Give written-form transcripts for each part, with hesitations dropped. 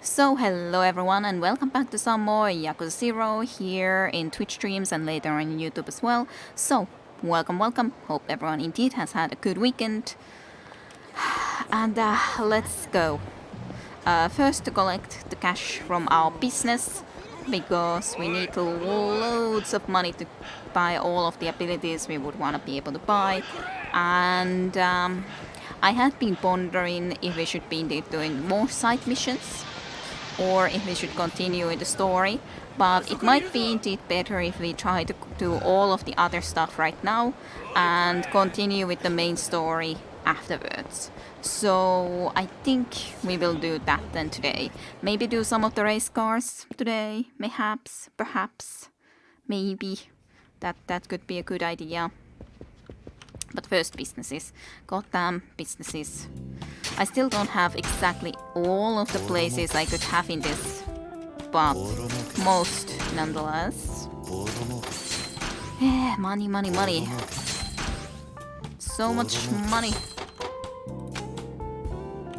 So hello everyone and welcome back to some more Yakuza 0 here in Twitch streams and later on YouTube as well. So, welcome. Hope everyone indeed has had a good weekend. And let's go. First to collect the cash from our business because we need loads of money to buy all of the abilities we would want to be able to buy. And I had been pondering if we should be indeed doing more side missions or if we should continue with the story. But it might be indeed better if we try to do all of the other stuff right now and continue with the main story afterwards. So I think we will do that then today. Maybe do some of the race cars today, perhaps, maybe. That could be a good idea. But first businesses. Goddamn businesses. I still don't have exactly all of the places I could have in this, but most nonetheless. Money. So much money.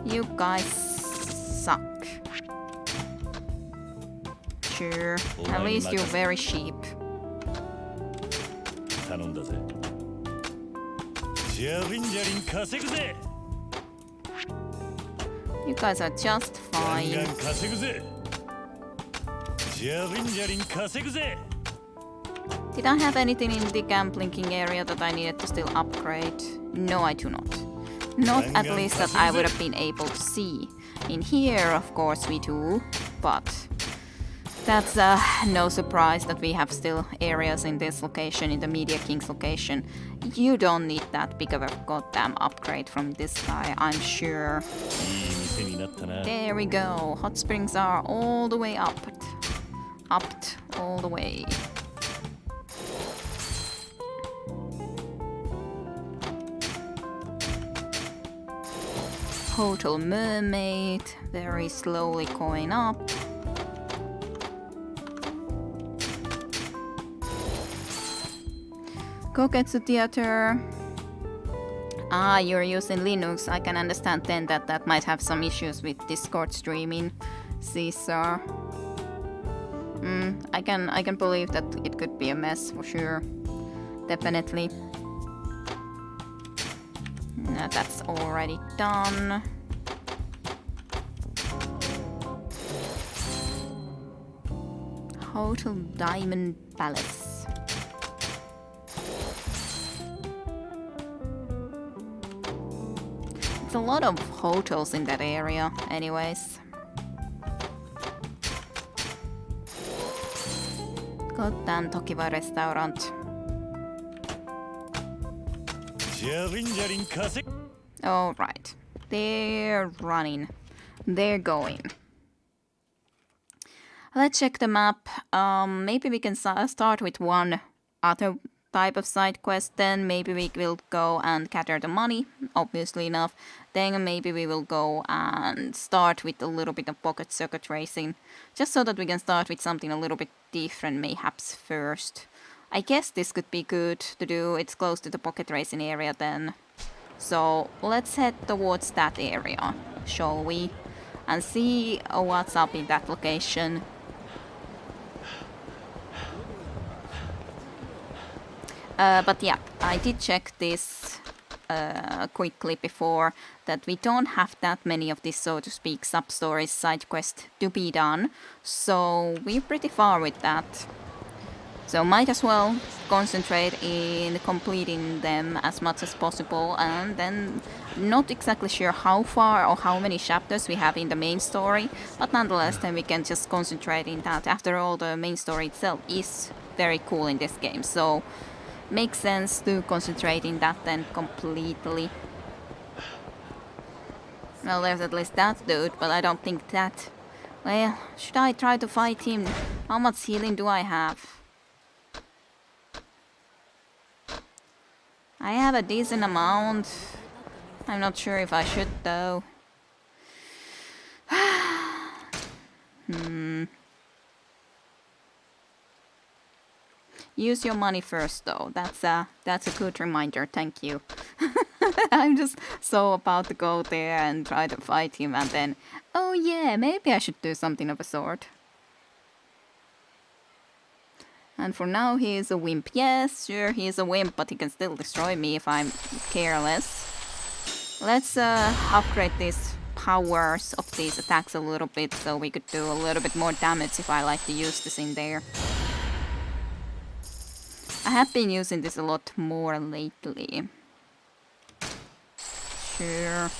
You guys suck. Sure, at least you're very cheap. You guys are just fine. Did I have anything in the gambling area that I needed to still upgrade? No, I do not. Not at least that I would have been able to see. In here, of course, we do, but that's no surprise that we have still areas in this location, in the Media King's location. You don't need that big of a goddamn upgrade from this guy, I'm sure. There we go. Hot springs are all the way up. Upped all the way. Hotel Mermaid, very slowly going up. Koketsu Theater. Ah, you're using Linux. I can understand then that might have some issues with Discord streaming. Caesar. I can believe that it could be a mess for sure. Definitely. That's already done. Hotel Diamond Palace. It's a lot of hotels in that area, anyways. Goddamn Tokiwa restaurant. Alright. They're running. They're going. Let's check the map. Maybe we can start with one other type of side quest, then maybe we will go and gather the money, obviously enough. Then maybe we will go and start with a little bit of pocket circuit racing, just so that we can start with something a little bit different mayhaps first. I guess this could be good to do. It's close to the pocket racing area then. So let's head towards that area, shall we? And see what's up in that location. But yeah, I did check this quickly before, that we don't have that many of these, so to speak, sub-stories, side quests to be done. So we're pretty far with that. So might as well concentrate in completing them as much as possible, and then not exactly sure how far or how many chapters we have in the main story, but nonetheless then we can just concentrate in that. After all, the main story itself is very cool in this game, so makes sense to concentrate in that then completely. Well, there's at least that dude, but I don't think that... Well, should I try to fight him? How much healing do I have? I have a decent amount. I'm not sure if I should though. Use your money first though. That's a good reminder, thank you. I'm just so about to go there and try to fight him, and then, oh yeah, maybe I should do something of a sort. And for now, he is a wimp. Yes, sure, he is a wimp, but he can still destroy me if I'm careless. Let's upgrade these powers of these attacks a little bit, so we could do a little bit more damage if I like to use this in there. I have been using this a lot more lately. Sure.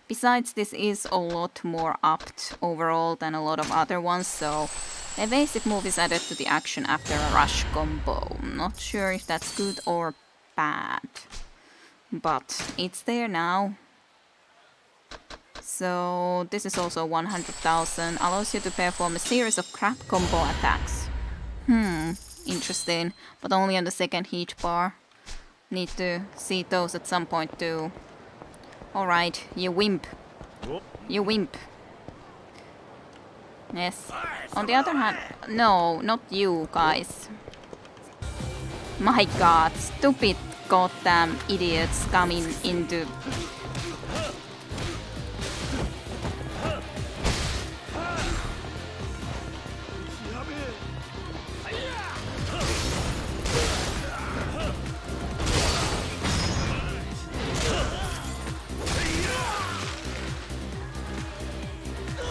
Besides, this is a lot more upped overall than a lot of other ones, so evasive move is added to the action after a rush combo. Not sure if that's good or bad, but it's there now. So this is also 100,000, allows you to perform a series of crap combo attacks. Interesting, but only on the second heat bar. Need to see those at some point too. Alright, you wimp. You wimp. Yes. On the other hand, no, not you guys. My god, stupid goddamn idiots coming into...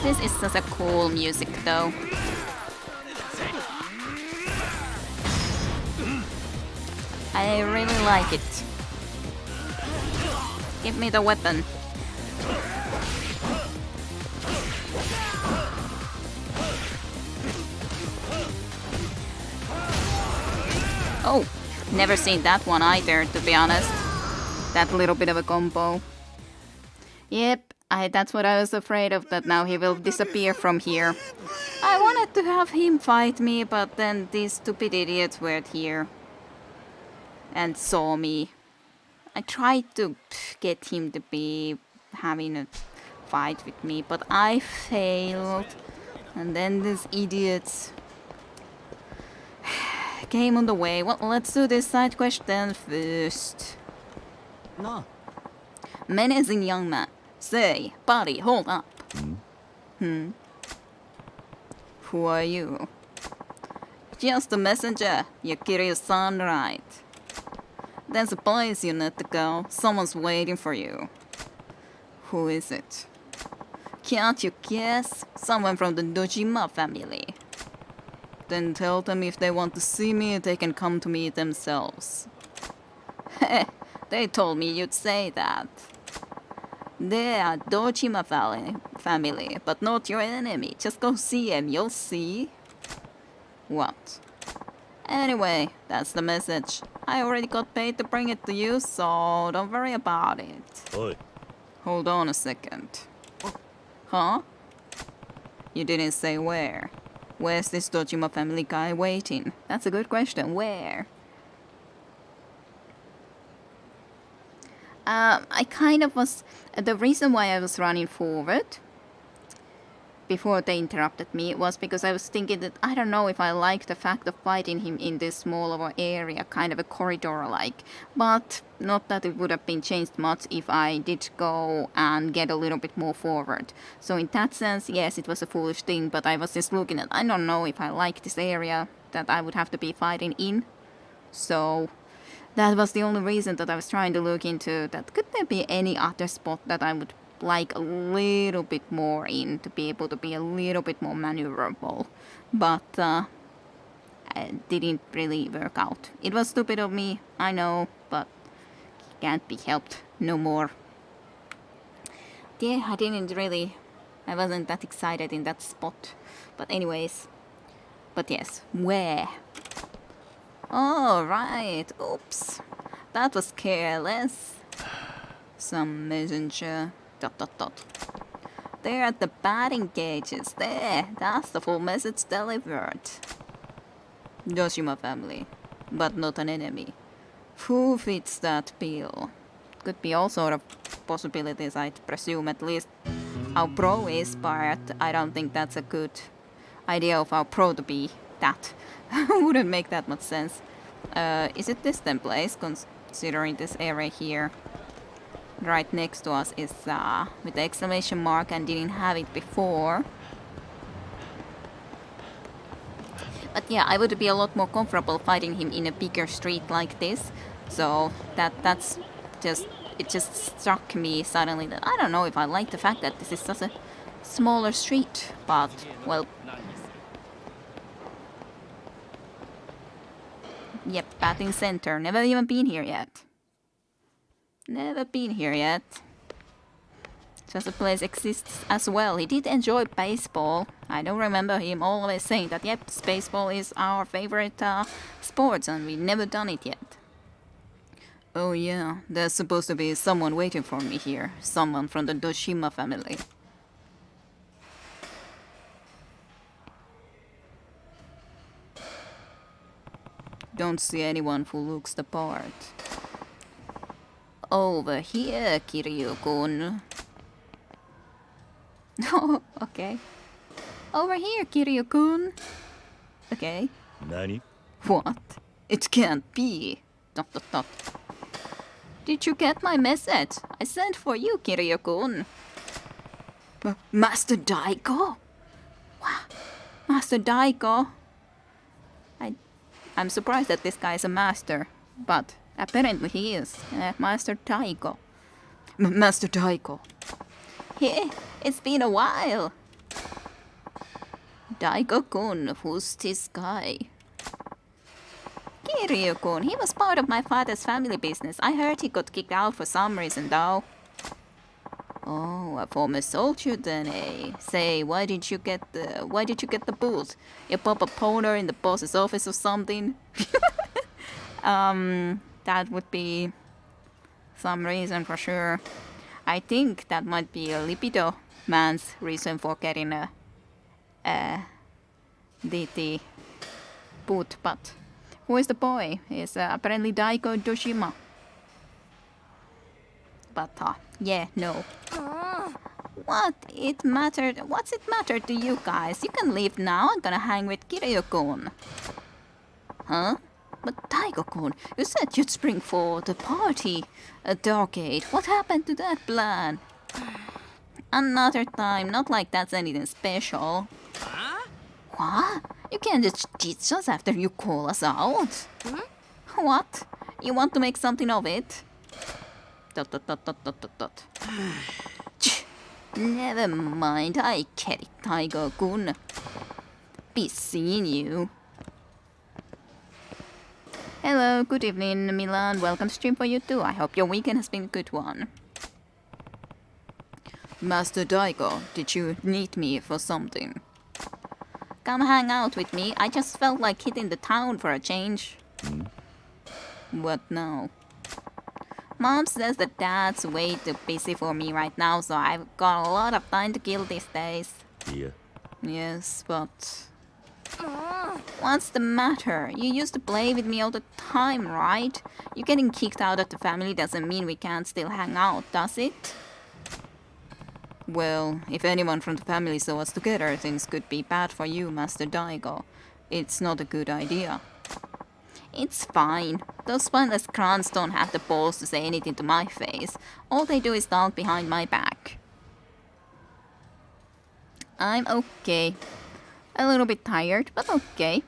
This is such a cool music though. I really like it. Give me the weapon. Oh, never seen that one either, to be honest. That little bit of a combo. Yep. That's what I was afraid of, that now he will disappear from here. I wanted to have him fight me, but then these stupid idiots were here. And saw me. I tried to get him to be having a fight with me, but I failed. And then these idiots came on the way. Well, let's do this side question first. No. Menacing young man. Say, buddy, hold up. Who are you? Just a messenger, you Kiryu-san, right? There's a place you need to go. Someone's waiting for you. Who is it? Can't you guess? Someone from the Dojima family. Then tell them if they want to see me, they can come to me themselves. Heh, they told me you'd say that. They are Dojima family, but not your enemy. Just go see him, you'll see. What? Anyway, that's the message. I already got paid to bring it to you, so don't worry about it. Oi. Hold on a second. Huh? You didn't say where. Where's this Dojima family guy waiting? That's a good question. Where? I kind of was... The reason why I was running forward before they interrupted me was because I was thinking that I don't know if I like the fact of fighting him in this small of an area, kind of a corridor-like. But not that it would have been changed much if I did go and get a little bit more forward. So in that sense, yes, it was a foolish thing, but I was just looking at... I don't know if I like this area that I would have to be fighting in. So... that was the only reason that I was trying to look into that. Could there be any other spot that I would like a little bit more in to be able to be a little bit more maneuverable? But it didn't really work out. It was stupid of me, I know, but can't be helped no more. Yeah, I wasn't that excited in that spot. But anyways, but yes, where? Oh, right. Oops. That was careless. Some messenger. ... They're at the batting cages. There. That's the full message delivered. Yoshima family. But not an enemy. Who fits that bill? Could be all sort of possibilities, I'd presume. At least how pro is, but I don't think that's a good idea of how pro to be. that. Wouldn't make that much sense. Is it this then place, considering this area here? Right next to us is with the exclamation mark and didn't have it before. But yeah, I would be a lot more comfortable fighting him in a bigger street like this. So that's just, it just struck me suddenly that I don't know if I like the fact that this is such a smaller street, but well. Yep, batting center. Never even been here yet. Never been here yet. Just a place exists as well. He did enjoy baseball. I don't remember him always saying that, yep, baseball is our favorite sport and we've never done it yet. Oh yeah, there's supposed to be someone waiting for me here. Someone from the Doshima family. Don't see anyone who looks the part. Over here, Kiryu-kun. Oh, okay. Over here, Kiryu-kun. Okay. Nani? What? It can't be. ... Did you get my message? I sent for you, Kiryu-kun. Master Daiko? Wow. Master Daiko? I'm surprised that this guy is a master, but apparently he is. Master Daiko. Master Daiko. Hey, it's been a while. Daiko-kun, who's this guy? Kiryu-kun, he was part of my father's family business. I heard he got kicked out for some reason though. Oh, a former soldier then, eh? Say, why did you get the boot? You pop a powder in the boss's office or something? That would be some reason for sure. I think that might be a libido man's reason for getting a DT boot, but who is the boy? It's apparently Daiko Doshima. But yeah, no. What's it matter to you guys? You can leave now. I'm gonna hang with Kiryu-kun. Huh? But Daiko-kun, you said you'd spring for the party at the arcade. What happened to that plan? Another time, not like that's anything special. Huh? What? You can't just teach us after you call us out. What? You want to make something of it? ... Never mind, I get it, Daiko-kun. Be seeing you. Hello, good evening, Milan. Welcome to stream for you too. I hope your weekend has been a good one. Master Daiko, did you need me for something? Come hang out with me. I just felt like hitting the town for a change. What now? Mom says that Dad's way too busy for me right now, so I've got a lot of time to kill these days. Yeah. Yes, but... What's the matter? You used to play with me all the time, right? You getting kicked out of the family doesn't mean we can't still hang out, does it? Well, if anyone from the family saw us together, things could be bad for you, Master Daiko. It's not a good idea. It's fine. Those spineless crons don't have the balls to say anything to my face. All they do is talk behind my back. I'm okay. A little bit tired, but okay.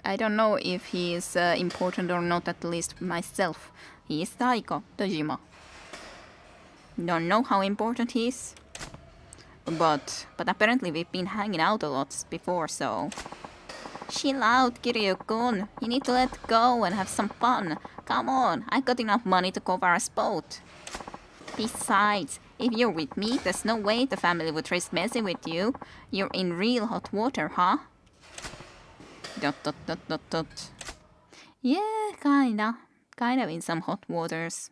I don't know if he is important or not, at least myself. He is Daiko Dojima. Don't know how important he is. But apparently we've been hanging out a lot before, so... Chill out, Kiryu-kun. You need to let go and have some fun. Come on, I got enough money to cover us both. Besides, if you're with me, there's no way the family would risk messing with you. You're in real hot water, huh? ... Yeah, kinda. Kind of in some hot waters.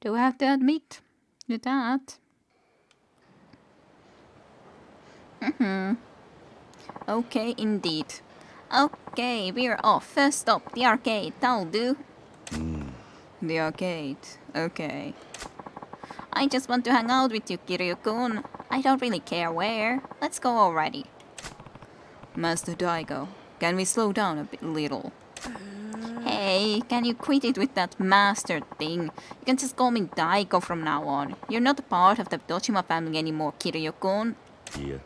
Do have to admit to that. Okay, indeed. Okay, we're off. First stop, the arcade. That'll do. The arcade. Okay. I just want to hang out with you, Kiryu-kun. I don't really care where. Let's go already. Master Daigo, can we slow down a bit little? Hey, can you quit it with that master thing? You can just call me Daigo from now on. You're not a part of the Dojima family anymore, Kiryu-kun. Yeah.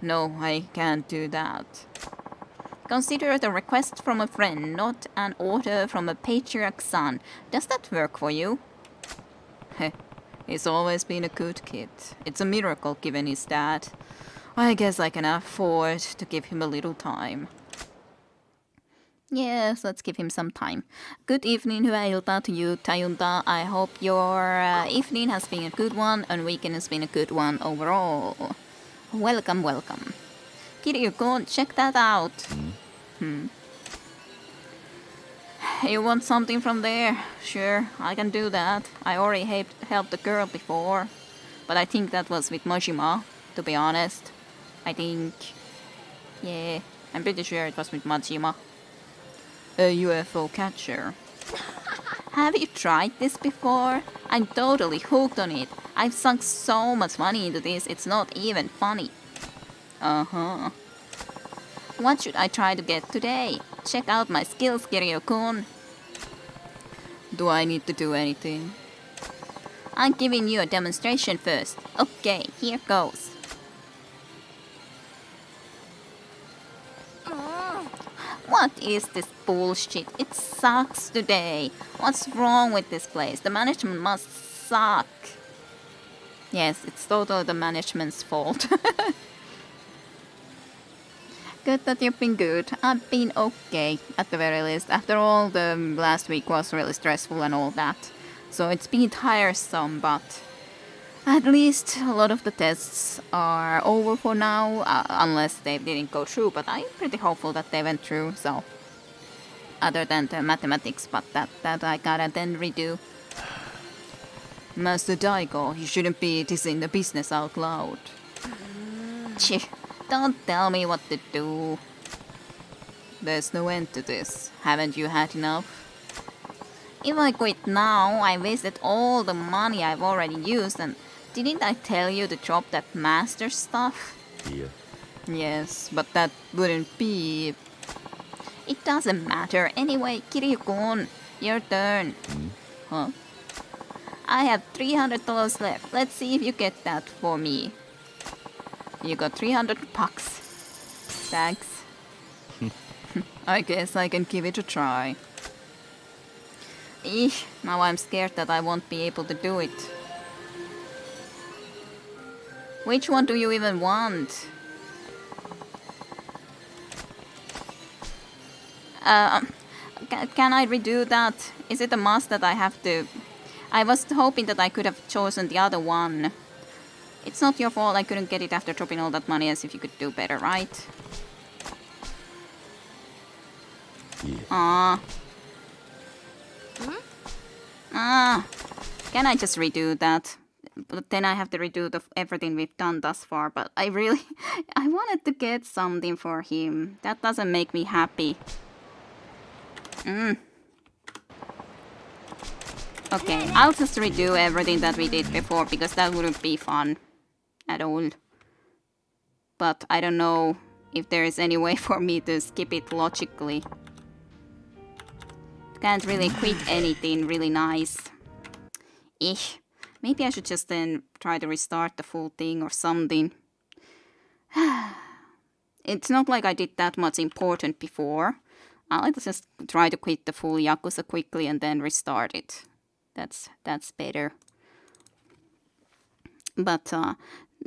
No, I can't do that. Consider it a request from a friend, not an order from a patriarch's son. Does that work for you? Heh, he's always been a good kid. It's a miracle given his dad. I guess I can afford to give him a little time. Yes, let's give him some time. Good evening, hyvää iltaa to you, Tajunta. I hope your evening has been a good one and weekend has been a good one overall. Welcome, welcome. Kiryu-kun, check that out. You want something from there? Sure, I can do that. I already helped the girl before. But I think that was with Majima, to be honest. I think... Yeah, I'm pretty sure it was with Majima. A UFO catcher. Have you tried this before? I'm totally hooked on it. I've sunk so much money into this, it's not even funny. Uh-huh. What should I try to get today? Check out my skills, Kiryu-kun. Do I need to do anything? I'm giving you a demonstration first. Okay, here goes. What is this bullshit? It sucks today. What's wrong with this place? The management must suck. Yes, it's totally the management's fault. Good that you've been good. I've been okay, at the very least. After all, the last week was really stressful and all that. So it's been tiresome, but at least a lot of the tests are over for now, unless they didn't go through, but I'm pretty hopeful that they went through, so... Other than the mathematics, but that I gotta then redo. Master Daigo, you shouldn't be dissing the business out loud. Chih, don't tell me what to do. There's no end to this. Haven't you had enough? If I quit now, I wasted all the money I've already used, and didn't I tell you to drop that master stuff? Yeah. Yes, but that wouldn't be... It doesn't matter. Anyway, Kiryu-kun, your turn. Huh? I have $300 left. Let's see if you get that for me. You got 300 bucks. Thanks. I guess I can give it a try. Eesh, now I'm scared that I won't be able to do it. Which one do you even want? Can I redo that? Is it a must that I have to... I was hoping that I could have chosen the other one. It's not your fault I couldn't get it after dropping all that money, as if you could do better, right? Yeah. Can I just redo that? But then I have to redo everything we've done thus far, but I really... I wanted to get something for him. That doesn't make me happy. Okay, I'll just redo everything that we did before, because that wouldn't be fun at all. But I don't know if there is any way for me to skip it logically. Can't really quit anything really nice. Eesh. Maybe I should just then try to restart the full thing or something. It's not like I did that much important before. I'll just try to quit the full Yakuza quickly and then restart it. That's better. But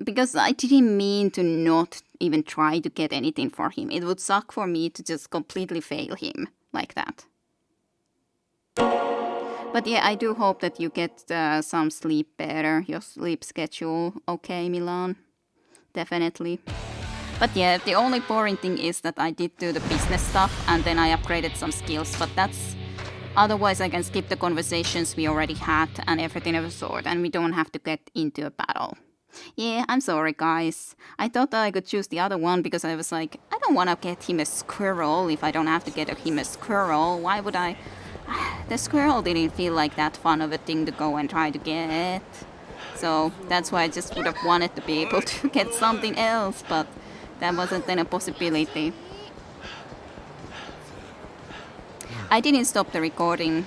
because I didn't mean to not even try to get anything for him. It would suck for me to just completely fail him like that. But yeah, I do hope that you get some sleep better. Your sleep schedule okay, Milan? Definitely. But yeah, the only boring thing is that I did do the business stuff and then I upgraded some skills, but that's... Otherwise I can skip the conversations we already had and everything of the sort, and we don't have to get into a battle. Yeah, I'm sorry guys. I thought that I could choose the other one because I was like, I don't want to get him a squirrel if I don't have to get him a squirrel. Why would I... The squirrel didn't feel like that fun of a thing to go and try to get. So that's why I just would have wanted to be able to get something else, but that wasn't then a possibility. I didn't stop the recording.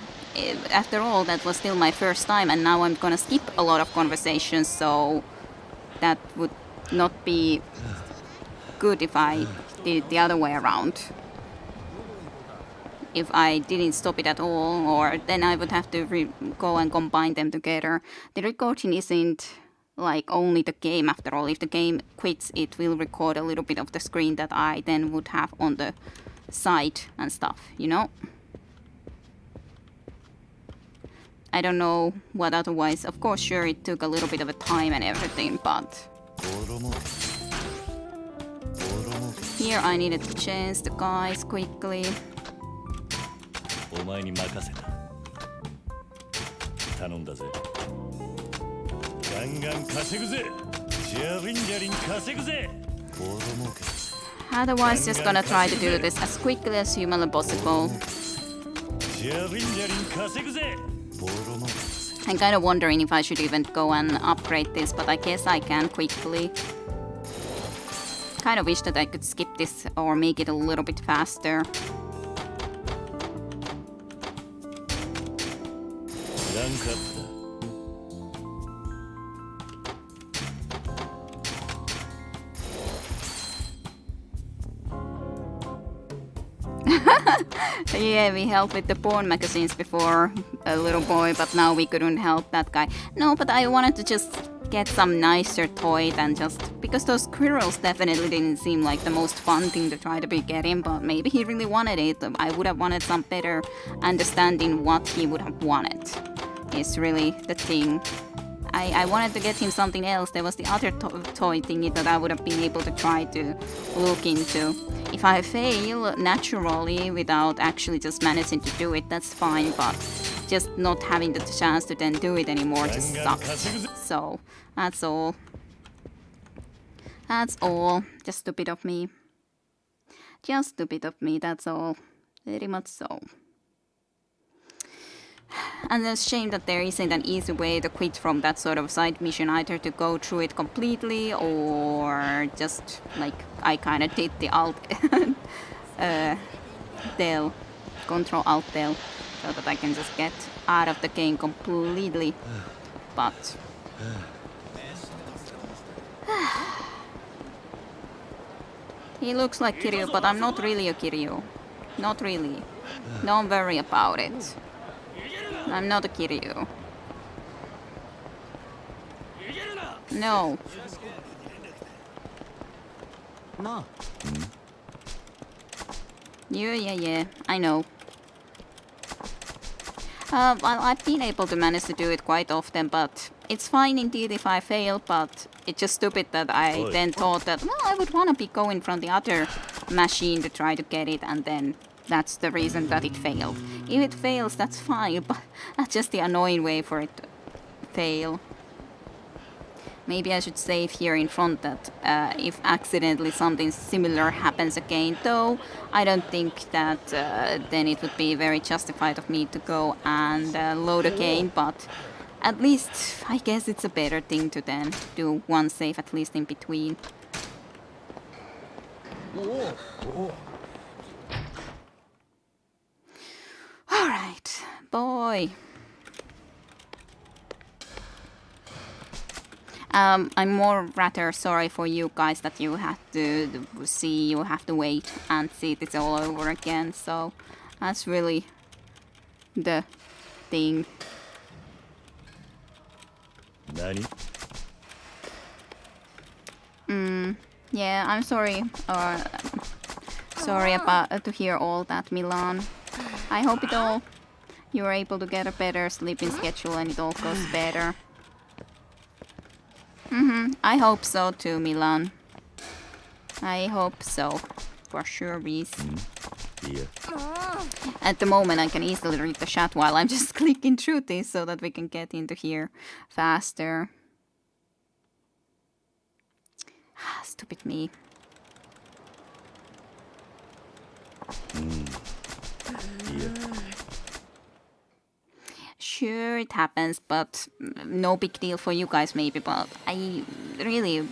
After all, that was still my first time, and now I'm gonna skip a lot of conversations, so that would not be good if I did it the other way around. If I didn't stop it at all, or then I would have to go and combine them together. The recording isn't like only the game after all. If the game quits, it will record a little bit of the screen that I then would have on the side and stuff, you know? I don't know what otherwise. Of course, sure, it took a little bit of a time and everything, but here I needed to change the guys quickly. お前に任せた。頼んだぜ。ガンガン稼ぐぜ。ジャリンジャリン稼ぐぜ。ボロ儲けだぜ。Otherwise, just gonna try to do this as quickly as humanly possible. ジャリンジャリン稼ぐぜ。ボロ儲けだぜ。I'm kind of wondering if I should even go and upgrade this, but I guess I can quickly. Kind of wish that I could skip this or make it a little bit faster. Rank up だ。Yeah, we helped with the porn magazines before, a little boy, but now we couldn't help that guy. No, but I wanted to just get some nicer toy than just... Because those squirrels definitely didn't seem like the most fun thing to try to be getting, but maybe he really wanted it. I would have wanted some better understanding what he would have wanted. Is really the thing. I wanted to get him something else. There was the other toy thingy that I would have been able to try to look into. If I fail naturally without actually just managing to do it, that's fine, but just not having the chance to then do it anymore just sucks. So, that's all. That's all. Just stupid of me. Just stupid of me, that's all. Very much so. And it's a shame that there isn't an easy way to quit from that sort of side mission, either to go through it completely or just like I kind of did the alt del, control alt del, so that I can just get out of the game completely. But he looks like Kiryu, but I'm not really a Kiryu. Not really. Don't worry about it. I'm not a Kiryu. No. No. Yeah, I know. Well, I've been able to manage to do it quite often, but it's fine indeed if I fail, but it's just stupid that I then thought that, well, I would want to be going from the other machine to try to get it, and then that's the reason that it failed. If it fails, that's fine, but that's just the annoying way for it to fail. Maybe I should save here in front that if accidentally something similar happens again, though I don't think that then it would be very justified of me to go and load again, but at least I guess it's a better thing to then do one save at least in between. Alright, boy. I'm more rather sorry for you guys that you have to wait and see this all over again, so that's really the thing. Nani? Yeah, I'm sorry. Sorry about to hear all that, Milan. I hope you're able to get a better sleeping schedule and it all goes better. I hope so too, Milan. I hope so. For sure, Reese. Yeah. At the moment, I can easily read the chat while I'm just clicking through this so that we can get into here faster. Stupid me. Yeah. Sure, it happens, but no big deal for you guys maybe, but I really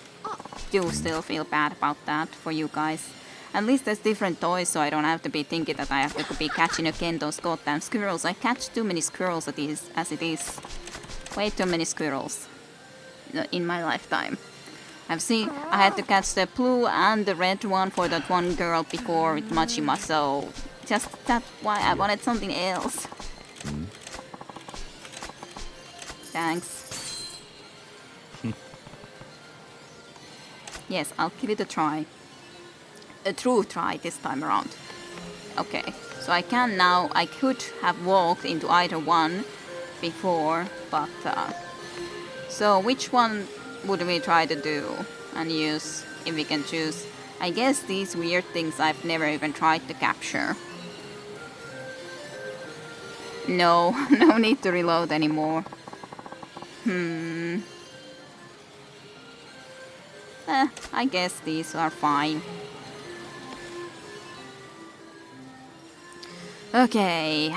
do still feel bad about that for you guys. At least there's different toys, so I don't have to be thinking that I have to be catching again those goddamn squirrels. I catch too many squirrels as it is. Way too many squirrels in my lifetime. I had to catch the blue and the red one for that one girl before with Majima, so just that's why I wanted something else. Thanks. Yes, I'll give it a try. A true try this time around. Okay, so I could have walked into either one before, but so which one would we try to do and use if we can choose? I guess these weird things I've never even tried to capture. No, no need to reload anymore. I guess these are fine. Okay.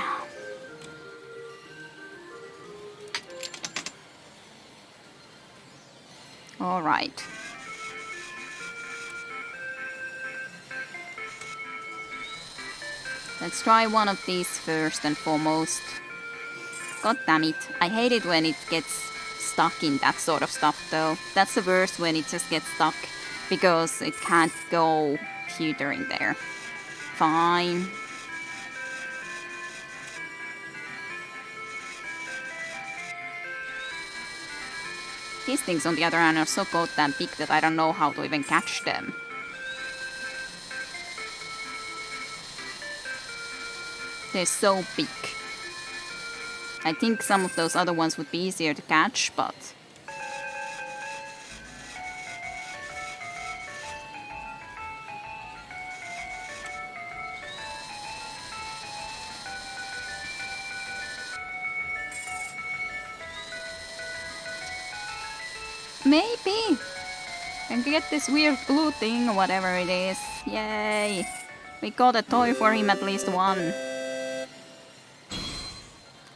All right. Let's try one of these first and foremost. God damn it. I hate it when it gets stuck in that sort of stuff though. That's the worst, when it just gets stuck because it can't go further in there. Fine. These things on the other hand are so goddamn big that I don't know how to even catch them. They're so big. I think some of those other ones would be easier to catch, but... maybe! And get this weird blue thing or whatever it is. Yay! We got a toy for him, at least one.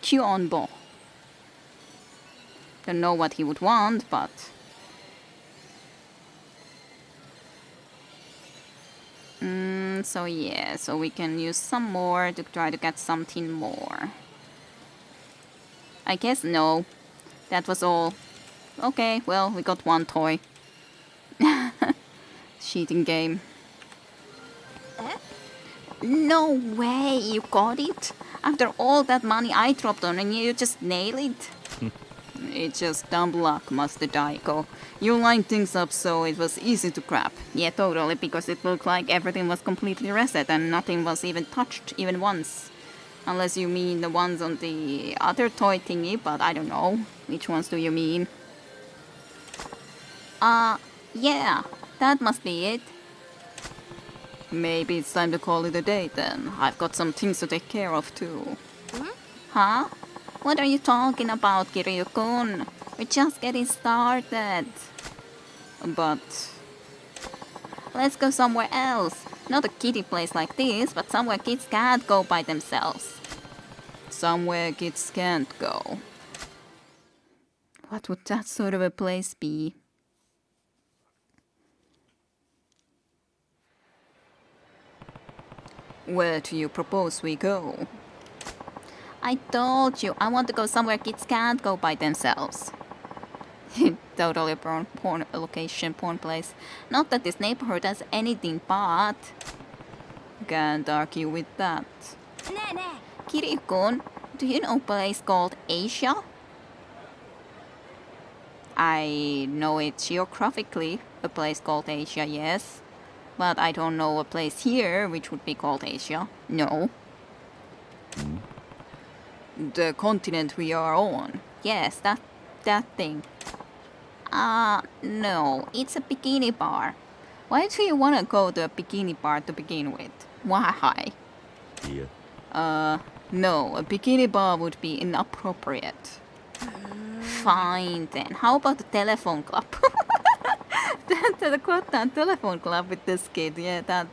Kyonbo. Don't know what he would want, but... so yeah, so we can use some more to try to get something more. I guess no. That was all. Okay, well, we got one toy. Cheating game. No way, you got it? After all that money I dropped on and you just nailed it? It's just dumb luck, Master Daiko. You lined things up so it was easy to grab. Yeah, totally, because it looked like everything was completely reset and nothing was even touched, even once. Unless you mean the ones on the other toy thingy, but I don't know. Which ones do you mean? Yeah, that must be it. Maybe it's time to call it a day then. I've got some things to take care of too. Huh? What are you talking about, Kiryu-kun? We're just getting started. But... let's go somewhere else. Not a kiddie place like this, but somewhere kids can't go by themselves. Somewhere kids can't go. What would that sort of a place be? Where do you propose we go? I told you, I want to go somewhere kids can't go by themselves. Totally a porn location, porn place. Not that this neighborhood has anything but... can't argue with that. Kiryu-kun, do you know a place called Asia? I know it geographically, a place called Asia, yes. But I don't know a place here which would be called Asia. No. The continent we are on. Yes, that thing. No, it's a bikini bar. Why do you want to go to a bikini bar to begin with? Why? Yeah. No, a bikini bar would be inappropriate. Fine then. How about the telephone club? the quote telephone club with this kid. Yeah, that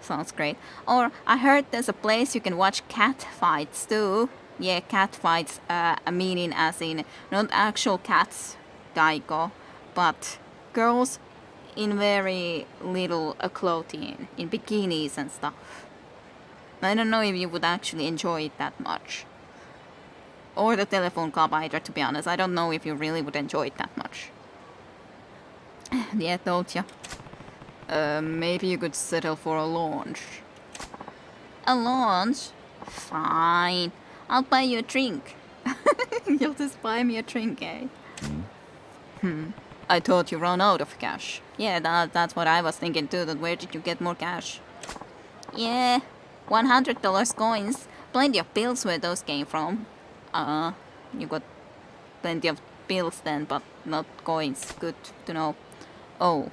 sounds great. Or I heard there's a place you can watch cat fights too. Yeah, cat fights, meaning as in not actual cats, Daiko, but girls in very little clothing, in bikinis and stuff. I don't know if you would actually enjoy it that much. Or the telephone club either, to be honest. I don't know if you really would enjoy it that much. Yeah, told ya. Maybe you could settle for a launch. A launch? Fine. I'll buy you a drink. You'll just buy me a drink, eh? I thought you ran out of cash. Yeah, that's what I was thinking too, that where did you get more cash? Yeah, $100 coins. Plenty of bills where those came from. You got plenty of bills then, but not coins. Good to know. Oh.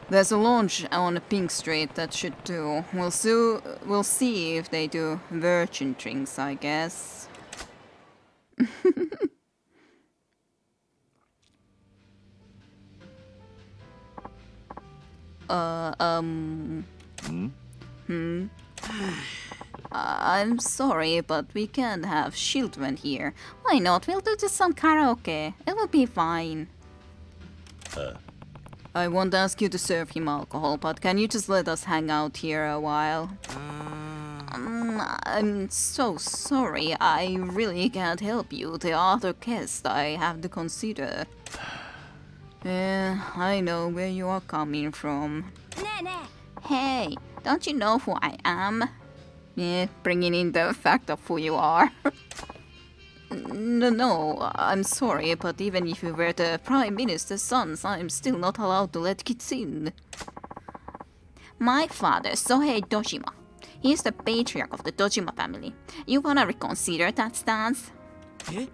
There's a launch on Pink Street that should do. We'll see if they do virgin drinks, I guess. I'm sorry, but we can't have children here. Why not? We'll do just some karaoke. It will be fine. I won't ask you to serve him alcohol, but can you just let us hang out here a while? I'm so sorry. I really can't help you. The other guest I have to consider. Yeah, I know where you are coming from. Hey, don't you know who I am? Yeah, bringing in the fact of who you are. No, I'm sorry, but even if you were the Prime Minister's sons, I'm still not allowed to let kids in. My father, Sohei Dojima. He's the patriarch of the Dojima family. You wanna reconsider that stance? Eh?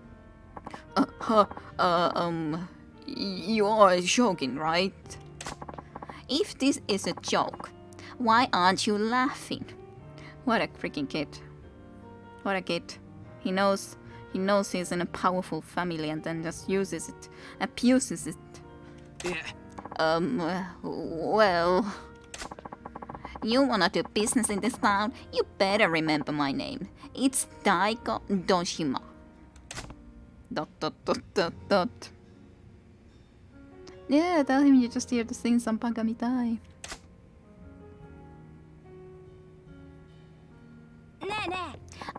You are joking, right? If this is a joke, why aren't you laughing? What a freaking kid. What a kid. He knows he's in a powerful family and then just uses it, abuses it. Yeah. Well... You wanna do business in this town? You better remember my name. It's Daiko Dojima. ... Yeah, tell him you're just here to sing some pagamitai.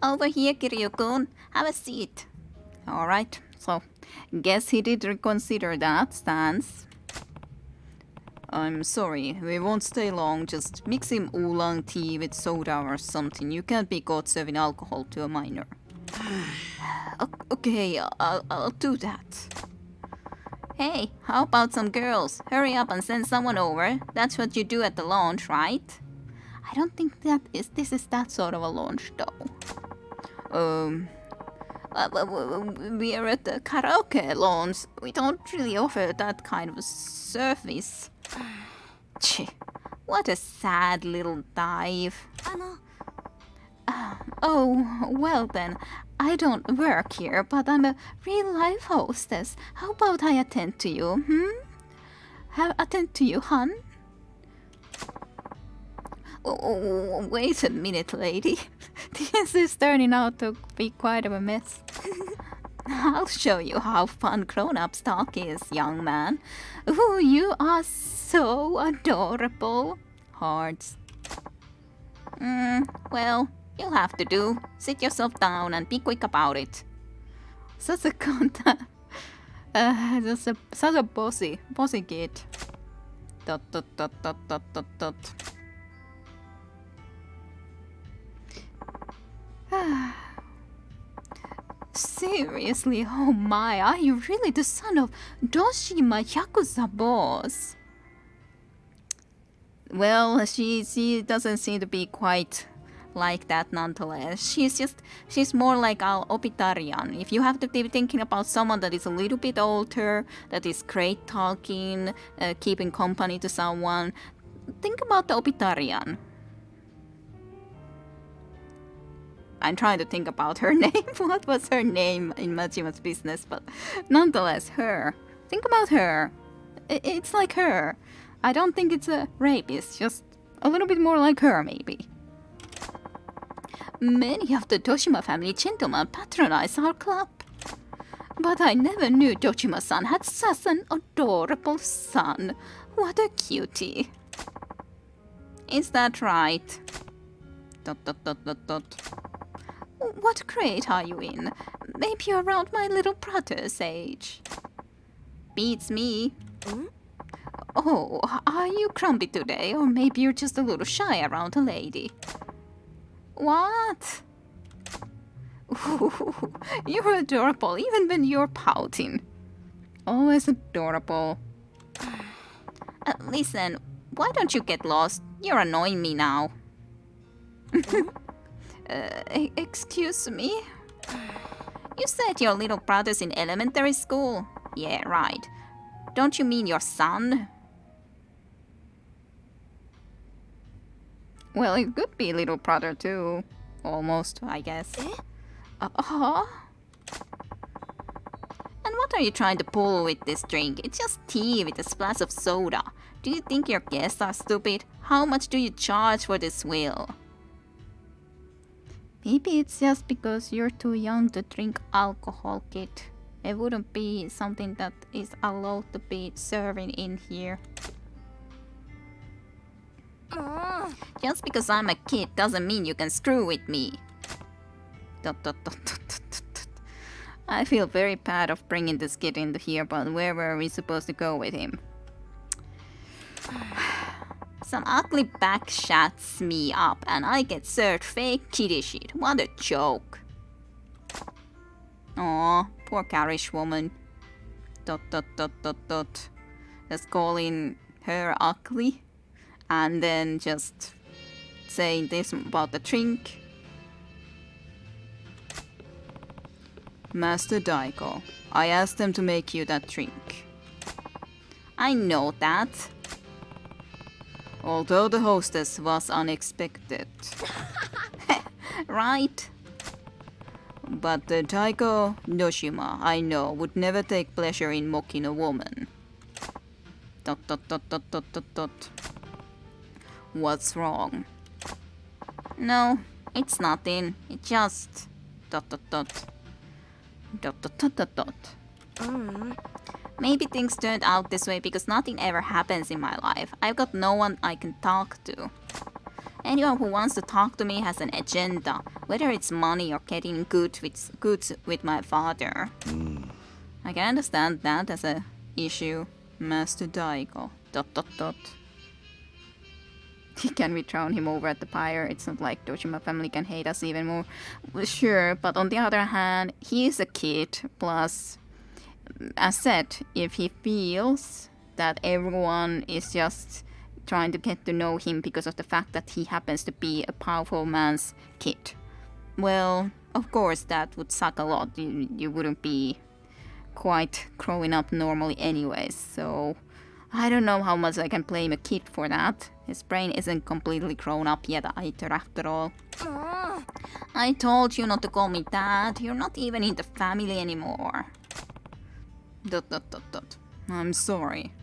Over here, Kiryu-kun. Have a seat. Alright, so guess he did reconsider that stance. I'm sorry, we won't stay long. Just mix him oolong tea with soda or something. You can't be caught serving alcohol to a minor. Okay, I'll do that. Hey, how about some girls? Hurry up and send someone over. That's what you do at the launch, right? I don't think this is that sort of a launch, though. We are at the karaoke launch. We don't really offer that kind of service. Cheh, what a sad little dive. Oh, well then, I don't work here, but I'm a real-life hostess. How about I attend to you, attend to you, hun? Oh, wait a minute, lady. This is turning out to be quite of a mess. I'll show you how fun grown-ups talk is, young man. Ooh, you are so adorable. Hearts. Well, you'll have to do. Sit yourself down and be quick about it. Such a contact. Such a bossy kid. ... Seriously, oh my, are you really the son of Dojima Yakuza boss? Well, she doesn't seem to be quite like that nonetheless. She's more like our Obitarian. If you have to be thinking about someone that is a little bit older, that is great talking, keeping company to someone, think about the Obitarian. I'm trying to think about her name. What was her name in Majima's business? But nonetheless, her. Think about her. It's like her. I don't think it's a rapist, just a little bit more like her, maybe. Many of the Toshima family gentlemen patronize our club. But I never knew Dojima-san had such an adorable son. What a cutie. Is that right? ... What grade are you in? Maybe you're around my little brother's age. Beats me. Oh, are you grumpy today? Or maybe you're just a little shy around a lady. What? Ooh, you're adorable even when you're pouting. Always adorable. Listen, why don't you get lost? You're annoying me now. Excuse me? You said your little brother's in elementary school? Yeah, right. Don't you mean your son? Well, it could be little brother too. Almost, I guess. And what are you trying to pull with this drink? It's just tea with a splash of soda. Do you think your guests are stupid? How much do you charge for this wheel? Maybe it's just because you're too young to drink alcohol, kid. It wouldn't be something that is allowed to be serving in here. Just because I'm a kid doesn't mean you can screw with me. I feel very bad of bringing this kid into here, but where were we supposed to go with him? Some ugly back shuts me up and I get served fake kiddie shit. What a joke. Aw, poor garish woman. Just calling her ugly and then just saying this about the drink. Master Daiko, I asked them to make you that drink. I know that. Although the hostess was unexpected. Right? But the Daiko Noshima, I know, would never take pleasure in mocking a woman. ... What's wrong? No, it's nothing. It just... ... Maybe things turned out this way because nothing ever happens in my life. I've got no one I can talk to. Anyone who wants to talk to me has an agenda, whether it's money or getting good with my father. I can understand that as a issue, Master Daiko. ... Can we drown him over at the pyre? It's not like Dojima family can hate us even more. Well, sure, but on the other hand, he is a kid. Plus, as said, if he feels that everyone is just trying to get to know him because of the fact that he happens to be a powerful man's kid, well, of course that would suck a lot. You wouldn't be quite growing up normally anyways, so I don't know how much I can blame a kid for that. His brain isn't completely grown up yet either, after all. I told you not to call me dad. You're not even in the family anymore. ... I'm sorry. ...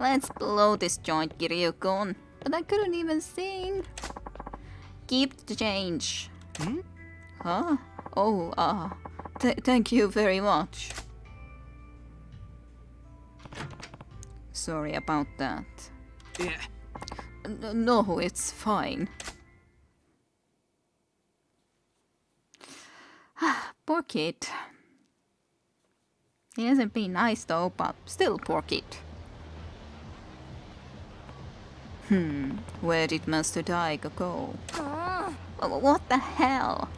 Let's blow this joint, Kiryu-kun. But I couldn't even sing. Keep the change. Huh? Oh, thank you very much. Sorry about that. Yeah. No, it's fine. Poor kid. He hasn't been nice though, but still poor kid. Where did Master Daigo go? What the hell?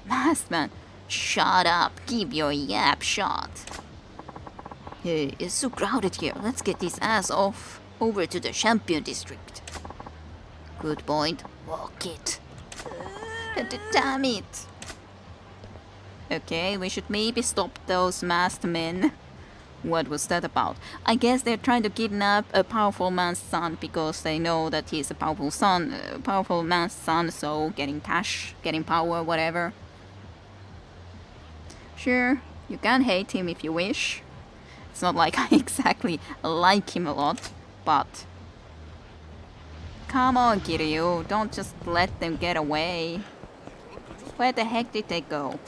Masked man, shut up. Give your yap shot. Hey, it's so crowded here. Let's get this ass off over to the champion district. Good point. Walk it. Damn it. Okay, we should maybe stop those masked men. What was that about? I guess they're trying to kidnap a powerful man's son because they know that he's a powerful man's son, so getting cash, getting power, whatever. Sure, you can hate him if you wish. It's not like I exactly like him a lot, but... Come on, Kiryu, don't just let them get away. Where the heck did they go?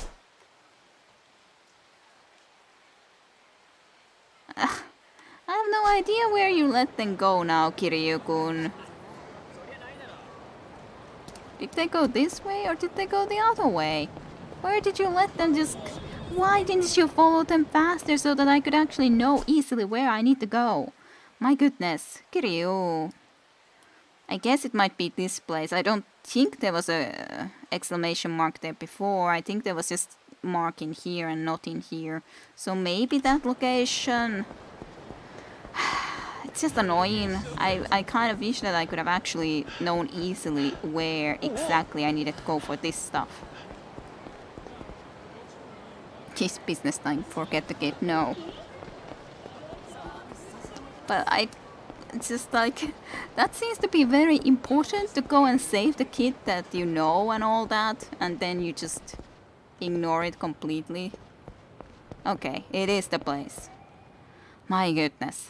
I have no idea where you let them go now, Kiryu-kun. Did they go this way or did they go the other way? Where did you let them just... Why didn't you follow them faster so that I could actually know easily where I need to go? My goodness, Kiryu. I guess it might be this place. I don't think there was a exclamation mark there before. I think there was just mark in here and not in here. So maybe that location... It's just annoying. I kind of wish that I could have actually known easily where exactly I needed to go for this stuff. It's business time, forget the kid, no. But it's just like, that seems to be very important to go and save the kid that you know and all that, and then you just ignore it completely. Okay, it is the place. My goodness.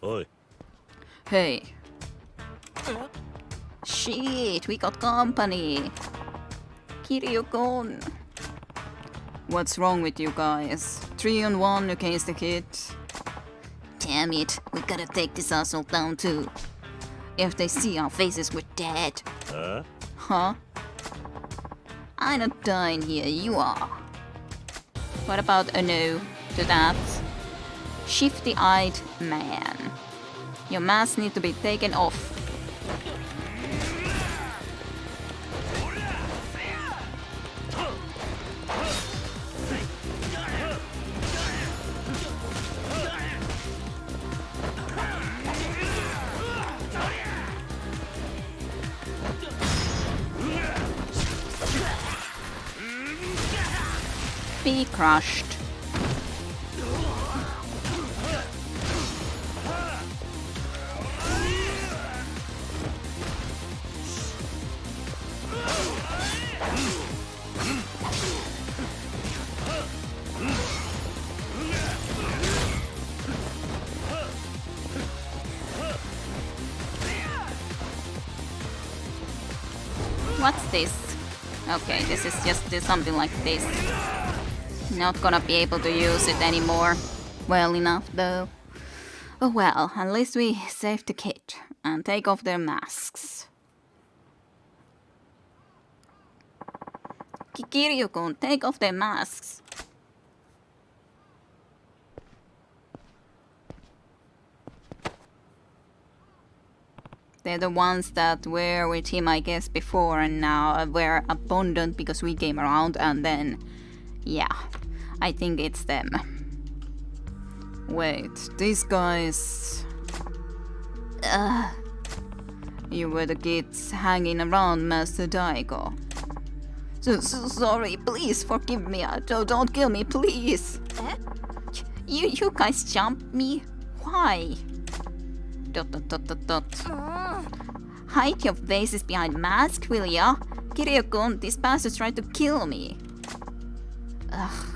Oi. Hey. Shit, we got company. Kiryu-kun. What's wrong with you guys? 3-on-1 against the kid. Damn it, we gotta take this asshole down too. If they see our faces, we're dead. Huh? I'm not dying here, you are. What about a no to that? Shifty-eyed man. Your mask needs to be taken off. Be crushed. What's this? Okay, this is just something like this. Not gonna be able to use it anymore. Well enough though. Oh well, at least we saved the kid and take off their masks. Kiryu-kun, take off their masks. They're the ones that were with him, I guess, before and now were abandoned because we came around and then... Yeah, I think it's them. Wait, these guys... You were the kids hanging around Master Daigo. So sorry, please forgive me. Don't kill me, please. You guys jumped me? Why? ... Hide your faces behind masks, will ya? Kiryu-kun, these bastards tried to kill me. Ugh.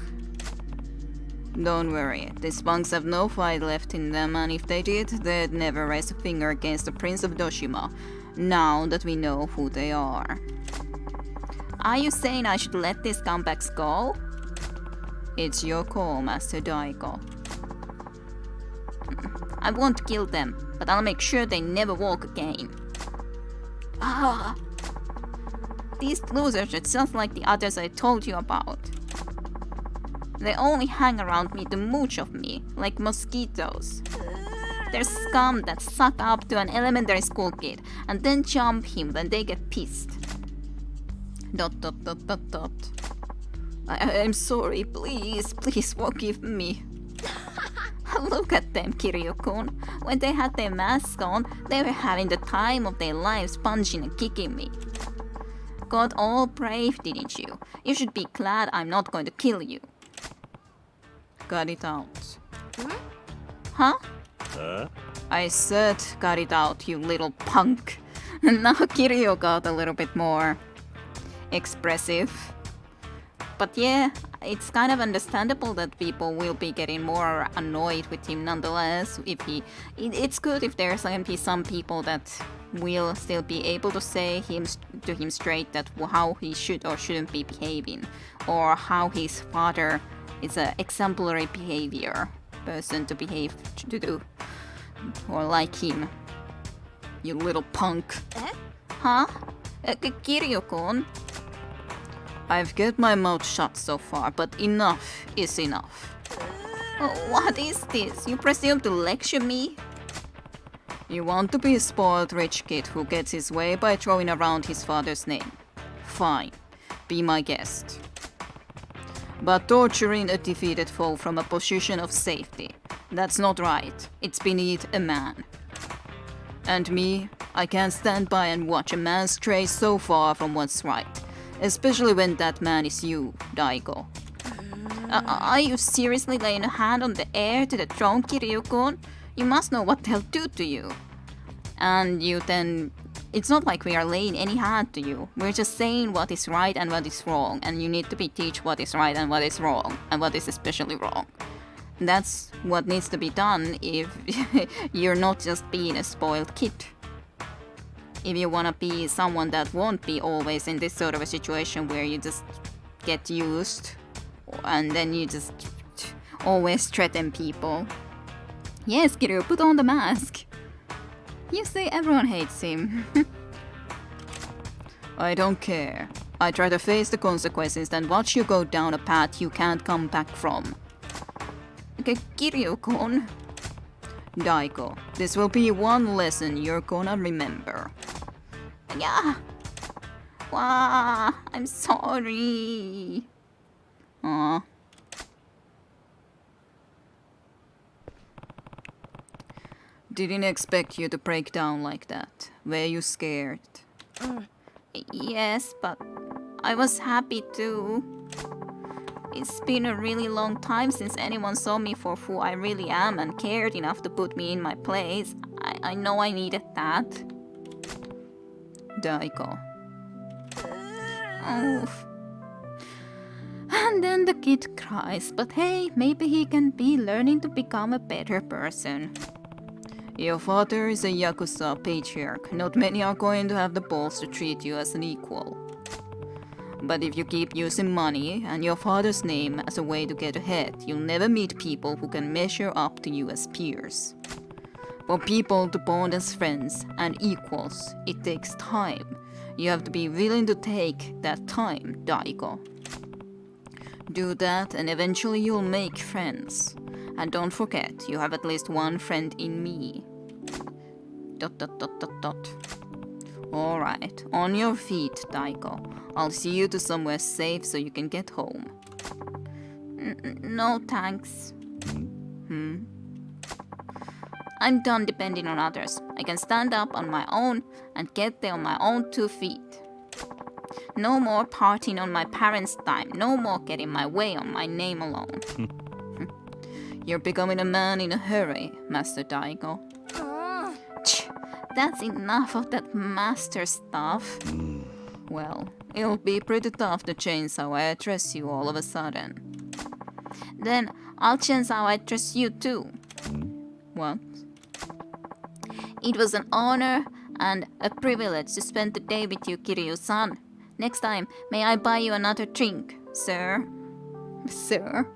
Don't worry, these punks have no fight left in them, and if they did, they'd never raise a finger against the Prince of Doshima, now that we know who they are. Are you saying I should let these comebacks go? It's your call, Master Daigo. I won't kill them, but I'll make sure they never walk again. Ah! These losers are just like the others I told you about. They only hang around me to mooch of me, like mosquitoes. They're scum that suck up to an elementary school kid and then jump him when they get pissed. ... I'm sorry, please forgive me. Look at them, Kiryu-kun. When they had their masks on, they were having the time of their lives punching and kicking me. Got all brave, didn't you? You should be glad I'm not going to kill you. Got it out. Huh? I said got it out, you little punk. Now Kiryu got a little bit more expressive. But yeah, it's kind of understandable that people will be getting more annoyed with him nonetheless. If it's good if there's going to be some people that will still be able to say to him straight that how he should or shouldn't be behaving, or how his father is an exemplary behavior person to behave to do, or like him. You little punk. Huh? Kiryu-kun? I've kept my mouth shut so far, but enough is enough. What is this? You presume to lecture me? You want to be a spoiled rich kid who gets his way by throwing around his father's name. Fine, be my guest. But torturing a defeated foe from a position of safety, that's not right. It's beneath a man. And me, I can't stand by and watch a man stray so far from what's right. Especially when that man is you, Daigo. Are you seriously laying a hand on the heir to the throne, Kiryu-kun? You must know what they'll do to you. And you then... It's not like we are laying any hand to you. We're just saying what is right and what is wrong. And you need to be teach what is right and what is wrong. And what is especially wrong. That's what needs to be done if you're not just being a spoiled kid. If you wanna be someone that won't be always in this sort of a situation where you just get used and then you just always threaten people. Yes, Kiryu, put on the mask. You say everyone hates him. I don't care. I try to face the consequences and watch you go down a path you can't come back from. Okay, Kiryu-kun. Daigo, this will be one lesson you're gonna remember. Yeah. Wow, I'm sorry. Aw. Didn't expect you to break down like that. Were you scared? Yes, but I was happy too. It's been a really long time since anyone saw me for who I really am and cared enough to put me in my place. I know I needed that. Daigo. Oof. And then the kid cries, but hey, maybe he can be learning to become a better person. Your father is a Yakuza patriarch. Not many are going to have the balls to treat you as an equal. But if you keep using money and your father's name as a way to get ahead, you'll never meet people who can measure up to you as peers. For people to bond as friends and equals, it takes time. You have to be willing to take that time, Daigo. Do that and eventually you'll make friends. And don't forget, you have at least one friend in me. ... Alright, on your feet, Daigo. I'll see you to somewhere safe so you can get home. No thanks. I'm done depending on others. I can stand up on my own and get there on my own 2 feet. No more partying on my parents' time. No more getting my way on my name alone. You're becoming a man in a hurry, Master Daigo. That's enough of that master stuff. Well, it'll be pretty tough to change how I address you all of a sudden. Then I'll change how I address you too. What? It was an honor and a privilege to spend the day with you, Kiryu-san. Next time, may I buy you another drink, sir? Sir?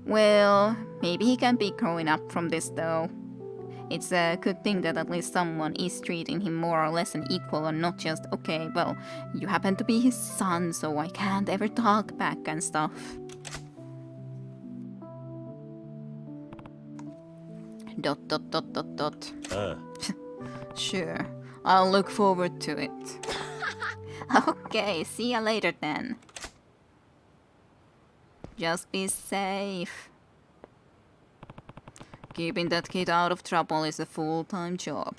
Well, maybe he can be growing up from this though. It's a good thing that at least someone is treating him more or less an equal and not just, okay, well, you happen to be his son, so I can't ever talk back and stuff. ... Sure, I'll look forward to it. Okay, see ya later then. Just be safe. Keeping that kid out of trouble is a full-time job.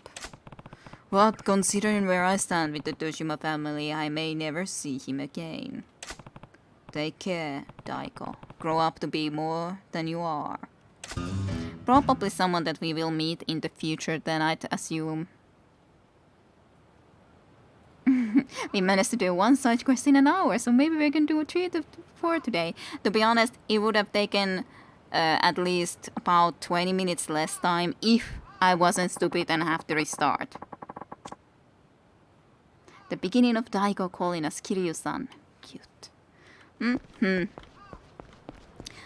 But considering where I stand with the Dojima family, I may never see him again. Take care, Daigo. Grow up to be more than you are. Probably someone that we will meet in the future then, I'd assume. We managed to do one side quest in an hour, so maybe we can do 4 today. To be honest, it would have taken at least about 20 minutes less time if I wasn't stupid and have to restart. The beginning of Daigo calling us Kiryu-san. Cute.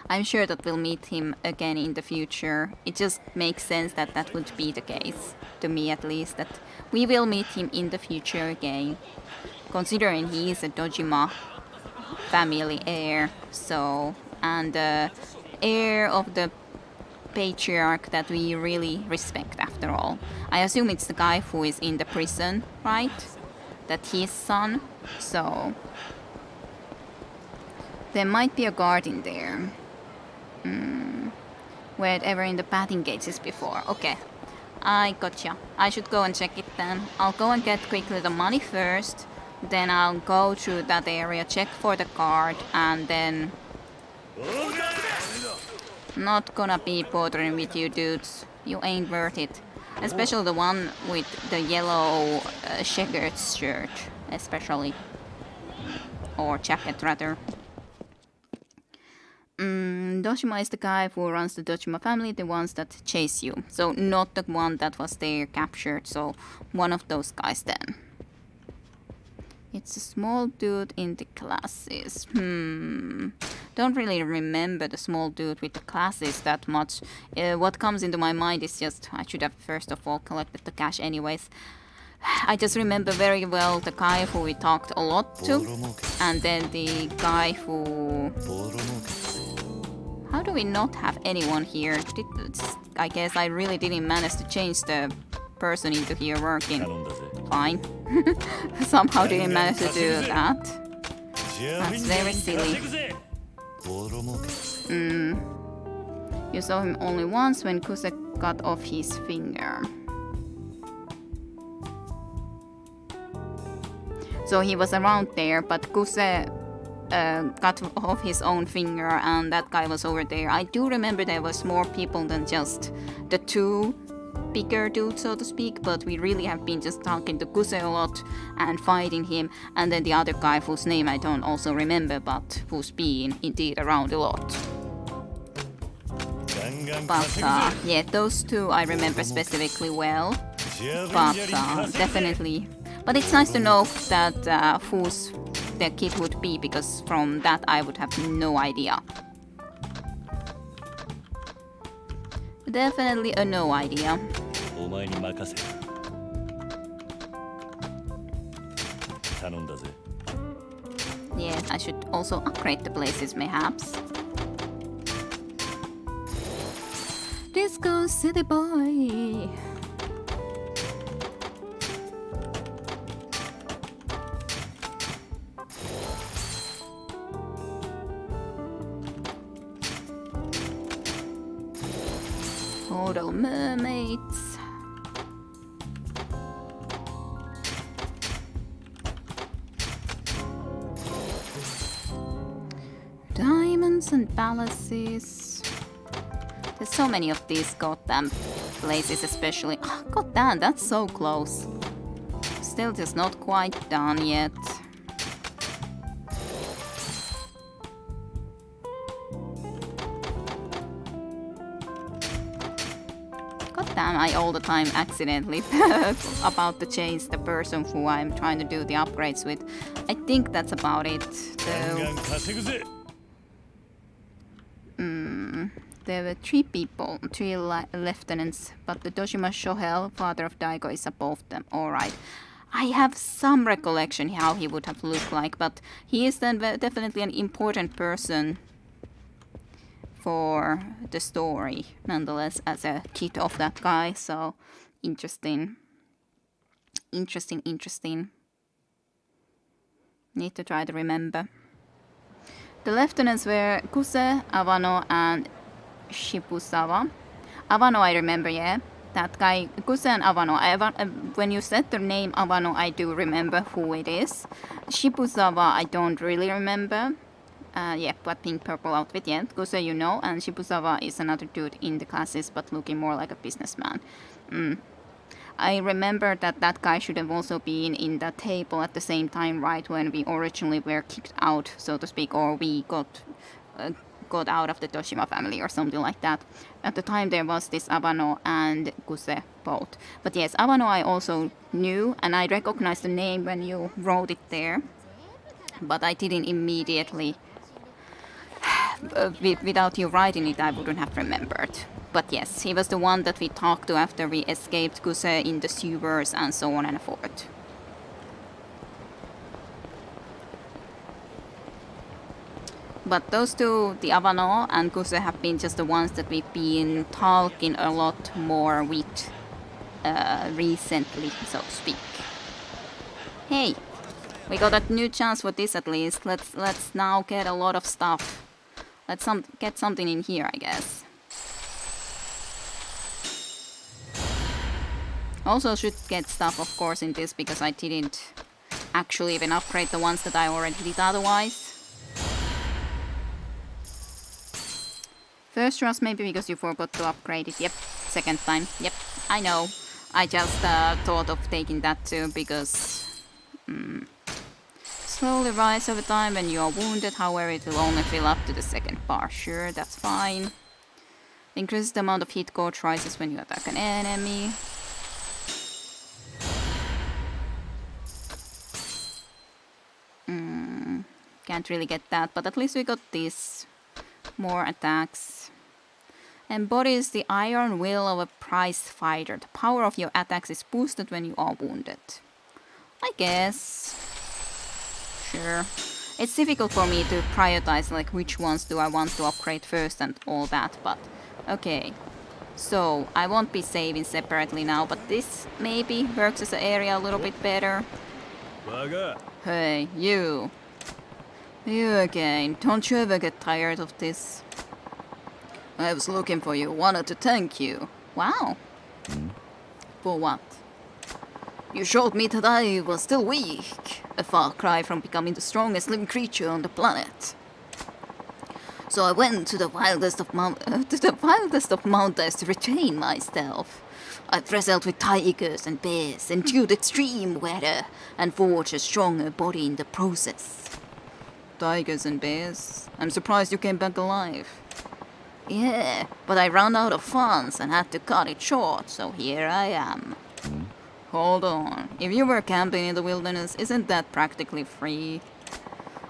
I'm sure that we'll meet him again in the future. It just makes sense that that would be the case, to me at least, that we will meet him in the future again. Considering he is a Dojima family heir, so, and heir of the patriarch that we really respect after all. I assume it's the guy who is in the prison, right? That his son, so there might be a guard in there. Wherever in the batting gates is before. Okay, I gotcha. I should go and check it then. I'll go and get quickly the money first. Then I'll go through that area, check for the card, and then... Not gonna be bothering with you dudes. You ain't worth it. Especially the one with the yellow checkered shirt, especially. Or jacket, rather. Dojima is the guy who runs the Dojima family, the ones that chase you. So not the one that was there captured, so one of those guys then. It's a small dude in the classes. Don't really remember the small dude with the classes that much. What comes into my mind is just, I should have first of all collected the cash anyways. I just remember very well the guy who we talked a lot to, and then the guy who... How do we not have anyone here? I guess I really didn't manage to change the person into here working. Fine. Somehow didn't manage to do that. That's very silly. You saw him only once when Kuse cut off his finger. So he was around there, but Kuse cut off his own finger and that guy was over there. I do remember there was more people than just the two bigger dudes, so to speak, but we really have been just talking to Kuse a lot and fighting him, and then the other guy whose name I don't also remember, but who's been indeed around a lot. But yeah, those two I remember specifically well, but definitely. But it's nice to know that who's the kid would be, because from that I would have no idea. Definitely a no idea. Yes, I should also upgrade the places mayhaps. Disco City Boy! Total mermaids. Diamonds and palaces. There's so many of these goddamn places, especially. Oh, goddamn, that's so close. Still just not quite done yet. Damn, I all the time accidentally about to change the person who I'm trying to do the upgrades with. I think that's about it. There were 3 people, 3 lieutenants, but the Dojima Shohei, father of Daigo, is above them. Alright. I have some recollection how he would have looked like, but he is then definitely an important person for the story, nonetheless, as a kid of that guy, so interesting. Interesting. Need to try to remember. The lieutenants were Kuse, Awano, and Shibusawa. Awano I remember, yeah. That guy, Kuse and Awano. When you said the name Awano, I do remember who it is. Shibusawa, I don't really remember. Yeah, but pink purple outfit, yeah. Kuse you know, and Shibusawa is another dude in the classes, but looking more like a businessman. I remember that that guy should have also been in the table at the same time, right, when we originally were kicked out, so to speak, or we got out of the Toshima family or something like that. At the time there was this Abano and Kuse both. But yes, Abano I also knew, and I recognized the name when you wrote it there. But I didn't immediately, without you writing it, I wouldn't have remembered. But yes, he was the one that we talked to after we escaped Kuse in the sewers and so on and so forth. But those two, the Avano and Kuse, have been just the ones that we've been talking a lot more with recently, so to speak. Hey, we got a new chance for this at least. Let's now get a lot of stuff. Let's get something in here, I guess. Also should get stuff, of course, in this because I didn't actually even upgrade the ones that I already did otherwise. First trust maybe because you forgot to upgrade it. Yep, second time. Yep, I know. I just thought of taking that too because slowly rise over time when you are wounded. However, it will only fill up to the second bar. Sure, that's fine. Increases the amount of hit coach rises when you attack an enemy. Can't really get that, but at least we got this. More attacks. Embodies the iron will of a prized fighter. The power of your attacks is boosted when you are wounded. I guess. Sure. It's difficult for me to prioritize like which ones do I want to upgrade first and all that, but okay. So, I won't be saving separately now, but this maybe works as an area a little bit better. Hey, you. You again. Don't you ever get tired of this? I was looking for you. Wanted to thank you. Wow. For what? You showed me that I was still weak. A far cry from becoming the strongest living creature on the planet. So I went to the wildest of mountains to retrain myself. I wrestled with tigers and bears, endured extreme weather, and forged a stronger body in the process. Tigers and bears? I'm surprised you came back alive. Yeah, but I ran out of funds and had to cut it short, so here I am. Hold on, if you were camping in the wilderness, isn't that practically free?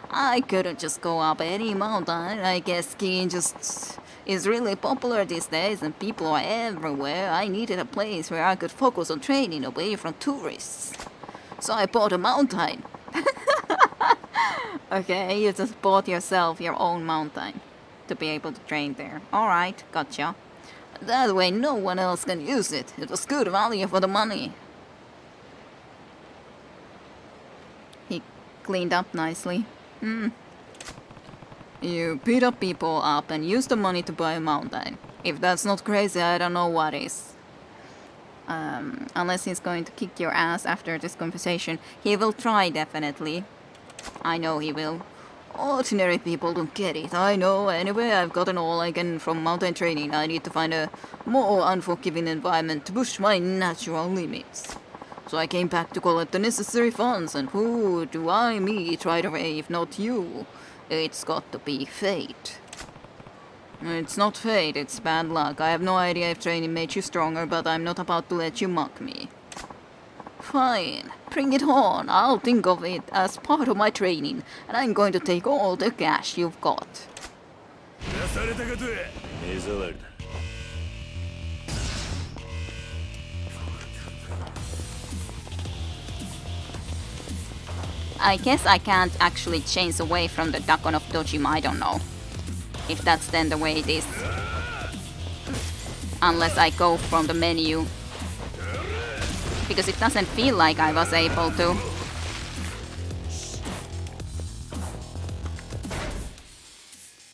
I couldn't just go up any mountain. I guess skiing just is really popular these days and people are everywhere. I needed a place where I could focus on training away from tourists. So I bought a mountain. Okay, you just bought yourself your own mountain to be able to train there. Alright, gotcha. That way no one else can use it. It was good value for the money. He cleaned up nicely. You beat up people up and use the money to buy a mountain. If that's not crazy, I don't know what is. Unless he's going to kick your ass after this conversation. He will try, definitely. I know he will. Ordinary people don't get it. I know. Anyway, I've gotten all I can from mountain training. I need to find a more unforgiving environment to push my natural limits. So I came back to collect the necessary funds, and who do I meet right away if not you? It's got to be fate. It's not fate, it's bad luck. I have no idea if training made you stronger, but I'm not about to let you mock me. Fine, bring it on. I'll think of it as part of my training, and I'm going to take all the cash you've got. I guess I can't actually change away from the Dakon of Dojima, I don't know. If that's then the way it is. Unless I go from the menu. Because it doesn't feel like I was able to.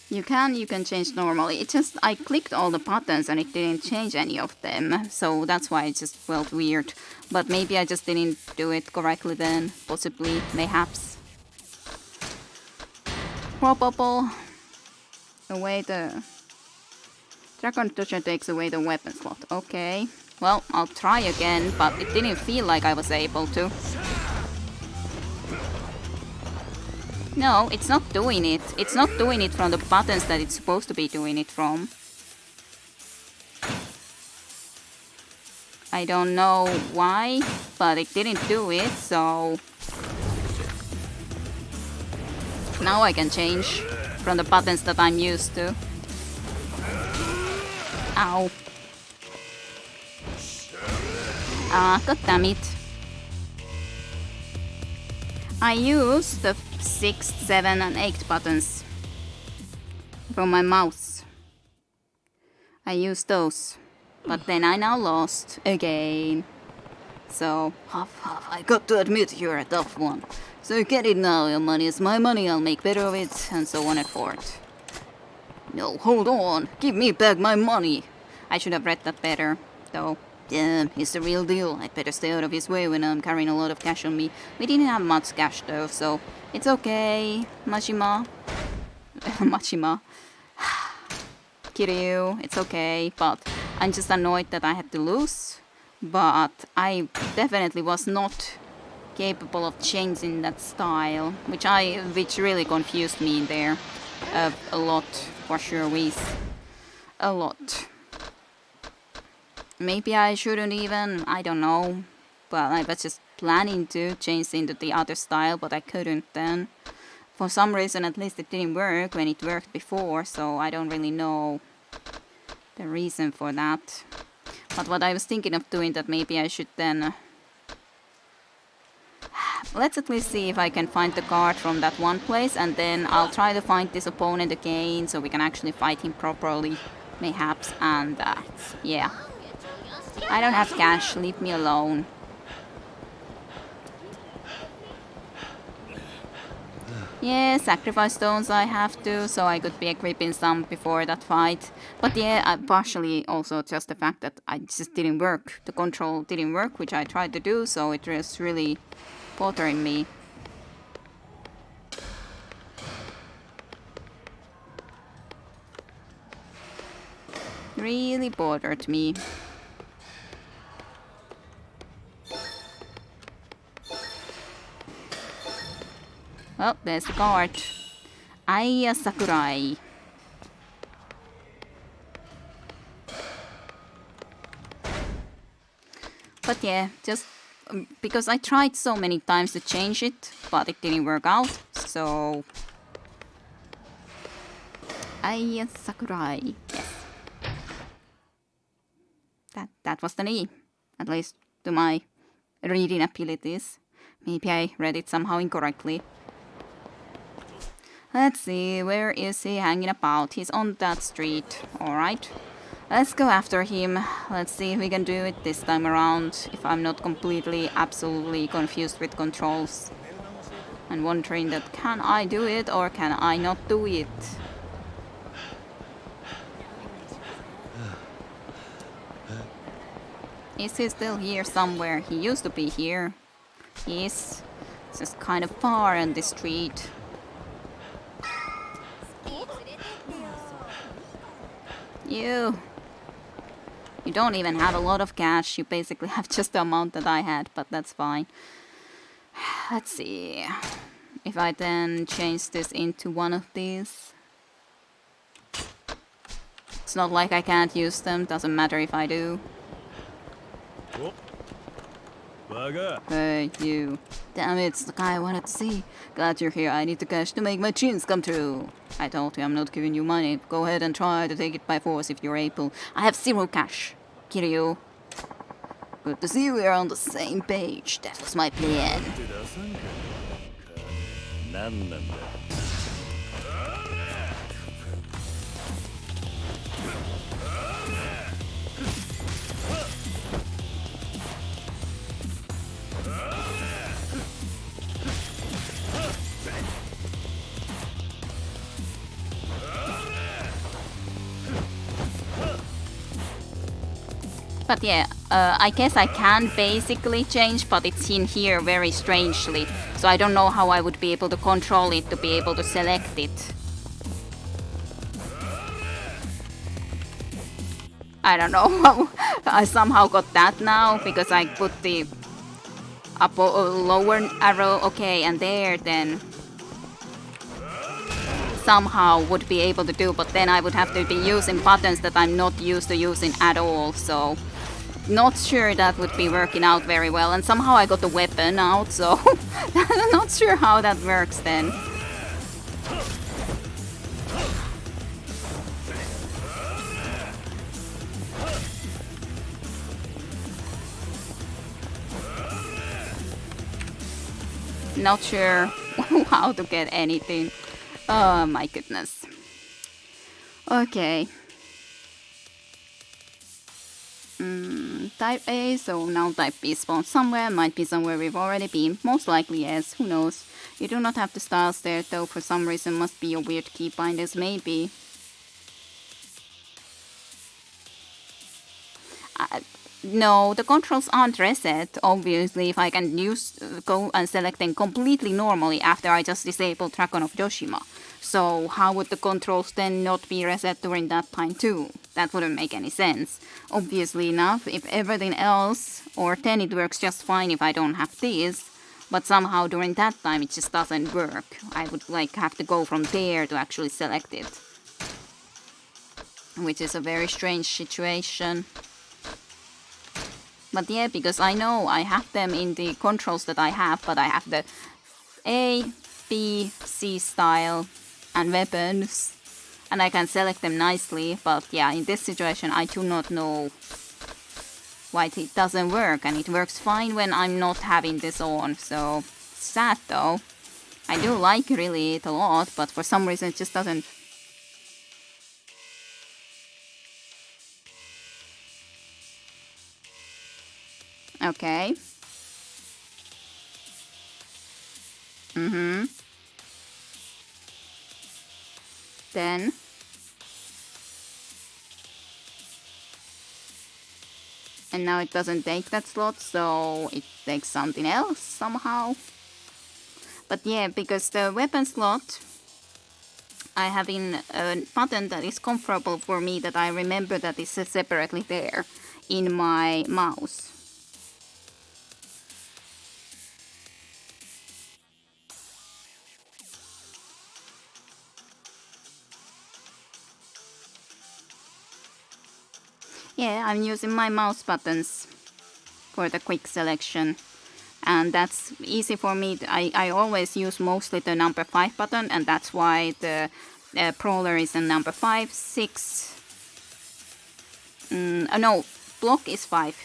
You can change normally. It just, I clicked all the buttons and it didn't change any of them. So that's why it just felt weird. But maybe I just didn't do it correctly then. Possibly, mayhaps. Probable. Away the... Dragon Toucher takes away the weapon slot. Okay. Well, I'll try again, but it didn't feel like I was able to. No, it's not doing it. It's not doing it from the buttons that it's supposed to be doing it from. I don't know why, but it didn't do it, so... Now I can change from the buttons that I'm used to. Ow. Ah, god damn it. I use the 6, 7 and 8 buttons from my mouse. I use those. But then I now lost again. So, huff huff, I got to admit you're a tough one. So get it now, your money is my money, I'll make better of it, and so on and forth. No, hold on, give me back my money. I should have read that better, though. Damn, he's the real deal. I'd better stay out of his way when I'm carrying a lot of cash on me. We didn't have much cash though, so it's okay. Mashima. Mashima. Kiryu, it's okay, but I'm just annoyed that I had to lose. But I definitely was not capable of changing that style, which really confused me in there a lot, for sure, with a lot. Maybe I shouldn't even, I don't know, but I was just planning to change into the other style, but I couldn't then. For some reason, at least it didn't work when it worked before, so I don't really know the reason for that. But what I was thinking of doing, that maybe I should then... Let's at least see if I can find the card from that one place, and then I'll try to find this opponent again, so we can actually fight him properly, mayhaps, and yeah. I don't have cash, leave me alone. Yeah, sacrifice stones I have to, so I could be equipping some before that fight. But yeah, partially also just the fact that I just didn't work. The control didn't work, which I tried to do, so it was really bothering me. Really bothered me. Oh, there's the card. Aya Sakurai. But yeah, just because I tried so many times to change it, but it didn't work out, so... Aya Sakurai, yes. That was the knee, at least to my reading abilities. Maybe I read it somehow incorrectly. Let's see, where is he hanging about? He's on that street, alright. Let's go after him. Let's see if we can do it this time around, if I'm not completely, absolutely confused with controls. And wondering that, can I do it or can I not do it? Is he still here somewhere? He used to be here. He is just kind of far on the street. You don't even have a lot of cash. You basically have just the amount that I had, but that's fine. Let's see. If I then change this into one of these. It's not like I can't use them. Doesn't matter if I do. Hey, you. Damn it, it's the guy I wanted to see. Glad you're here. I need the cash to make my dreams come true. I told you I'm not giving you money. Go ahead and try to take it by force if you're able. I have 0 cash. Kiryu. Good to see we are on the same page. That was my plan. But yeah, I guess I can basically change, but it's in here very strangely. So I don't know how I would be able to control it to be able to select it. I don't know how I somehow got that now because I put the lower arrow. Okay, and there then somehow would be able to do, but then I would have to be using buttons that I'm not used to using at all. So not sure that would be working out very well. And somehow I got the weapon out, so I'm not sure how that works then. Not sure how to get anything. Oh my goodness. Okay. Type A, so now type B spawns somewhere, might be somewhere we've already been, most likely yes, who knows. You do not have the styles there though, for some reason must be a weird keybinders, maybe. No, the controls aren't reset, obviously, if I can go and select them completely normally after I just disabled Dragon of Yoshima. So how would the controls then not be reset during that time too? That wouldn't make any sense. Obviously enough, if everything else, or then it works just fine if I don't have these, but somehow during that time it just doesn't work. I would have to go from there to actually select it. Which is a very strange situation. But yeah, because I know I have them in the controls that I have, but I have the A, B, C style and weapons, and I can select them nicely, but yeah, in this situation I do not know why it doesn't work, and it works fine when I'm not having this on, so sad though. I do like really it a lot, but for some reason it just doesn't. Okay. Then and now it doesn't take that slot, so it takes something else somehow. But yeah, because the weapon slot, I have in a button that is comfortable for me, that I remember that is separately there in my mouse. Yeah, I'm using my mouse buttons for the quick selection. And that's easy for me. I always use mostly the number 5 button, and that's why the brawler is in number 5, 6. No, block is 5.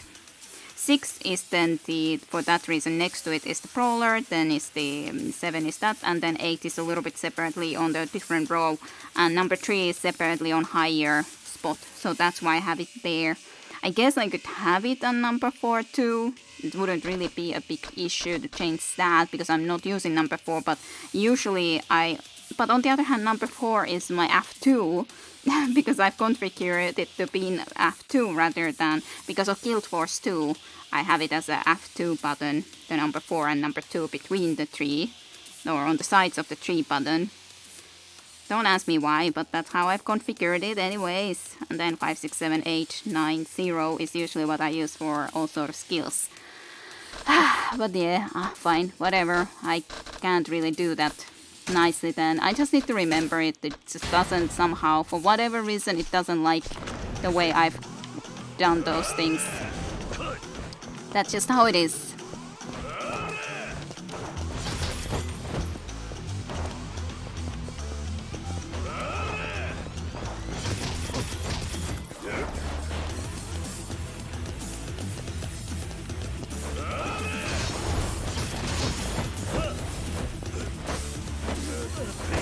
6 is then for that reason next to it is the brawler, then is the 7 is that, and then 8 is a little bit separately on the different row, and number 3 is separately on higher spot, so that's why I have it there. I guess I could have it on number 4 too. It wouldn't really be a big issue to change that because I'm not using number 4, but usually but on the other hand, number 4 is my F2 because I've configured it to be in F2 rather than, because of Guild Wars 2, I have it as a F2 button, the number 4 and number 2 between the 3, or on the sides of the 3 button. Don't ask me why, but that's how I've configured it anyways. And then 5, 6, 7, 8, 9, 0 is usually what I use for all sort of skills. But yeah, fine, whatever. I can't really do that nicely then. I just need to remember it. It just doesn't somehow, for whatever reason, it doesn't like the way I've done those things. That's just how it is.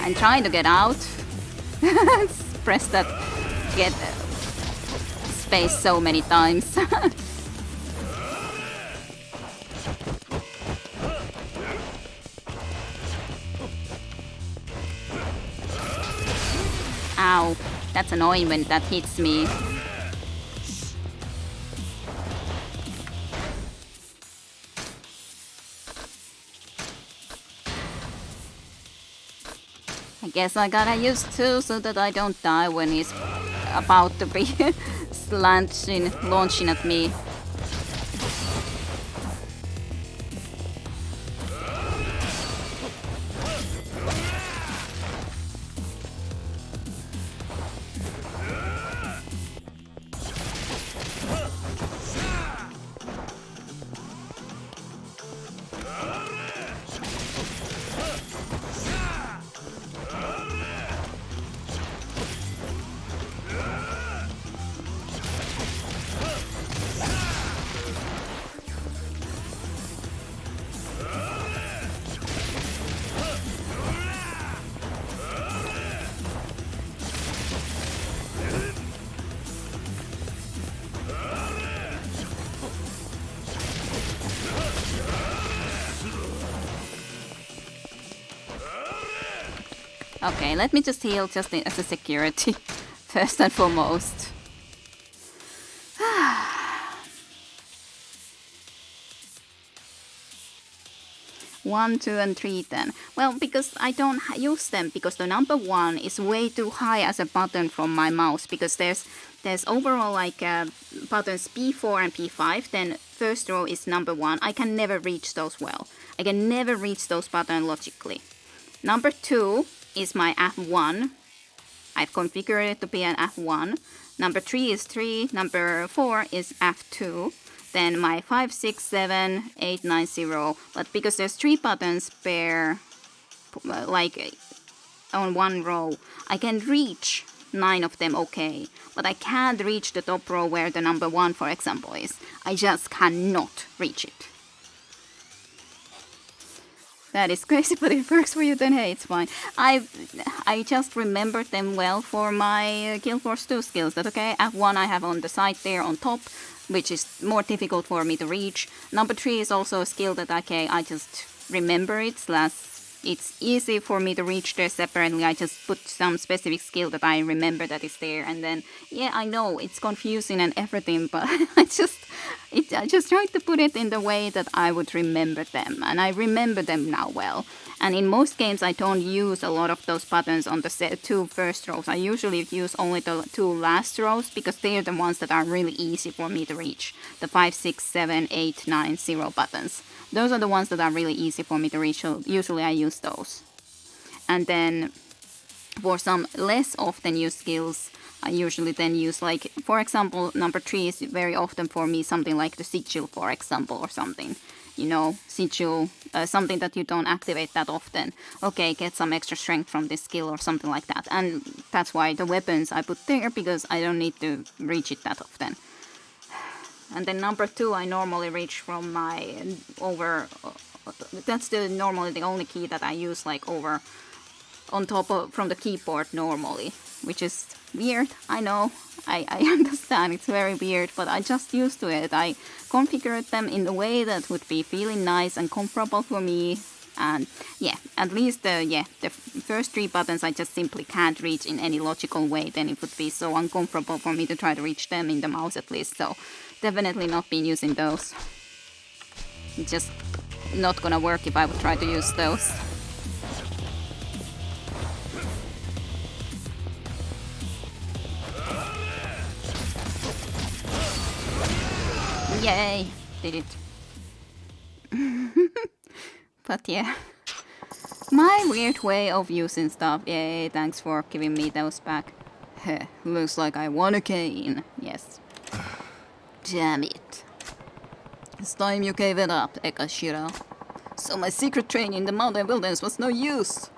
I'm trying to get out. Press that get space so many times. Ow, that's annoying when that hits me. I guess I gotta use 2 so that I don't die when he's about to be launching at me. Okay, let me just heal just as a security, first and foremost. 1, 2, and 3 then. Well, because I don't use them because the number 1 is way too high as a button from my mouse, because there's overall like buttons P4 and P5, then first row is number 1. I can never reach those well. I can never reach those buttons logically. Number 2 is my F1. I've configured it to be an F1. Number 3 is 3. Number 4 is F2. Then my 5, 6, 7, 8, 9, 0. But because there's 3 buttons per, like, on one row, I can reach 9 of them okay. But I can't reach the top row where the number 1, for example, is. I just cannot reach it. That is crazy, but if it works for you, then hey, it's fine. I just remembered them well for my Guild Wars 2 skills. That okay, F1 I have on the side there on top, which is more difficult for me to reach. Number 3 is also a skill that okay, I just remember it, slash it's easy for me to reach there separately. I just put some specific skill that I remember that is there, and then yeah, I know it's confusing and everything, but I just tried to put it in the way that I would remember them, and I remember them now well. And in most games I don't use a lot of those buttons on the 2 first rows. I usually use only the 2 last rows because they're the ones that are really easy for me to reach. The 5, 6, 7, 8, 9, 0 buttons. Those are the ones that are really easy for me to reach, so usually I use those. And then for some less often used skills, I usually then use, like, for example, number 3 is very often for me something like the sigil, for example, or something. You know, sigil, something that you don't activate that often. Okay, get some extra strength from this skill or something like that. And that's why the weapons I put there, because I don't need to reach it that often. And then number 2 I normally reach from my over, that's normally the only key that I use, like, over on top of, from the keyboard normally, which is weird, I know, I understand, it's very weird, but I just used to it. I configured them in a way that would be feeling nice and comfortable for me, and yeah, at least the first 3 buttons I just simply can't reach in any logical way, then it would be so uncomfortable for me to try to reach them in the mouse at least, so definitely not been using those. It's just not gonna work if I would try to use those. Yay! Did it. But yeah. My weird way of using stuff. Yay, thanks for giving me those back. Heh, looks like I won a cane. Yes. Damn it. It's time you gave it up, Ekashira. So my secret training in the mountain wilderness was no use.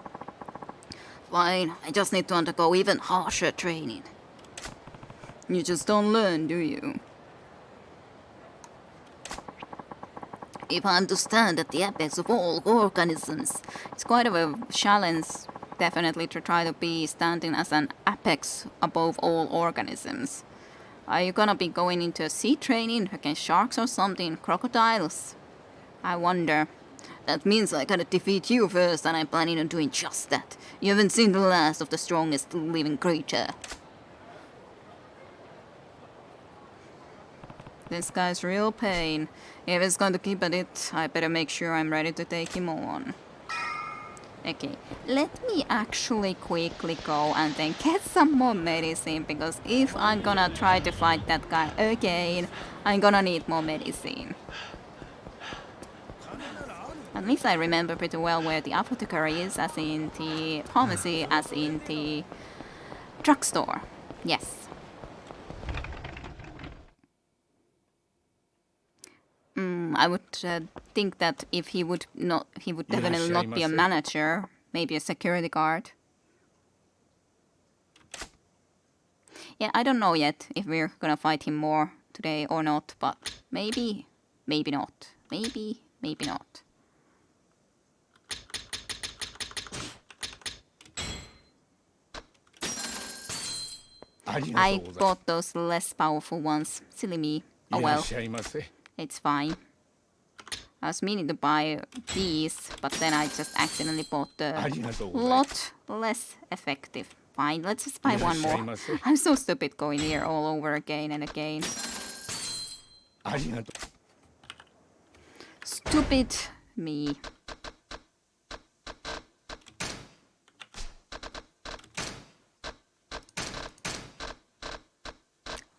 Fine, I just need to undergo even harsher training. You just don't learn, do you? If I understand at the apex of all organisms, it's quite of a challenge, definitely, to try to be standing as an apex above all organisms. Are you gonna be going into a sea training against sharks or something? Crocodiles? I wonder. That means I gotta defeat you first, and I'm planning on doing just that. You haven't seen the last of the strongest living creature. This guy's real pain. If he's going to keep at it, I better make sure I'm ready to take him on. Okay, let me actually quickly go and then get some more medicine, because if I'm gonna try to fight that guy again, I'm gonna need more medicine. At least I remember pretty well where the apothecary is, as in the pharmacy, as in the drugstore. Yes. I would think that if he would not, he would definitely not be a manager, maybe a security guard. Yeah, I don't know yet if we're gonna fight him more today or not, but maybe, maybe not. Maybe, maybe not. I bought those less powerful ones. Silly me. Oh well, it's fine. I was meaning to buy these, but then I just accidentally bought the lot less effective. Fine, let's just buy one more. I'm so stupid going here all over again and again. Stupid me.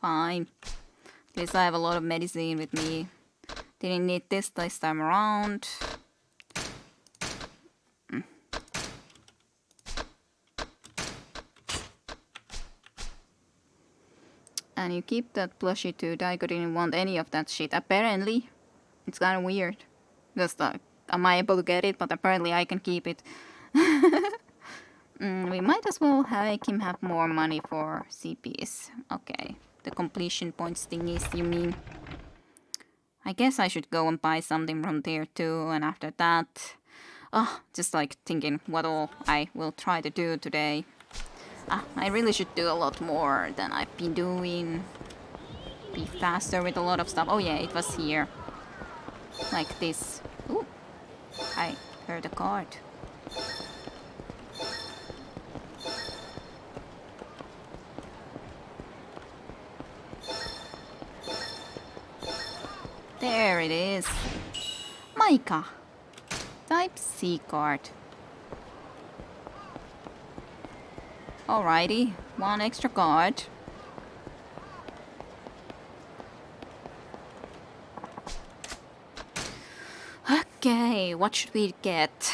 Fine. At least I have a lot of medicine with me. Didn't need this time around. And you keep that plushie too. Daiko didn't want any of that shit. Apparently. It's kind of weird. Just am I able to get it? But apparently I can keep it. We might as well make him have more money for CPs. Okay. The completion points thingies, you mean? I guess I should go and buy something from there too. And after that... just like thinking what all I will try to do today. I really should do a lot more than I've been doing. Be faster with a lot of stuff. Oh yeah, it was here. Like this. Ooh, I heard a card. There it is. Maika. Type C card. Alrighty, one extra card. Okay, what should we get?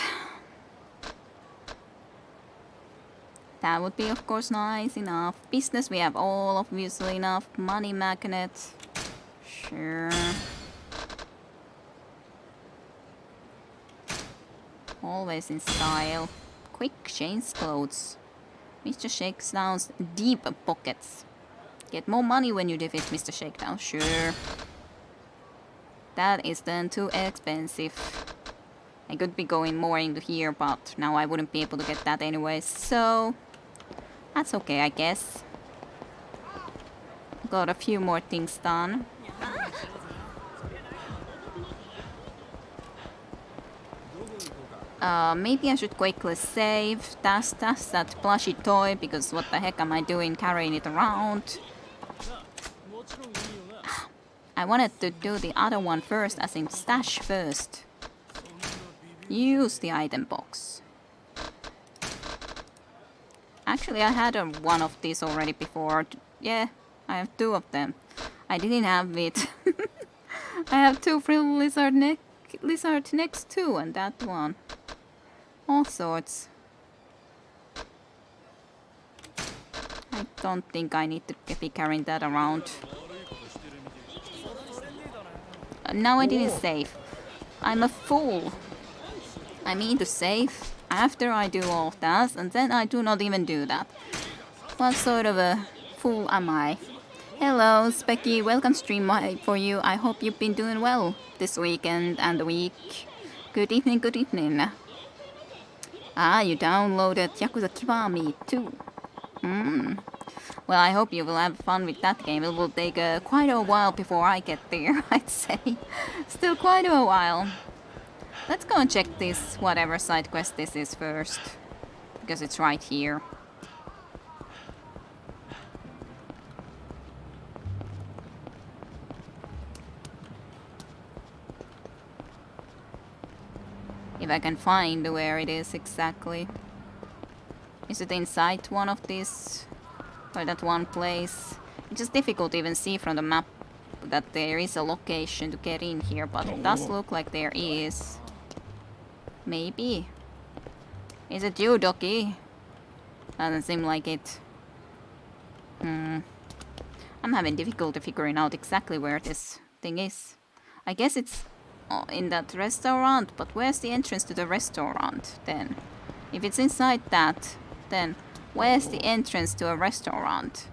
That would be of course nice enough. Business we have all obviously enough. Money magnet. Sure. Always in style. Quick change clothes. Mr. Shakedown's deep pockets. Get more money when you defeat Mr. Shakedown, sure. That is then too expensive. I could be going more into here, but now I wouldn't be able to get that anyway, so... That's okay, I guess. Got a few more things done. Maybe I should quickly save. That's that plushy toy, because what the heck am I doing carrying it around? I wanted to do the other one first, as in stash first. Use the item box. Actually, I had one of these already before. Yeah, I have two of them. I didn't have it. I have two frill lizard necks too, and that one. All sorts. I don't think I need to be carrying that around. Now I didn't save. I'm a fool. I mean to save after I do all of that, and then I do not even do that. What sort of a fool am I? Hello, Specky. Welcome stream for you. I hope you've been doing well this weekend and the week. Good evening, good evening. Ah, you downloaded Yakuza Kiwami too. Well, I hope you will have fun with that game. It will take quite a while before I get there, I'd say. Still quite a while. Let's go and check this, whatever side quest this is first. Because it's right here. If if I can find where it is exactly. Is it inside one of these? Or that one place? It's just difficult to even see from the map that there is a location to get in here, but it does look like there is. Maybe. Is it you, Doki? Doesn't seem like it. I'm having difficulty figuring out exactly where this thing is. I guess it's in that restaurant, but where's the entrance to the restaurant then? If it's inside that, then where's the entrance to a restaurant?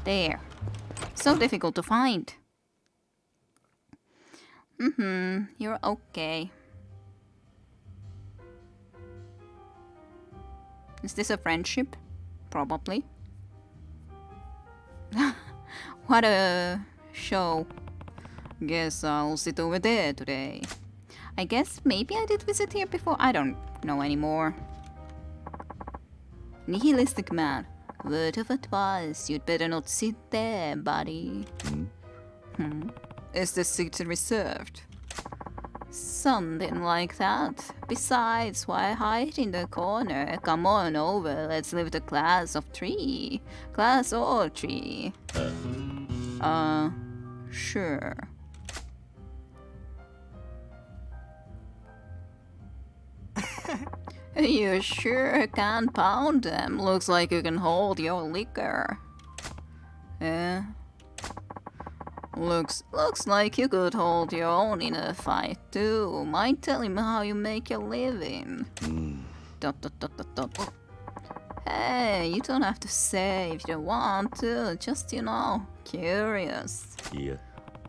There. So difficult to find. You're okay. Is this a friendship? Probably. What a show. Guess I'll sit over there today. I guess maybe I did visit here before. I don't know anymore. Nihilistic man. Word of advice, you'd better not sit there, buddy. Is the seat reserved? Something like that. Besides, why hide in the corner? Come on over, let's live the class of three. Class or tree. Sure. You sure can pound them. Looks like you can hold your liquor. Yeah. Looks like you could hold your own in a fight too. Mind telling me how you make your living? Dot dot dot dot dot. Hey, you don't have to say if you don't want to. Just, you know, curious. Yeah.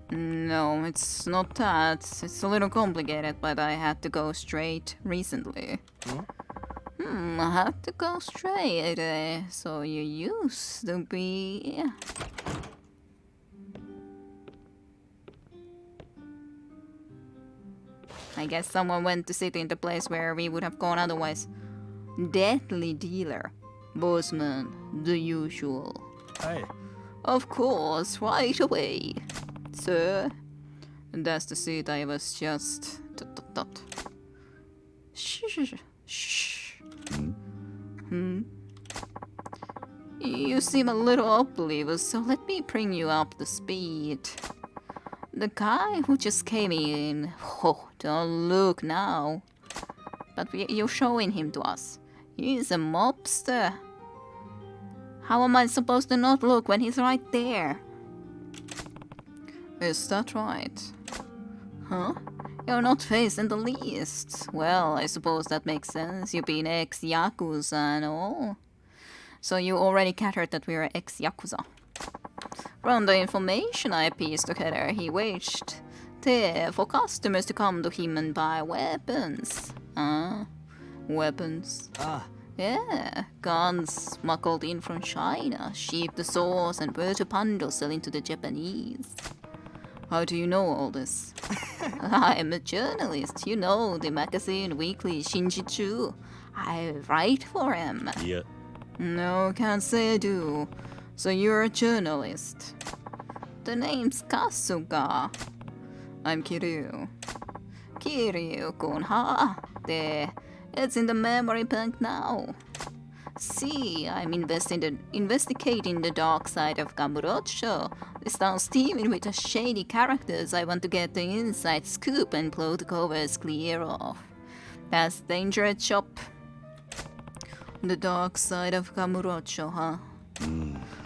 No, it's not that. It's a little complicated, but I had to go straight recently. I had to go straight. So you used to be... I guess someone went to sit in the place where we would have gone otherwise. Deadly dealer. Bossman, the usual. Hi. Of course, right away. Sir. That's the seat I was just... Shh. Shh. You seem a little oblivious, so let me bring you up to speed. The guy who just came in... Oh, don't look now. But you're showing him to us. He's a mobster. How am I supposed to not look when he's right there? Is that right? Huh? You're not phased in the least. Well, I suppose that makes sense. You've been ex-Yakuza and all. So you already gathered that we're ex-Yakuza. From the information I pieced together, he waged there for customers to come to him and buy weapons. Weapons? Yeah, guns smuggled in from China, shipped to stores and were to bundles selling to the Japanese. How do you know all this? I'm a journalist, you know, the magazine weekly Shinjichu. I write for him. Yeah. No, can't say I do. So you're a journalist. The name's Kasuga. I'm Kiryu. Kiryu-kun, huh? There. It's in the memory bank now. See, I'm investigating the dark side of Kamurocho. This town's teeming with the shady characters. I want to get the inside scoop and blow the covers clear off. That's dangerous shop. The dark side of Kamurocho, huh?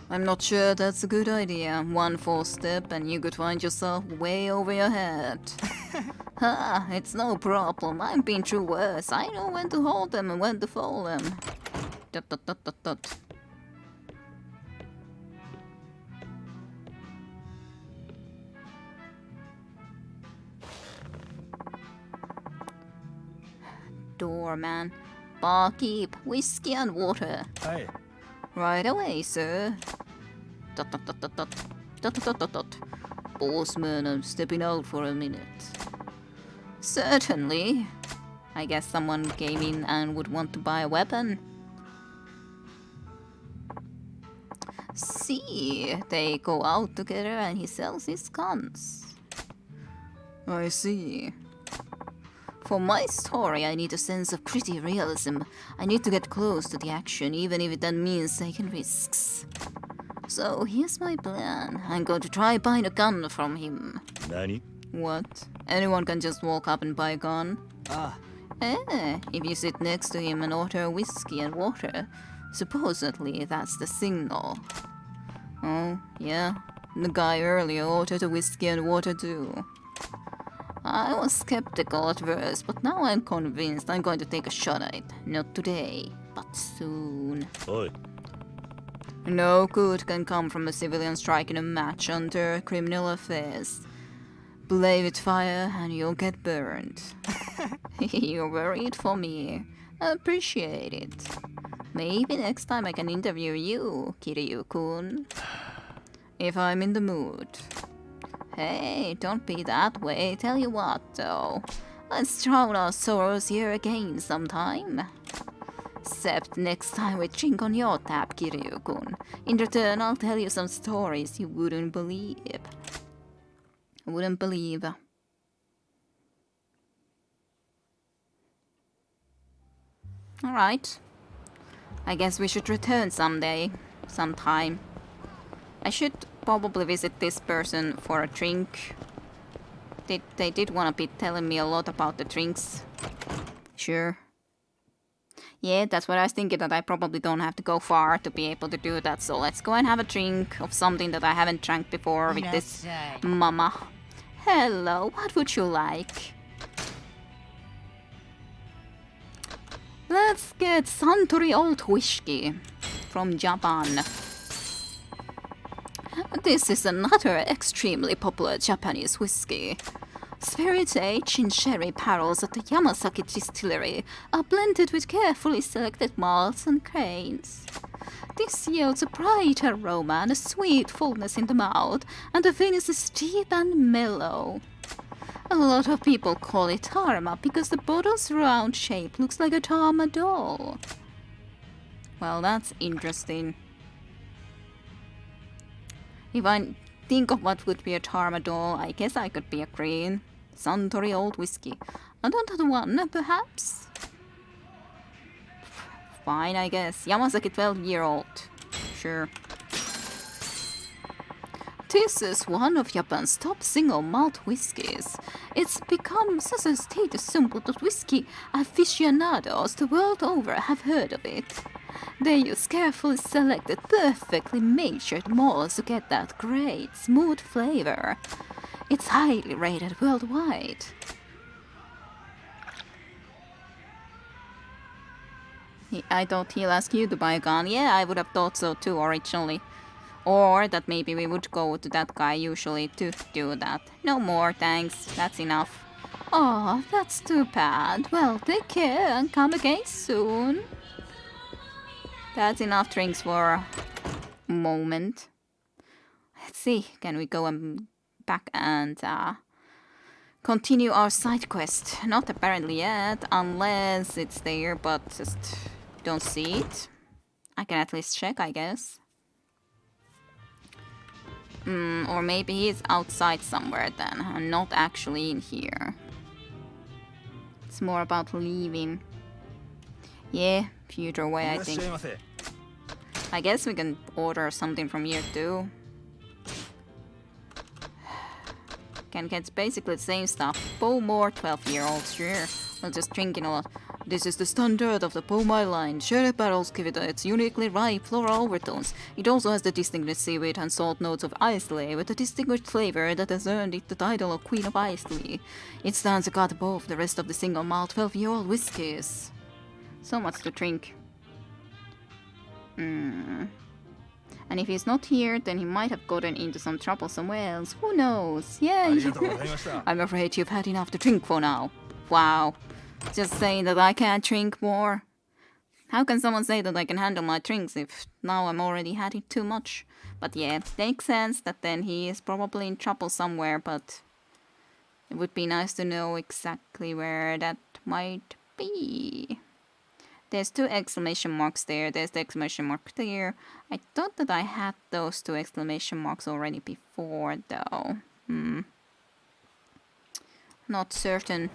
I'm not sure that's a good idea. One false step and you could find yourself way over your head. It's no problem. I've been through worse. I know when to hold them and when to fold them. Dot dot dot dot dot. Doorman. Barkeep, whiskey and water. Hi. Right away, sir. Dot dot dot dot dot. Dot dot dot dot. Bossman, I'm stepping out for a minute. Certainly. I guess someone came in and would want to buy a weapon. see. They go out together and he sells his guns. I see. For my story, I need a sense of pretty realism. I need to get close to the action, even if that means taking risks. So here's my plan. I'm going to try buying a gun from him. 何 What? Anyone can just walk up and buy a gun? If you sit next to him and order whiskey and water, supposedly that's the signal. Oh, yeah. The guy earlier ordered a whiskey and water too. I was skeptical at first, but now I'm convinced I'm going to take a shot at it. Not today, but soon. おい No good can come from a civilian striking a match under criminal affairs. Play with fire and you'll get burned. You're worried for me. Appreciate it. Maybe next time I can interview you, Kiryu-kun. If I'm in the mood. Hey, don't be that way. Tell you what, though. Let's drown our sorrows here again sometime. Except next time we drink on your tap, Kiryu-kun. In return, I'll tell you some stories you wouldn't believe. Wouldn't believe. Alright. I guess we should return someday. Sometime. I should probably visit this person for a drink. They did want to be telling me a lot about the drinks. Sure. Yeah, that's what I was thinking, that I probably don't have to go far to be able to do that. So let's go and have a drink of something that I haven't drank before with this mama. Hello, what would you like? Let's get Suntory Old Whiskey from Japan. This is another extremely popular Japanese whiskey. Spirits aged in sherry barrels at the Yamasaki distillery are blended with carefully selected malts and grains. This yields a bright aroma and a sweet fullness in the mouth, and the finish is deep and mellow. A lot of people call it Tarma because the bottle's round shape looks like a Tarma doll. Well, that's interesting. If I think of what would be a Tarma doll, I guess I could be a green Suntory Old Whiskey. Another one, perhaps? Fine, I guess. Yamasaki 12-year-old. Sure. This is one of Japan's top single malt whiskies. It's become such a status symbol that whiskey aficionados the world over have heard of it. They use carefully selected, perfectly measured malts to get that great, smooth flavor. It's highly rated worldwide. I thought he'll ask you to buy a gun. Yeah, I would have thought so too originally. Or that maybe we would go to that guy usually to do that. No more, thanks. That's enough. Oh, that's too bad. Well, take care and come again soon. That's enough drinks for a moment. Let's see, can we go back and continue our side quest? Not apparently yet, unless it's there, but just don't see it. I can at least check, I guess. Or maybe he's outside somewhere then, and not actually in here. It's more about leaving. Yeah, future way, I think. I guess we can order something from here too. Can get basically the same stuff. Bow more 12-year-olds, sure. We'll just drink in a lot. This is the standard of the Pomai line. Sherry barrels give it its uniquely ripe floral overtones. It also has the distinctive seaweed and salt notes of Islay, with a distinguished flavor that has earned it the title of Queen of Islay. It stands a cut above the rest of the single malt 12-year-old whiskies. So much to drink. And if he's not here, then he might have gotten into some trouble somewhere else. Who knows? Yeah. I'm afraid you've had enough to drink for now. Wow. Just saying that I can't drink more. How can someone say that I can handle my drinks if now I'm already had it too much? But yeah, makes sense that then he is probably in trouble somewhere, but it would be nice to know exactly where that might be. There's 2 exclamation marks there. There's the exclamation mark there. I thought that I had those 2 exclamation marks already before, though. Not certain.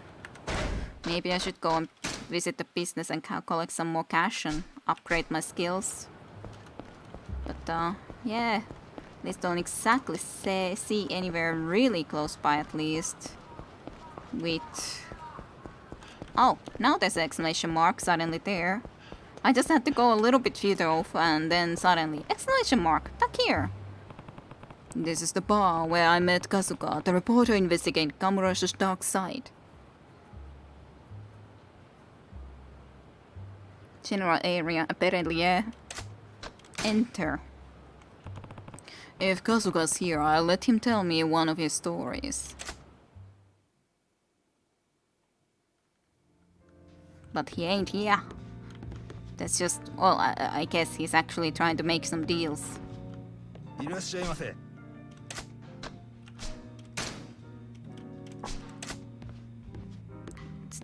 Maybe I should go and visit the business and collect some more cash and upgrade my skills. But, yeah. These don't exactly see anywhere really close by, at least. With... Oh, now there's an exclamation mark suddenly there. I just had to go a little bit further off and then suddenly, exclamation mark, back here. This is the bar where I met Kazuka, the reporter investigating Kamurashi's dark side. General area, apparently, yeah. Enter. If Kazuka's here, I'll let him tell me one of his stories. But he ain't here. That's just... well, I guess he's actually trying to make some deals. It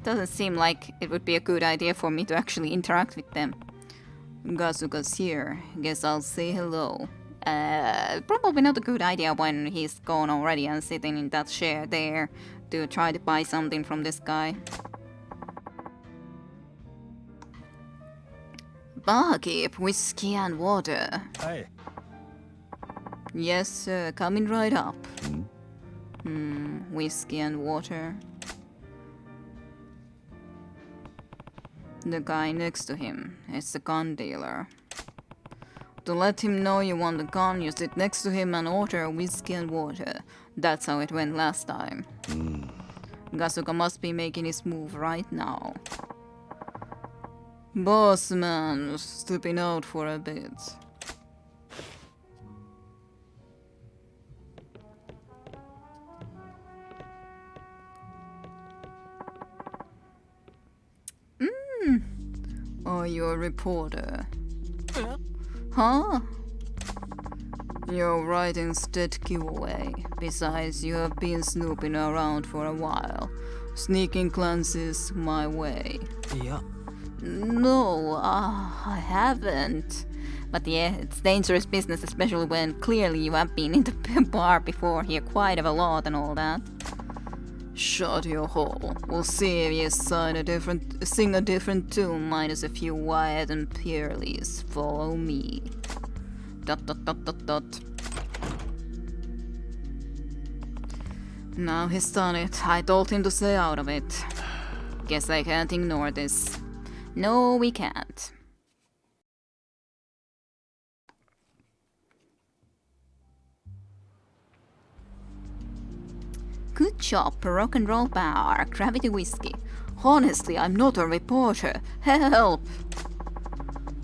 doesn't seem like it would be a good idea for me to actually interact with them. Kazuka's here. Guess I'll say hello. Probably not a good idea when he's gone already and sitting in that chair there to try to buy something from this guy. Barkeep, whiskey and water. Hi. Yes, sir, coming right up. Whiskey and water. The guy next to him is the gun dealer. To let him know you want the gun, you sit next to him and order whiskey and water. That's how it went last time. Kazuka must be making his move right now. Boss man, stepping out for a bit. Are you a reporter? Huh? Your writing's dead giveaway. Besides, you have been snooping around for a while. Sneaking glances my way. Yeah. No, I haven't. But yeah, it's dangerous business, especially when clearly you have been in the bar before here quite a lot and all that. Shut your hole. We'll see if you sing a different tune minus a few Wyatt and Pearlies. Follow me. ... Now he's done it. I told him to stay out of it. Guess I can't ignore this. No, we can't. Good job, rock and roll bar, gravity whiskey. Honestly, I'm not a reporter. Help!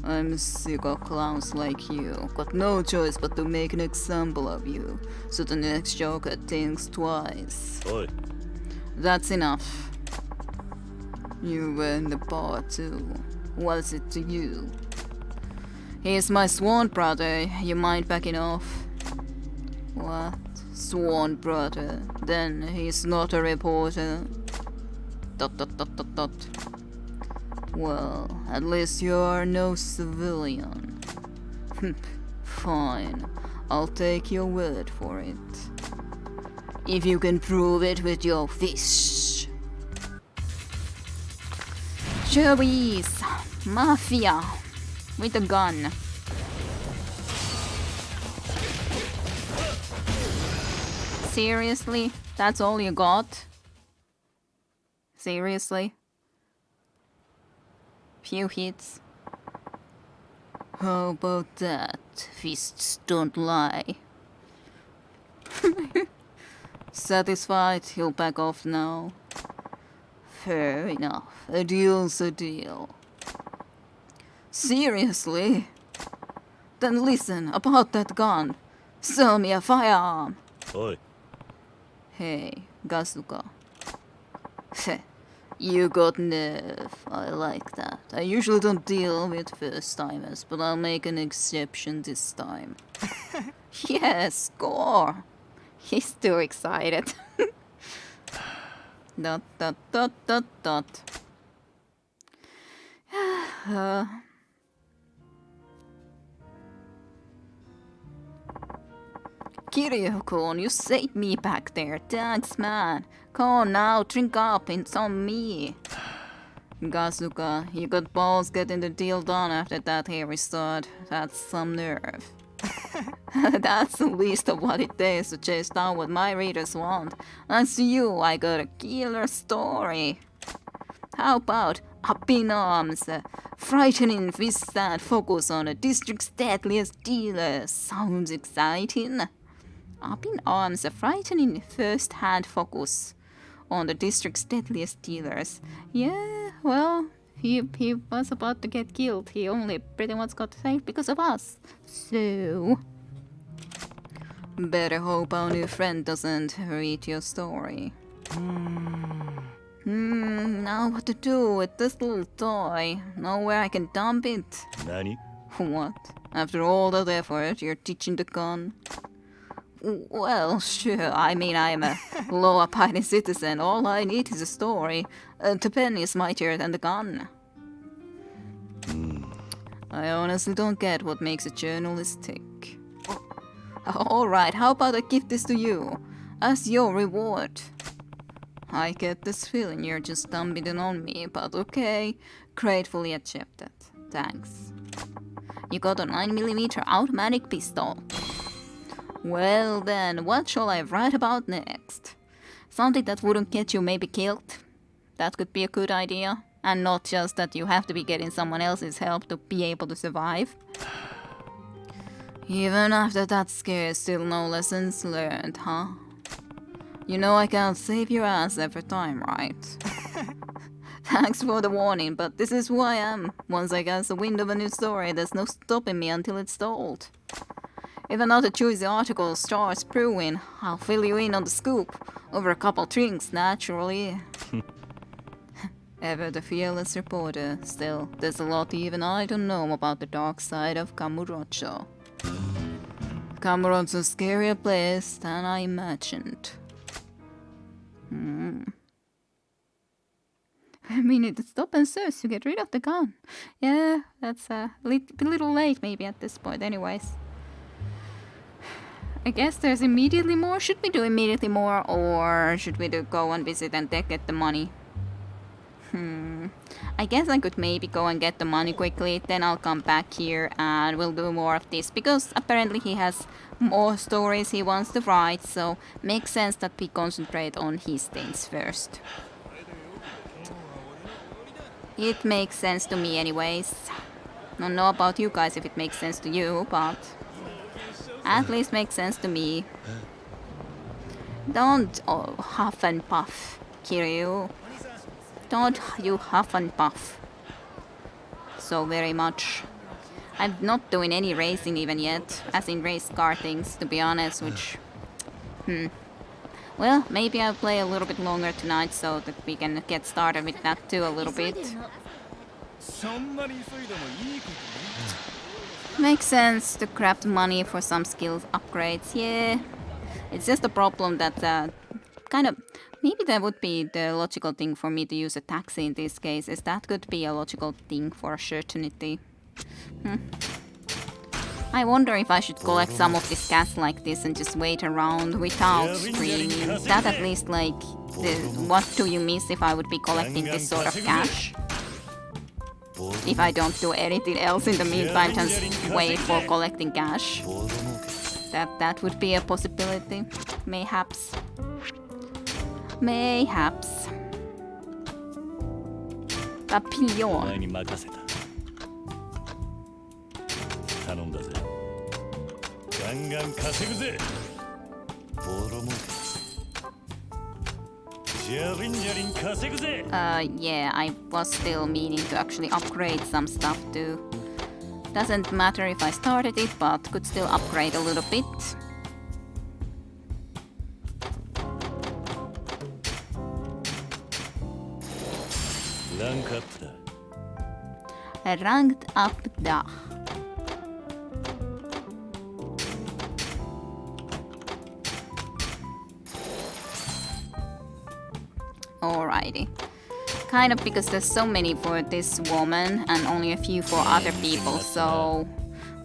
I'm sick of clowns like you. Got no choice but to make an example of you, so the next joker thinks twice. Oi. That's enough. You were in the bar too. What's it to you? He's my sworn brother. You mind backing off? What? Sworn brother? Then he's not a reporter. ... Well, at least you're no civilian. Fine, I'll take your word for it. If you can prove it with your fish. Cherries! Mafia! With a gun. Seriously? That's all you got? Seriously? Few hits. How about that? Fists don't lie. Satisfied? He'll back off now. Fair enough. A deal's a deal. Seriously? Then listen, about that gun. Sell me a firearm. Oi. Hey, Kazuka. You got nerve. I like that. I usually don't deal with first-timers, but I'll make an exception this time. Yes, score! He's too excited. ... Kiryu-kun, you saved me back there. Thanks, man. Come on now, drink up. It's on me. Gazuka, you got balls getting the deal done after that hairy stud. That's some nerve. That's the least of what it takes to chase down what my readers want. As to you, I got a killer story. How about Up in Arms, a frightening fist that focus on the district's deadliest dealers? Sounds exciting. Up in Arms, a frightening first-hand focus on the district's deadliest dealers. Yeah, well, he was about to get killed. He only pretty much got saved because of us. So, better hope our new friend doesn't read your story. Now what to do with this little toy? Nowhere I can dump it. 何 What? After all that effort, you're teaching the gun? Well, sure. I mean, I'm a law-abiding citizen. All I need is a story. The pen is mightier than the gun. I honestly don't get what makes a journalist tick. Alright, how about I give this to you? As your reward. I get this feeling you're just dumping it on me, but okay. Gratefully accepted. Thanks. You got a 9mm automatic pistol. Well then, what shall I write about next? Something that wouldn't get you maybe killed? That could be a good idea. And not just that you have to be getting someone else's help to be able to survive. Even after that scare, still no lessons learned, huh? You know I can't save your ass every time, right? Thanks for the warning, but this is who I am. Once I get the wind of a new story, there's no stopping me until it's told. If another juicy article starts brewing, I'll fill you in on the scoop. Over a couple drinks, naturally. Ever the fearless reporter. Still, there's a lot even I don't know about the dark side of Kamurocho. Kamurocho's a scarier place than I imagined. We need to stop and search to get rid of the gun. Yeah, that's a little late maybe at this point anyways. I guess there's immediately more. Should we do immediately more, or should we go and visit and get the money? I guess I could maybe go and get the money quickly, then I'll come back here and we'll do more of this, because apparently he has more stories he wants to write, so makes sense that we concentrate on his things first. It makes sense to me anyways. Don't know about you guys if it makes sense to you, but at least makes sense to me. Don't huff and puff, Kiryu. Don't you huff and puff so very much. I'm not doing any racing even yet, as in race car things, to be honest, which... Well, maybe I'll play a little bit longer tonight so that we can get started with that too a little bit. Makes sense to craft money for some skills upgrades, yeah. It's just a problem that kind of... Maybe that would be the logical thing for me to use a taxi in this case, as that could be a logical thing for a certainty. I wonder if I should collect some of this cash like this and just wait around without streaming. That at least like, what do you miss if I would be collecting this sort of cash? If I don't do anything else in the meantime, just wait for collecting cash. That would be a possibility, mayhaps. Mayhaps. Papillon. 前に任せた。頼んだぜ。ガンガン稼ぐぜ。ボロ儲け。ジャリンジャリン稼ぐぜ。Yeah, I was still meaning to actually upgrade some stuff too. Doesn't matter if I started it, but could still upgrade a little bit. Rank upだ。 Ranked up da. Alrighty. Kind of because there's so many for this woman and only a few for other people, so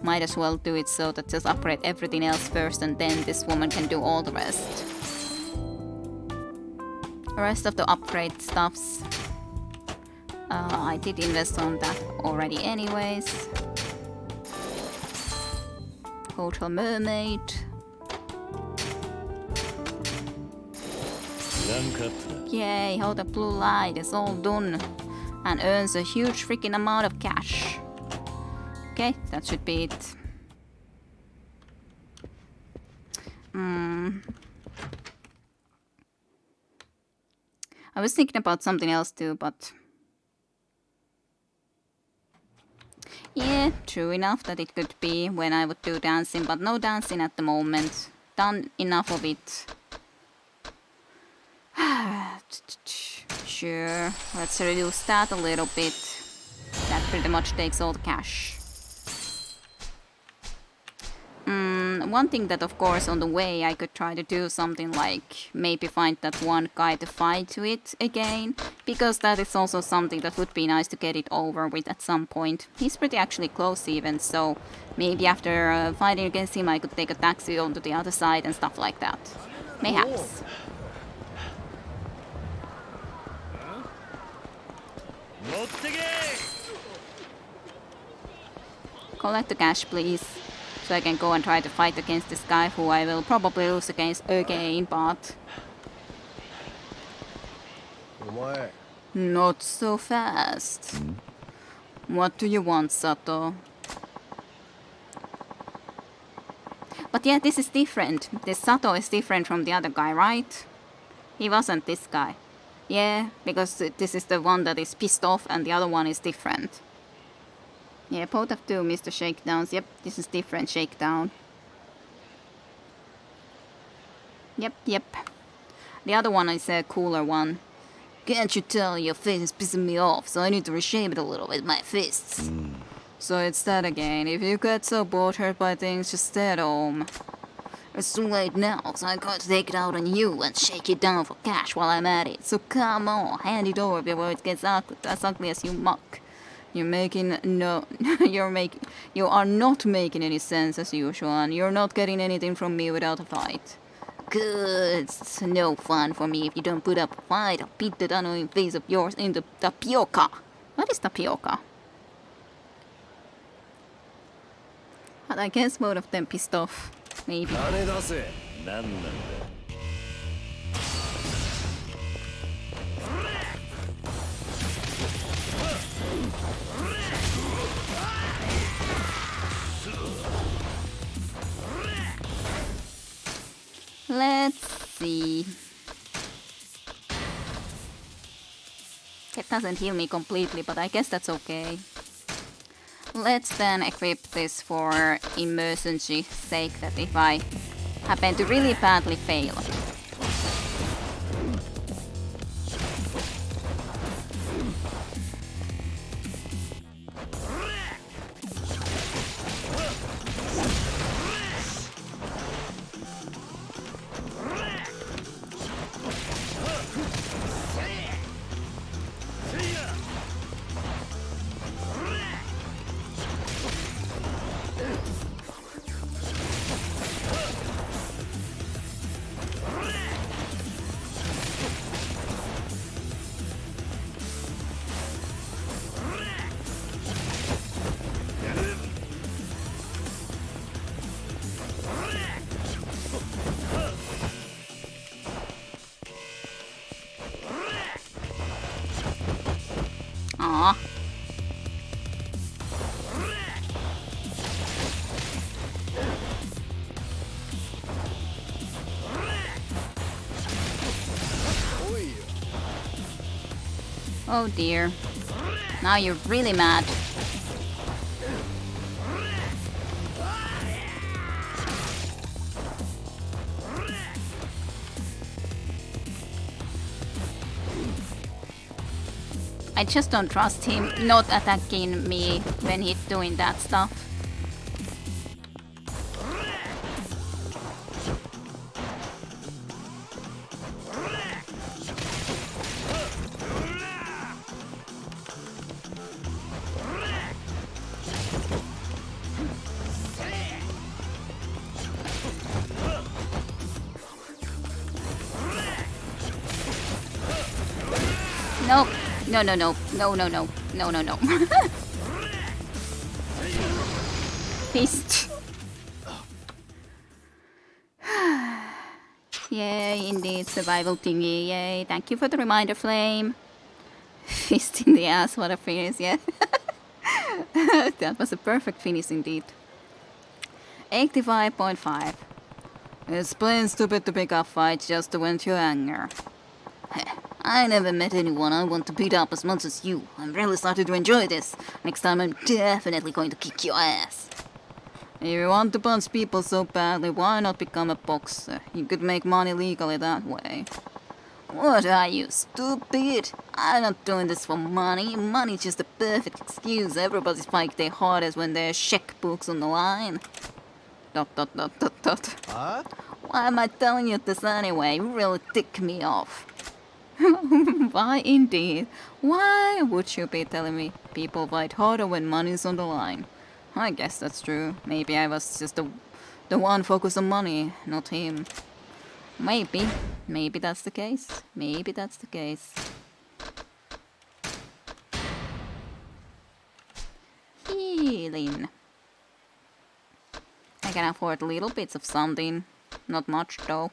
might as well do it so that just upgrade everything else first and then this woman can do all the rest. The rest of the upgrade stuffs, I did invest on that already anyways. Hotel Mermaid. Yay, how the blue light is all done and earns a huge freaking amount of cash. Okay, that should be it. I was thinking about something else too, but yeah, true enough that it could be when I would do dancing, but no dancing at the moment. Done enough of it. Sure, let's reduce that a little bit. That pretty much takes all the cash. One thing that of course on the way I could try to do something like maybe find that one guy to fight to it again, because that is also something that would be nice to get it over with at some point. He's pretty actually close even, so maybe after fighting against him I could take a taxi onto the other side and stuff like that. Mayhaps. Collect the cash, please, so I can go and try to fight against this guy who I will probably lose against again, but not so fast. What do you want, Sato? But yeah, this is different. This Sato is different from the other guy, right? He wasn't this guy. Yeah, because this is the one that is pissed off and the other one is different. Yeah, both have two Mr. Shakedowns. Yep, this is different shakedown. Yep. The other one is a cooler one. Can't you tell your face is pissing me off, so I need to reshape it a little with my fists. So it's that again. If you get so bored hurt by things, just stay at home. It's too late now, so I got to take it out on you and shake it down for cash while I'm at it. So come on, hand it over before it gets as ugly as you mock. You are not making any sense as usual, and you're not getting anything from me without a fight. Good, it's no fun for me if you don't put up a fight. I'll beat that annoying face of yours into tapioca. What is tapioca? But I guess both of them pissed off. Maybe. Let's see. It doesn't heal me completely, but I guess that's okay. Let's then equip this for emergency sake, that if I happen to really badly fail. Aw. Oh dear. Now you're really mad. I just don't trust him not attacking me when he's doing that stuff. No. No, no, no. No, no, no. No, no, no. Fist. Yay, indeed. Survival thingy. Yay. Thank you for the reminder, Flame. Fist in the ass. What a finish, yeah. That was a perfect finish indeed. 85.5. It's plain stupid to pick up fights just to vent your anger. I never met anyone I want to beat up as much as you. I'm really starting to enjoy this. Next time I'm definitely going to kick your ass. If you want to punch people so badly, why not become a boxer? You could make money legally that way. What are you, stupid? I'm not doing this for money. Money's just a perfect excuse. Everybody's fighting their hardest when there's checkbooks on the line. ... Huh? Why am I telling you this anyway? You really tick me off. Why indeed? Why would you be telling me people fight harder when money's on the line? I guess that's true. Maybe I was just the one focused on money, not him. Maybe. Maybe that's the case. Maybe that's the case. Healing. I can afford little bits of something. Not much though.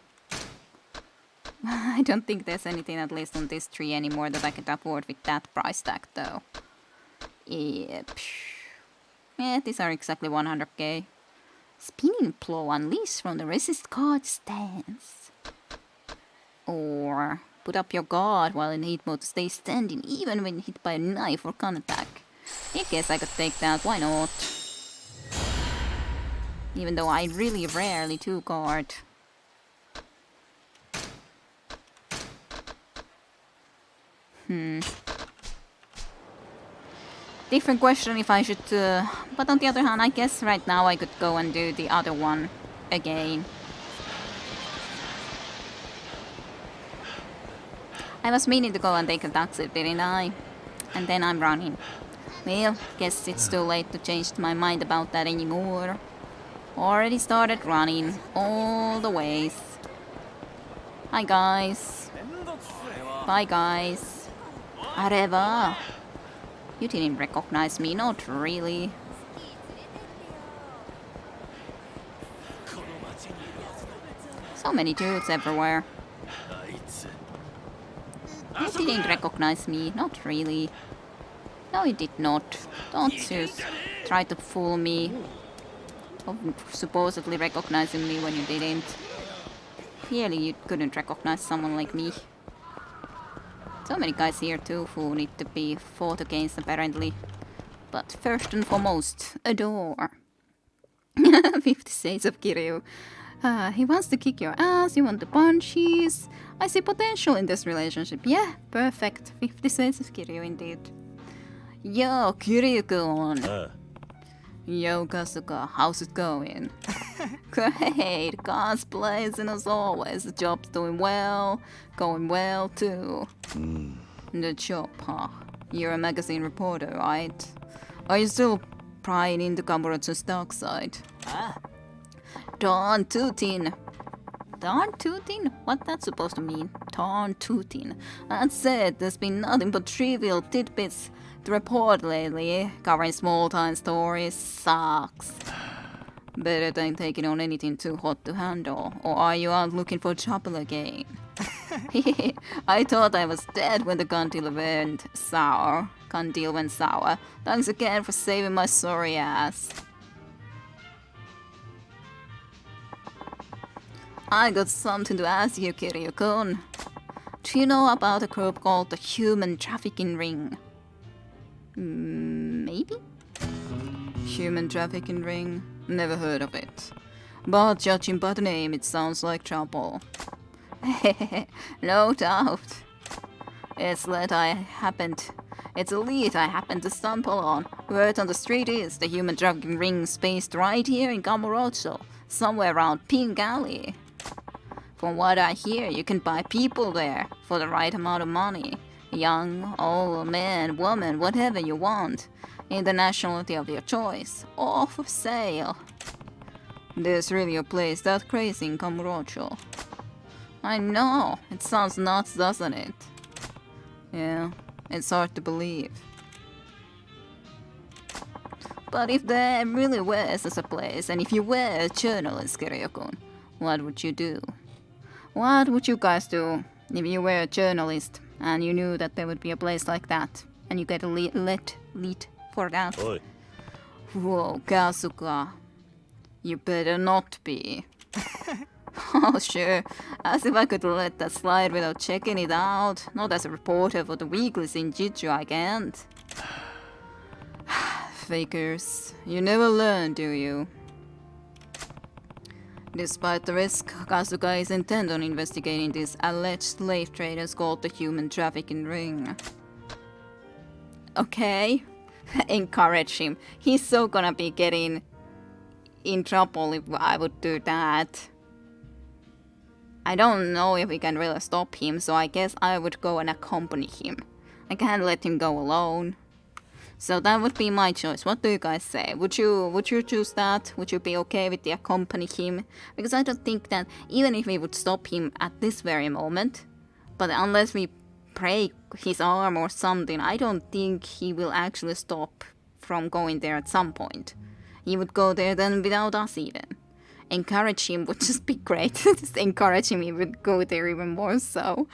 I don't think there's anything at least on this tree anymore that I could afford with that price tag though. Yep. Yeah, these are exactly 100k. Spinning plow unleashed from the resist card stance. Or put up your guard while in hit mode to stay standing even when hit by a knife or gun attack. I guess I could take that, why not? Even though I really rarely do guard. Different question if I should... but on the other hand, I guess right now I could go and do the other one again. I was meaning to go and take a taxi, didn't I? And then I'm running. Well, guess it's too late to change my mind about that anymore. Already started running all the ways. Hi guys. Bye guys. Areva. You didn't recognize me, not really. So many dudes everywhere. You didn't recognize me, not really. No, you did not. Don't just try to fool me. Of supposedly recognizing me when you didn't. Clearly you couldn't recognize someone like me. So many guys here too who need to be fought against apparently. But first and foremost, a door. 50 Shades of Kiryu. He wants to kick your ass, you want to punches. I see potential in this relationship. Yeah, perfect. 50 Shades of Kiryu indeed. Yo, Kiryu-kun. Yo, Kasuka, how's it going? Great, God's blessing as always. The job's doing well, going well too. The job, huh? You're a magazine reporter, right? Are you still prying into Kamurocho's dark side? Darn tootin'. Darn tootin'? What that's supposed to mean? Darn tootin'. That said, there's been nothing but trivial tidbits to report lately. Covering small-time stories sucks. Better than taking on anything too hot to handle. Or are you out looking for trouble again? I thought I was dead when the gun deal went sour. Gun deal went sour. Thanks again for saving my sorry ass. I got something to ask you, Kiryu-kun. Do you know about a group called the Human Trafficking Ring? Maybe? Human Trafficking Ring? Never heard of it. But judging by the name, it sounds like trouble. No doubt. It's a lead I happened to stumble on. Word on the street is the Human Trafficking Ring based right here in Kamurocho, somewhere around Pink Alley. From what I hear, you can buy people there for the right amount of money. Young, old, man, woman, whatever you want. In the nationality of your choice. All for sale. There's really a place that crazy in Kamurocho. I know. It sounds nuts, doesn't it? Yeah, It's hard to believe. But if there really were such a place, and if you were a journalist, Kiryu-kun, what would you do? What would you guys do if you were a journalist and you knew that there would be a place like that and you get a lead for that? Oi. Whoa, Kasuga. You better not be. Oh, sure. As if I could let that slide without checking it out. Not as a reporter for the weekly Shinjitsu, I can't. Fakers. You never learn, do you? Despite the risk, Kasuga is intent on investigating these alleged slave traders called the human trafficking ring. Okay. Encourage him. He's so gonna be getting in trouble if I would do that. I don't know if we can really stop him, so I guess I would go and accompany him. I can't let him go alone. So that would be my choice. What do you guys say? Would you choose that? Would you be okay with the accompany him? Because I don't think that even if we would stop him at this very moment, but unless we break his arm or something, I don't think he will actually stop from going there at some point. He would go there then without us even. Encourage him would just be great. Just encourage him, he would go there even more so.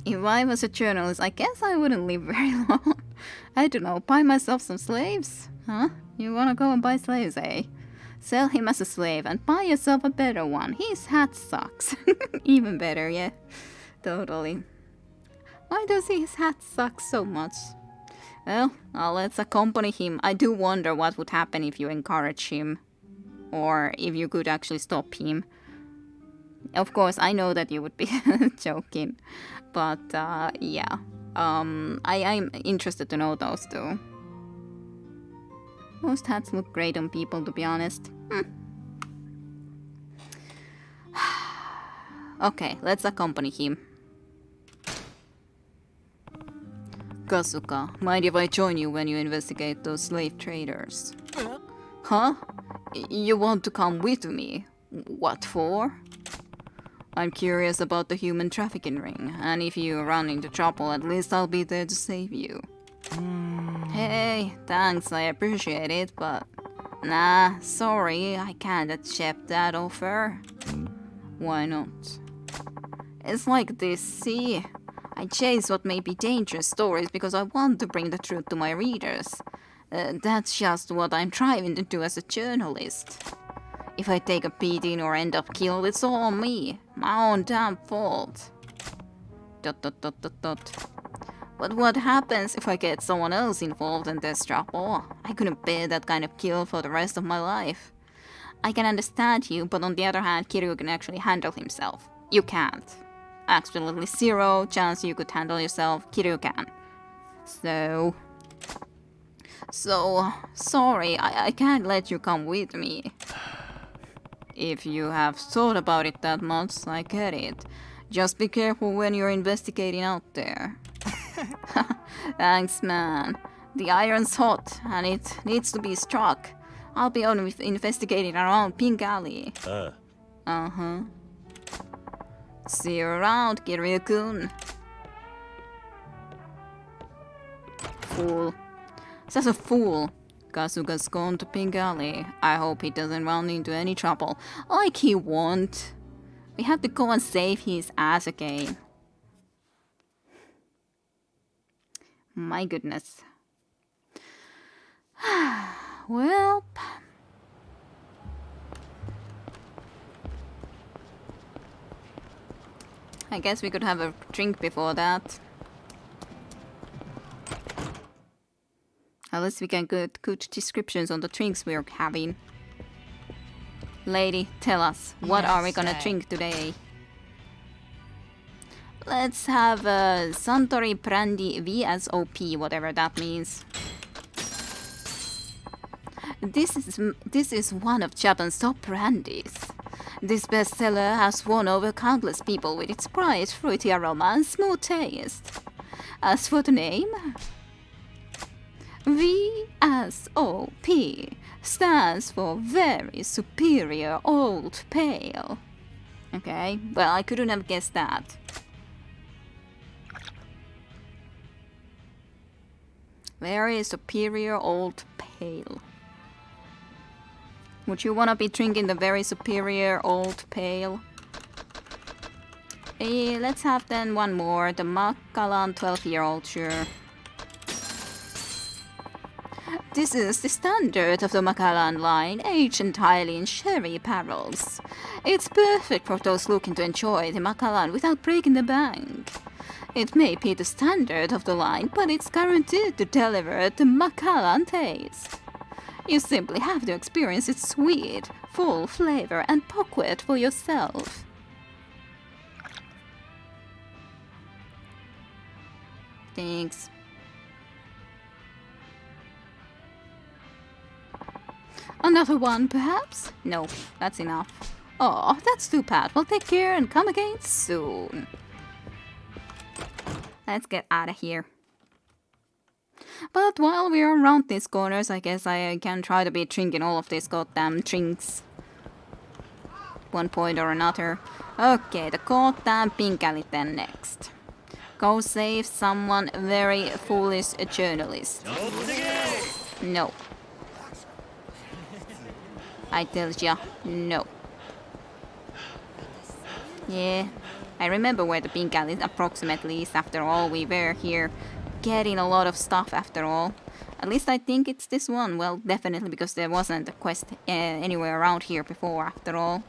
If I was a journalist, I guess I wouldn't live very long. I don't know, buy myself some slaves? Huh? You wanna go and buy slaves, eh? Sell him as a slave and buy yourself a better one. His hat sucks. Even better, yeah. Totally. Why does his hat suck so much? Well, let's accompany him. I do wonder what would happen if you encourage him. Or if you could actually stop him. Of course, I know that you would be joking. But, yeah. I'm interested to know those two. Most hats look great on people, to be honest. Okay, let's accompany him. Kasuga, mind if I join you when you investigate those slave traders? Huh? You want to come with me? What for? I'm curious about the human trafficking ring, and if you run into trouble, at least I'll be there to save you. Hey, thanks, I appreciate it, but... Nah, sorry, I can't accept that offer. Why not? It's like this, see? I chase what may be dangerous stories because I want to bring the truth to my readers. That's just what I'm trying to do as a journalist. If I take a beating or end up killed, it's all on me. My own damn fault. ... But what happens if I get someone else involved in this trouble? I couldn't bear that kind of kill for the rest of my life. I can understand you, but on the other hand, Kiryu can actually handle himself. You can't. Absolutely zero chance you could handle yourself. Kiryu can. So, sorry, I can't let you come with me. If you have thought about it that much, I get it. Just be careful when you're investigating out there. Thanks, man. The iron's hot, and it needs to be struck. I'll be on investigating around Pink Alley. Uh-huh. See you around, Kiryu-kun. Fool. Such a fool. Kasuga's gone to Pink Alley. I hope he doesn't run into any trouble. Like he won't. We have to go and save his ass again. My goodness. Well... I guess we could have a drink before that. At least we can get good descriptions on the drinks we're having. Lady, tell us, what are we gonna drink today? Let's have Suntory Brandy VSOP, whatever that means. This is one of Japan's top brandies. This bestseller has won over countless people with its bright, fruity aroma and smooth taste. As for the name, VSOP stands for Very Superior Old Pale. Okay, well, I couldn't have guessed that. Very superior old pale. Would you wanna be drinking the very superior old pale? Let's have then one more. The Macallan 12-year-old, sure. This is the standard of the Macallan line, aged entirely in sherry barrels. It's perfect for those looking to enjoy the Macallan without breaking the bank. It may be the standard of the line, but it's guaranteed to deliver the Macallan taste. You simply have to experience its sweet, full flavor and pocket for yourself. Thanks. Another one, perhaps? No, that's enough. Oh, that's too bad. Well, take care and come again soon. Let's get out of here. But while we're around these corners, I guess I can try to be drinking all of these goddamn drinks. One point or another. Okay, the goddamn pink alley then next. Go save someone very foolish journalist. No. I tell ya, no. Yeah, I remember where the pink alley approximately is. After all, we were here getting a lot of stuff after all. At least I think it's this one. Well, definitely, because there wasn't a quest anywhere around here before, after all.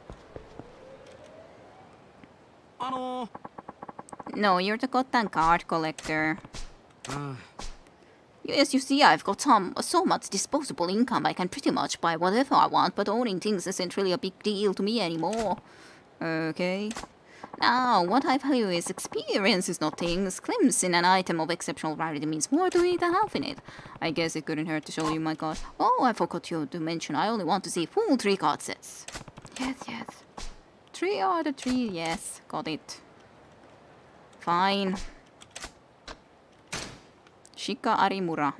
No, you're the goddamn card collector. Yes, you see, I've got so much disposable income I can pretty much buy whatever I want, but owning things isn't really a big deal to me anymore. Okay. Now, what I value is experiences, not things. Glimpse in an item of exceptional rarity means more to me than half in it. I guess it couldn't hurt to show you my card. Oh, I forgot you to mention I only want to see full 3 card sets. Yes, yes. 3 are the 3, yes. Got it. Fine. Shika Arimura.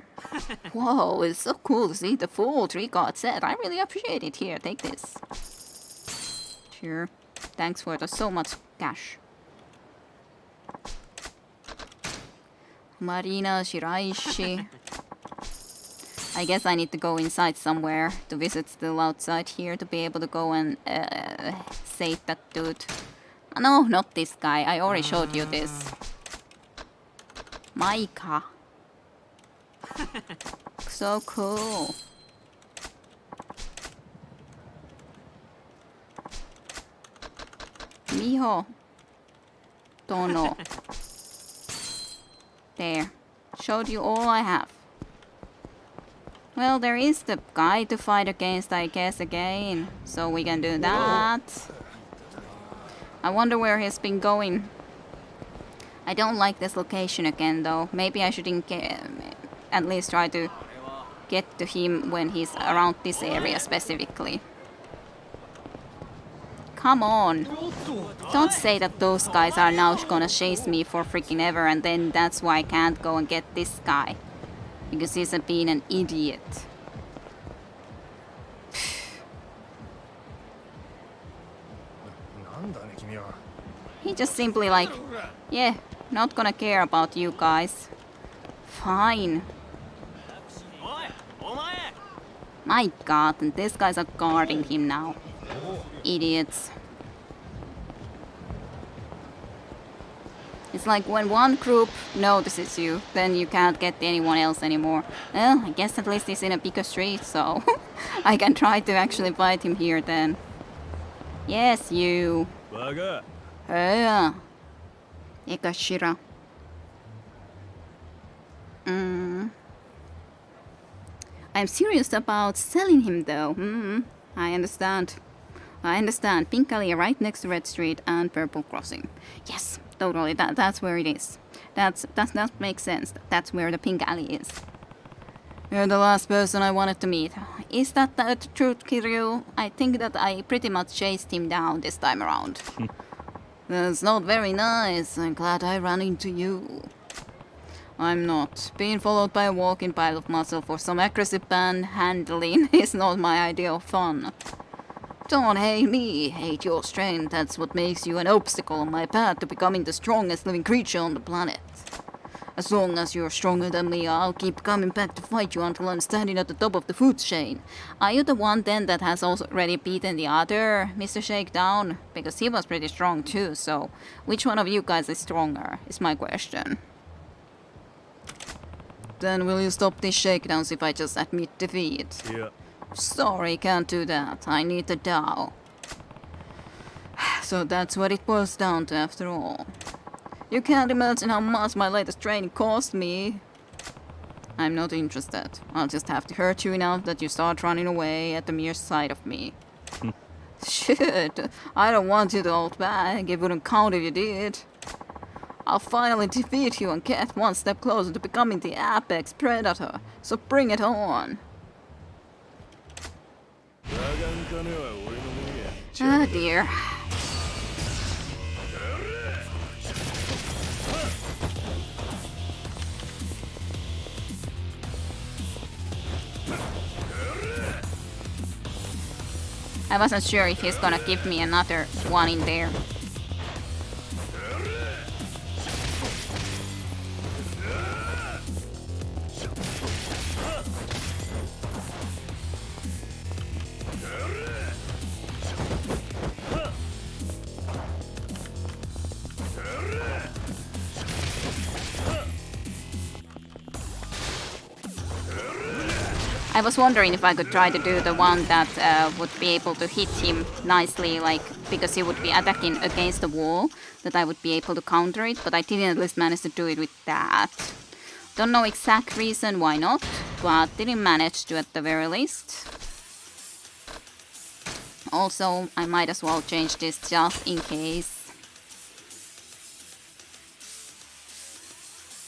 Whoa, it's so cool to see the full 3 card set. I really appreciate it. Here, take this. Sure. Thanks for the so much cash. Marina Shiraishi. I guess I need to go inside somewhere. The visit's still outside here to be able to go and save that dude. No, not this guy. I already showed you this. Maika. So cool. Miho. Tono. There. Showed you all I have. Well, there is the guy to fight against, I guess, again. So we can do that. I wonder where he's been going. I don't like this location again, though. Maybe I should at least try to get to him when he's around this area specifically. Come on. Don't say that those guys are now gonna chase me for freaking ever and then that's why I can't go and get this guy. Because he's being an idiot. He just simply like, yeah, not gonna care about you guys. Fine. My god, and these guys are guarding him now. Idiots. It's like when one group notices you, then you can't get anyone else anymore. Well, I guess at least he's in a bigger street, so I can try to actually fight him here then. Yes, you. Yeah. Ekashira. I'm serious about selling him though. I understand. I understand. Pink Alley right next to Red Street and Purple Crossing. Yes, totally. That's where it is. That makes sense. That's where the Pink Alley is. You're the last person I wanted to meet. Is that the truth, Kiryu? I think that I pretty much chased him down this time around. That's not very nice. I'm glad I ran into you. I'm not. Being followed by a walking pile of muscle for some aggressive handling is not my idea of fun. Don't hate me, hate your strength. That's what makes you an obstacle on my path to becoming the strongest living creature on the planet. As long as you're stronger than me, I'll keep coming back to fight you until I'm standing at the top of the food chain. Are you the one then that has already beaten the other Mr. Shakedown? Because he was pretty strong too, so which one of you guys is stronger, is my question. Then will you stop these shakedowns if I just admit defeat? Yeah. Sorry, can't do that. I need the Tao. So that's what it boils down to after all. You can't imagine how much my latest training cost me. I'm not interested. I'll just have to hurt you enough that you start running away at the mere sight of me. Shit, I don't want you to hold back. It wouldn't count if you did. I'll finally defeat you and get one step closer to becoming the apex predator. So bring it on. Ah dear. I wasn't sure if he's gonna give me another one in there. I was wondering if I could try to do the one that would be able to hit him nicely, like, because he would be attacking against the wall, that I would be able to counter it, but I didn't at least manage to do it with that. Don't know exact reason why not, but didn't manage to at the very least. Also, I might as well change this just in case.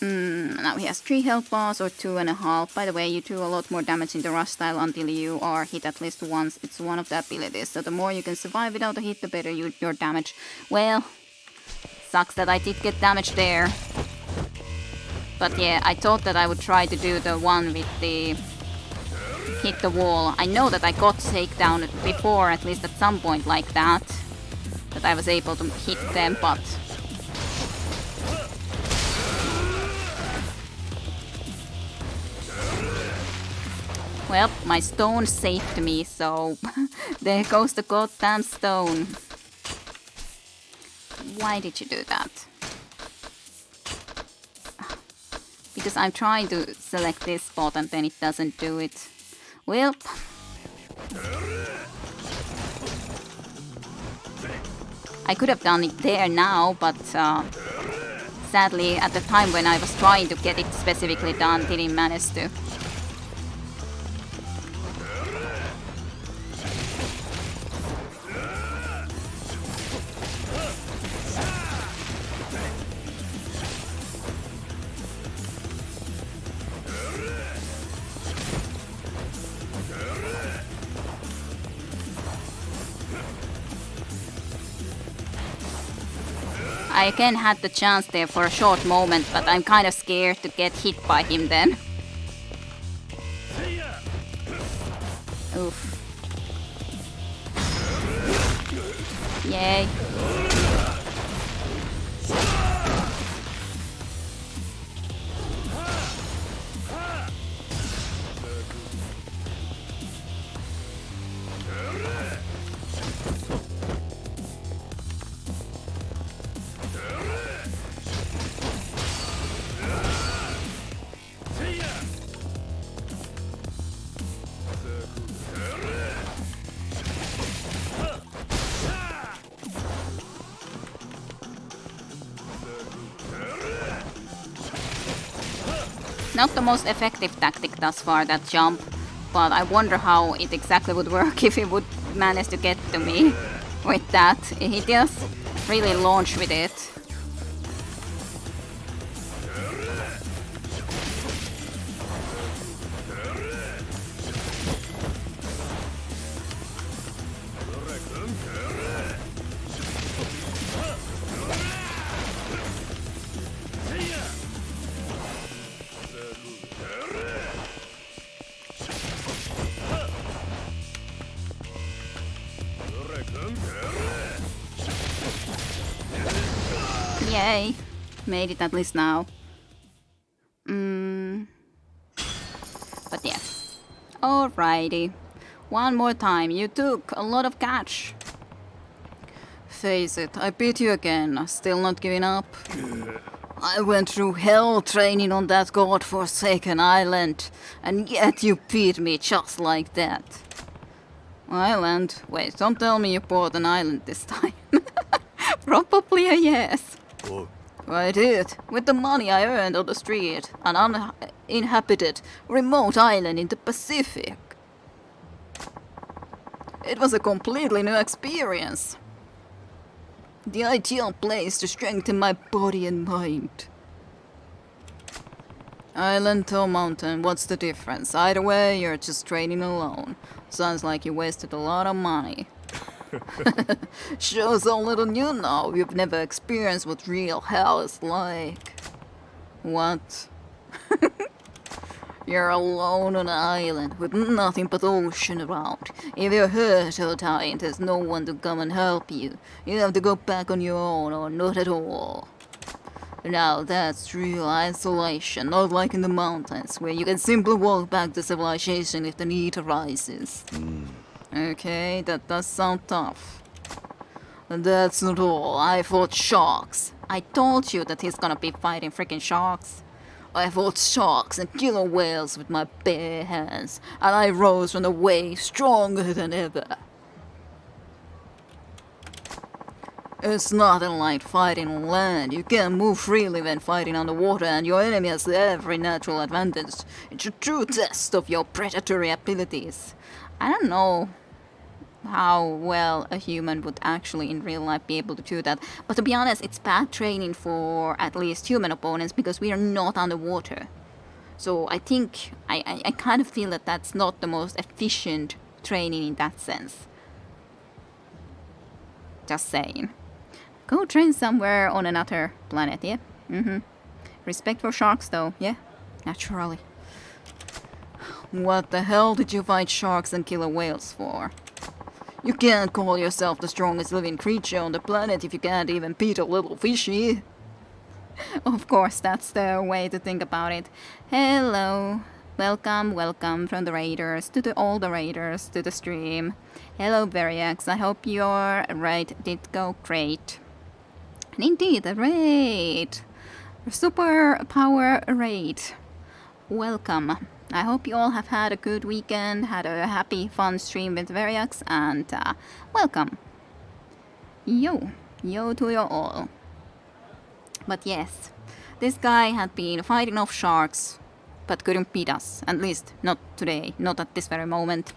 Now he has 3 health bars or 2.5. By the way, you do a lot more damage in the rush style until you are hit at least once. It's one of the abilities, so the more you can survive without a hit, the better your damage. Well, sucks that I did get damage there. But yeah, I thought that I would try to do the one with the hit the wall. I know that I got takedown before, at least at some point like that. That I was able to hit them, but... Well, my stone saved me, so there goes the goddamn stone. Why did you do that? Because I'm trying to select this spot and then it doesn't do it. Well... I could have done it there now, but sadly at the time when I was trying to get it specifically done, didn't manage to. I again had the chance there for a short moment, but I'm kind of scared to get hit by him then. Oof. Yay. Not the most effective tactic thus far, that jump, but I wonder how it exactly would work if he would manage to get to me with that. He just really launched with it. Yay, made it at least now. Alrighty. One more time, you took a lot of catch. Face it, I beat you again, still not giving up. I went through hell training on that godforsaken island, and yet you beat me just like that. Island? Wait, don't tell me you bought an island this time. Probably a yes. Oh, I did, with the money I earned on the street, an uninhabited, remote island in the Pacific. It was a completely new experience. The ideal place to strengthen my body and mind. Island or mountain, what's the difference? Either way, you're just training alone. Sounds like you wasted a lot of money. Shows how little you know. You've never experienced what real hell is like. What? You're alone on an island with nothing but ocean around. If you're hurt or dying, there's no one to come and help you. You have to go back on your own or not at all. Now that's real isolation, not like in the mountains, where you can simply walk back to civilization if the need arises. Okay, that does sound tough. And that's not all. I fought sharks. I told you that he's gonna be fighting freaking sharks. I fought sharks and killer whales with my bare hands, and I rose from the wave stronger than ever. It's nothing like fighting on land. You can move freely when fighting on the water, and your enemy has every natural advantage. It's a true test of your predatory abilities. I don't know how well a human would actually in real life be able to do that. But to be honest, it's bad training for at least human opponents because we are not underwater. So I think, I kind of feel that that's not the most efficient training in that sense. Just saying. Go train somewhere on another planet, yeah? Respect for sharks though, yeah? Naturally. What the hell did you fight sharks and killer whales for? You can't call yourself the strongest living creature on the planet if you can't even beat a little fishy. Of course, that's the way to think about it. Hello. Welcome from the raiders to all the raiders to the stream. Hello, Variax. I hope your raid did go great. And indeed, a raid. A super power raid. Welcome. I hope you all have had a good weekend, had a happy, fun stream with Variax, and welcome. Yo to you all. But yes, this guy had been fighting off sharks, but couldn't beat us. At least, not today, not at this very moment. ...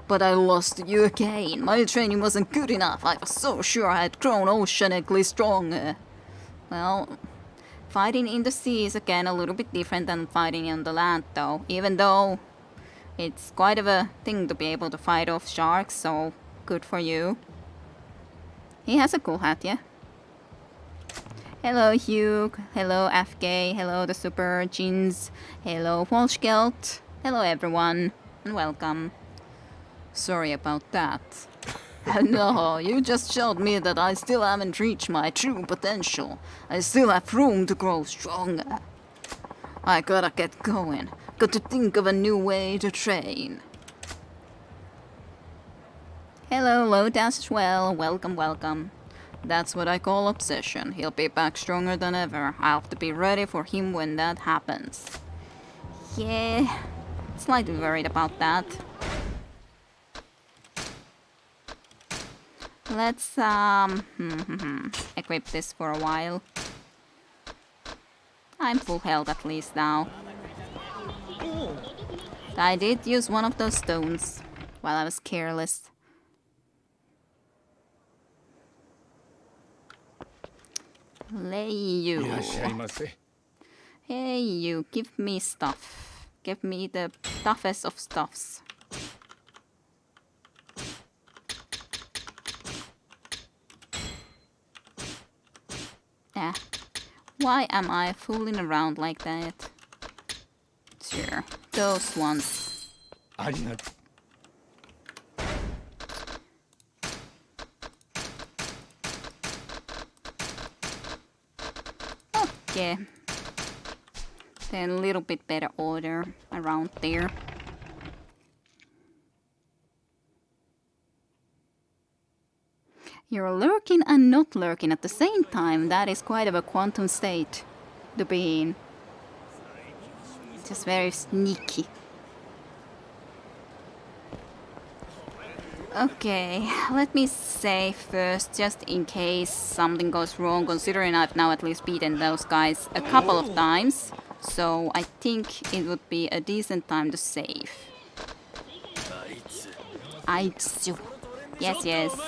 But I lost you again. My training wasn't good enough. I was so sure I had grown oceanically stronger. Well, fighting in the sea is again a little bit different than fighting on the land though, even though it's quite of a thing to be able to fight off sharks, so good for you. He has a cool hat, yeah? Hello Hugh, hello FK, hello the Super Jeans, hello Volschgeld, hello everyone, and welcome. Sorry about that. No, you just showed me that I still haven't reached my true potential. I still have room to grow stronger. I gotta get going. Got to think of a new way to train. Hello, Lodas as well. Welcome. That's what I call obsession. He'll be back stronger than ever. I'll have to be ready for him when that happens. Yeah, slightly worried about that. Let's equip this for a while. I'm full health at least now. I did use one of those stones while I was careless. Hey you. Hey you, give me stuff. Give me the toughest of stuffs. Yeah. Why am I fooling around like that? Sure, those ones. Okay. Then a little bit better order around there. You're lurking and not lurking at the same time. That is quite of a quantum state to be in. Just very sneaky. Okay, let me say first, just in case something goes wrong, considering I've now at least beaten those guys a couple of times. So I think it would be a decent time to save. Aitsu. Yes, yes.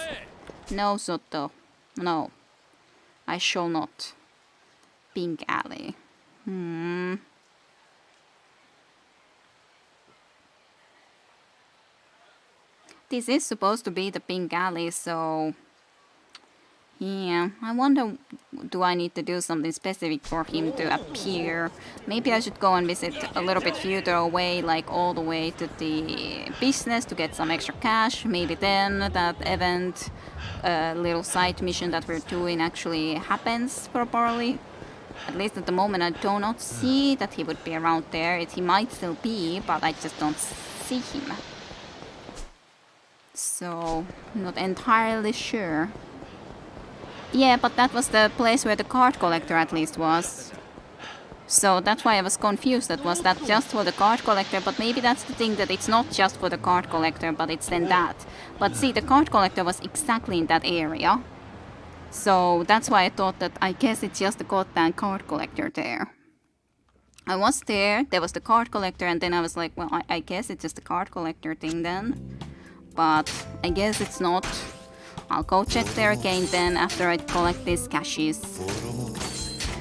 No, Soto. No. I shall not. Pink Alley. This is supposed to be the Pink Alley, so... Yeah, I wonder, do I need to do something specific for him to appear? Maybe I should go and visit a little bit further away, like all the way to the business to get some extra cash. Maybe then that event, little side mission that we're doing actually happens properly. At least at the moment I do not see that he would be around there. He might still be, but I just don't see him. So, not entirely sure. Yeah, but that was the place where the card collector at least was. So that's why I was confused. That was that just for the card collector, but maybe that's the thing, that it's not just for the card collector, but it's then that. But see, the card collector was exactly in that area. So that's why I thought that I guess it's just the goddamn card collector there. I was there was the card collector, and then I was like, well, I guess it's just the card collector thing then. But I guess it's not. I'll go check there again then after I collect these caches.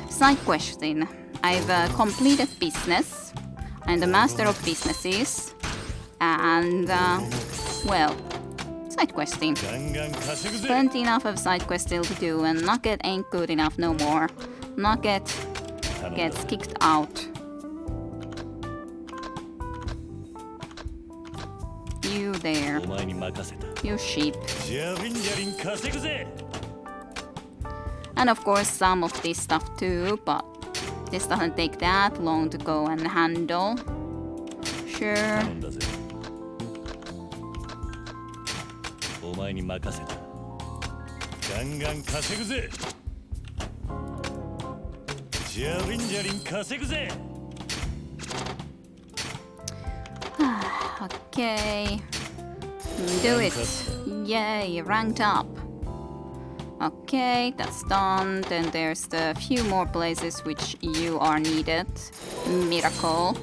Side question. I've completed business. I'm the master of businesses. And, well, side questing. Plenty enough of side quest still to do, and Nugget ain't good enough no more. Nugget gets kicked out. You there. You sheep. And of course some of this stuff too, but this doesn't take that long to go and handle. Sure. Okay. Do it. Yay, ranked up. Okay, that's done. Then there's the few more places which you are needed. Miracle.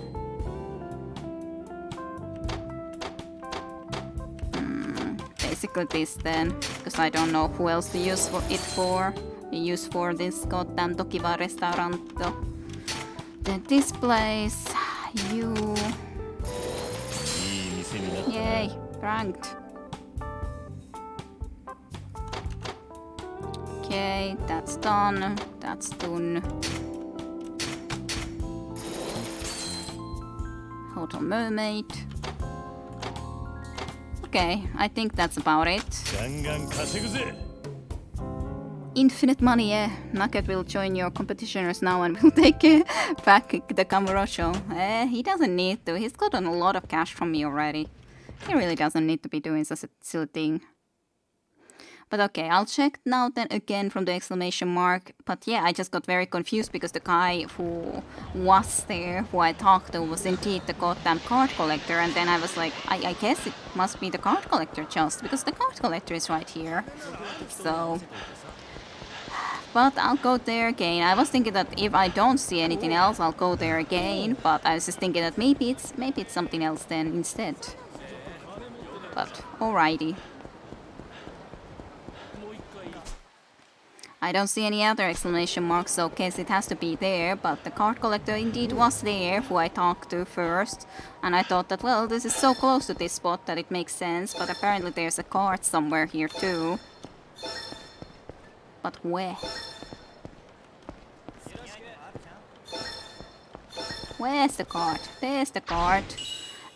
Basically this then, because I don't know who else to use it for. Use for this goddamn Tokiwa Restaurant. Then this place, you... Yay, ranked. Okay, that's done. That's done. Hotel Mermaid. Okay, I think that's about it. Infinite money, yeah. Nugget will join your competitioners now and will take back the Kamurocho. He doesn't need to. He's gotten a lot of cash from me already. He really doesn't need to be doing such a silly thing. But okay, I'll check now then again from the exclamation mark. But yeah, I just got very confused because the guy who was there, who I talked to, was indeed the goddamn card collector. And then I was like, I guess it must be the card collector just, because the card collector is right here. So... But I'll go there again. I was thinking that if I don't see anything else, I'll go there again. But I was just thinking that maybe it's something else then instead. But alrighty. I don't see any other exclamation marks, so guess it has to be there. But the card collector indeed was there, who I talked to first. And I thought that, well, this is so close to this spot that it makes sense. But apparently there's a card somewhere here too. But where? Where's the card? There's the card.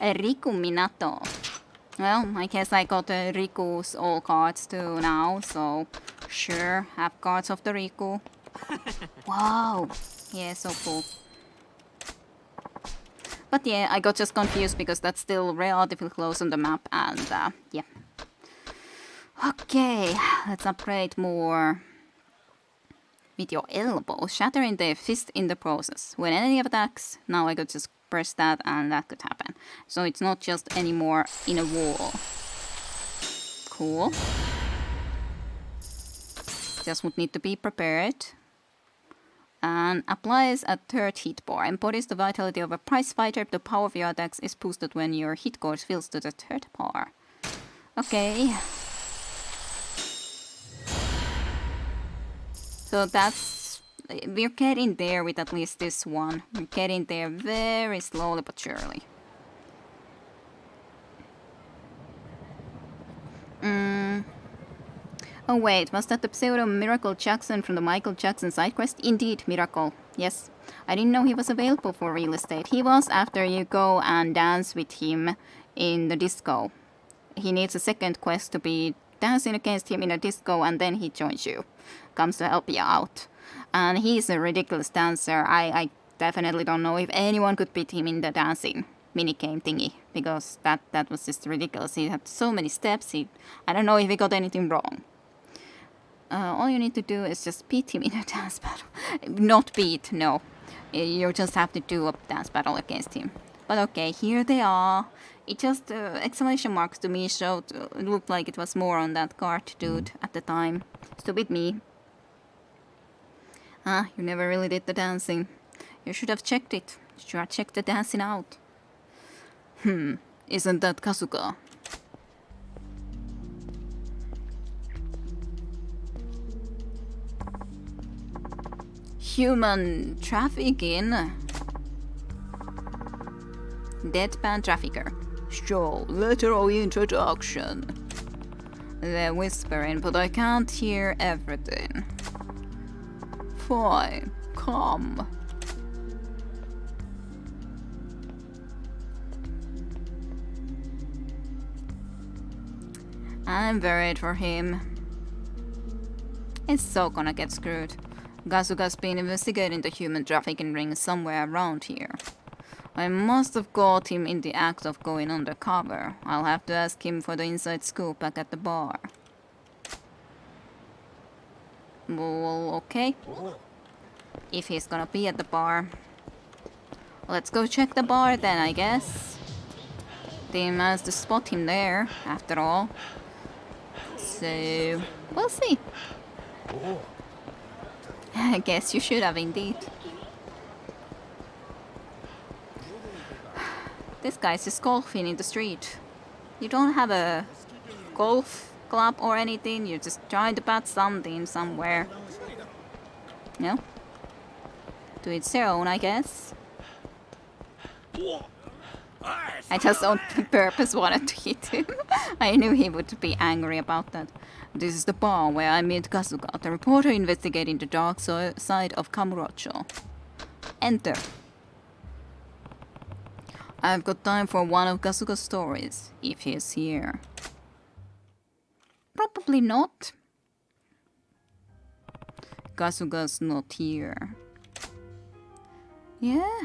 A Riku Minato. Well, I guess I got Riku's all cards too now, so sure, have cards of the Riku. Wow! Yeah, so cool. But yeah, I got just confused because that's still relatively close on the map, and yeah. Okay, let's upgrade more. With your elbow, shattering their fist in the process. When enemy attacks, now I could just press that and that could happen. So it's not just anymore in a wall. Cool. Just would need to be prepared. And applies a third hit bar. Embodies the vitality of a prize fighter. The power of your attacks is boosted when your hit course fills to the third bar. Okay. So that's... We're getting there with at least this one. We're getting there very slowly but surely. Oh wait, was that the pseudo Miracle Jackson from the Michael Jackson side quest? Indeed, Miracle. Yes. I didn't know he was available for real estate. He was after you go and dance with him in the disco. He needs a second quest to be dancing against him in a disco and then he joins you. Comes to help you out. And he's a ridiculous dancer. I definitely don't know if anyone could beat him in the dancing minigame thingy. Because that was just ridiculous. He had so many steps. I don't know if he got anything wrong. All you need to do is just beat him in a dance battle. Not beat, no. You just have to do a dance battle against him. But okay, here they are. It just, exclamation marks to me showed, it looked like it was more on that cart dude at the time. Stupid me. Ah, you never really did the dancing. You should have checked it. You should have checked the dancing out. Isn't that Kazuka? Human trafficking? Deadpan trafficker. So, literal introduction. They're whispering, but I can't hear everything. Fine, come. I'm worried for him. It's so gonna get screwed. Kazuka's been investigating the human trafficking ring somewhere around here. I must have caught him in the act of going undercover. I'll have to ask him for the inside scoop back at the bar. Well, okay. If he's gonna be at the bar. Let's go check the bar then, I guess. They managed to spot him there, after all. So, we'll see. I guess you should have indeed. This guy's just golfing in the street. You don't have a golf club or anything, you're just trying to bat something somewhere. No? To its their own, I guess. I just on purpose wanted to hit him. I knew he would be angry about that. This is the bar where I meet Kazuka, the reporter investigating the dark side of Kamurocho. Enter. I've got time for one of Kazuka's stories, if he is here. Probably not. Kazuka's not here. Yeah.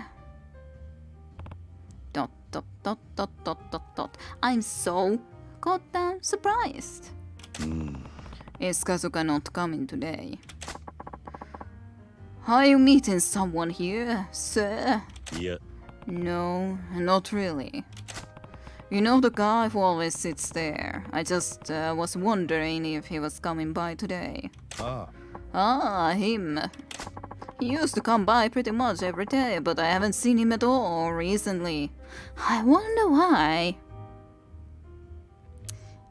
Dot dot dot dot dot dot dot. I'm so goddamn surprised. Is Kazuka not coming today? Are you meeting someone here, sir? Yeah. No, not really. You know the guy who always sits there. I just was wondering if he was coming by today. Ah, him. He used to come by pretty much every day, but I haven't seen him at all recently. I wonder why.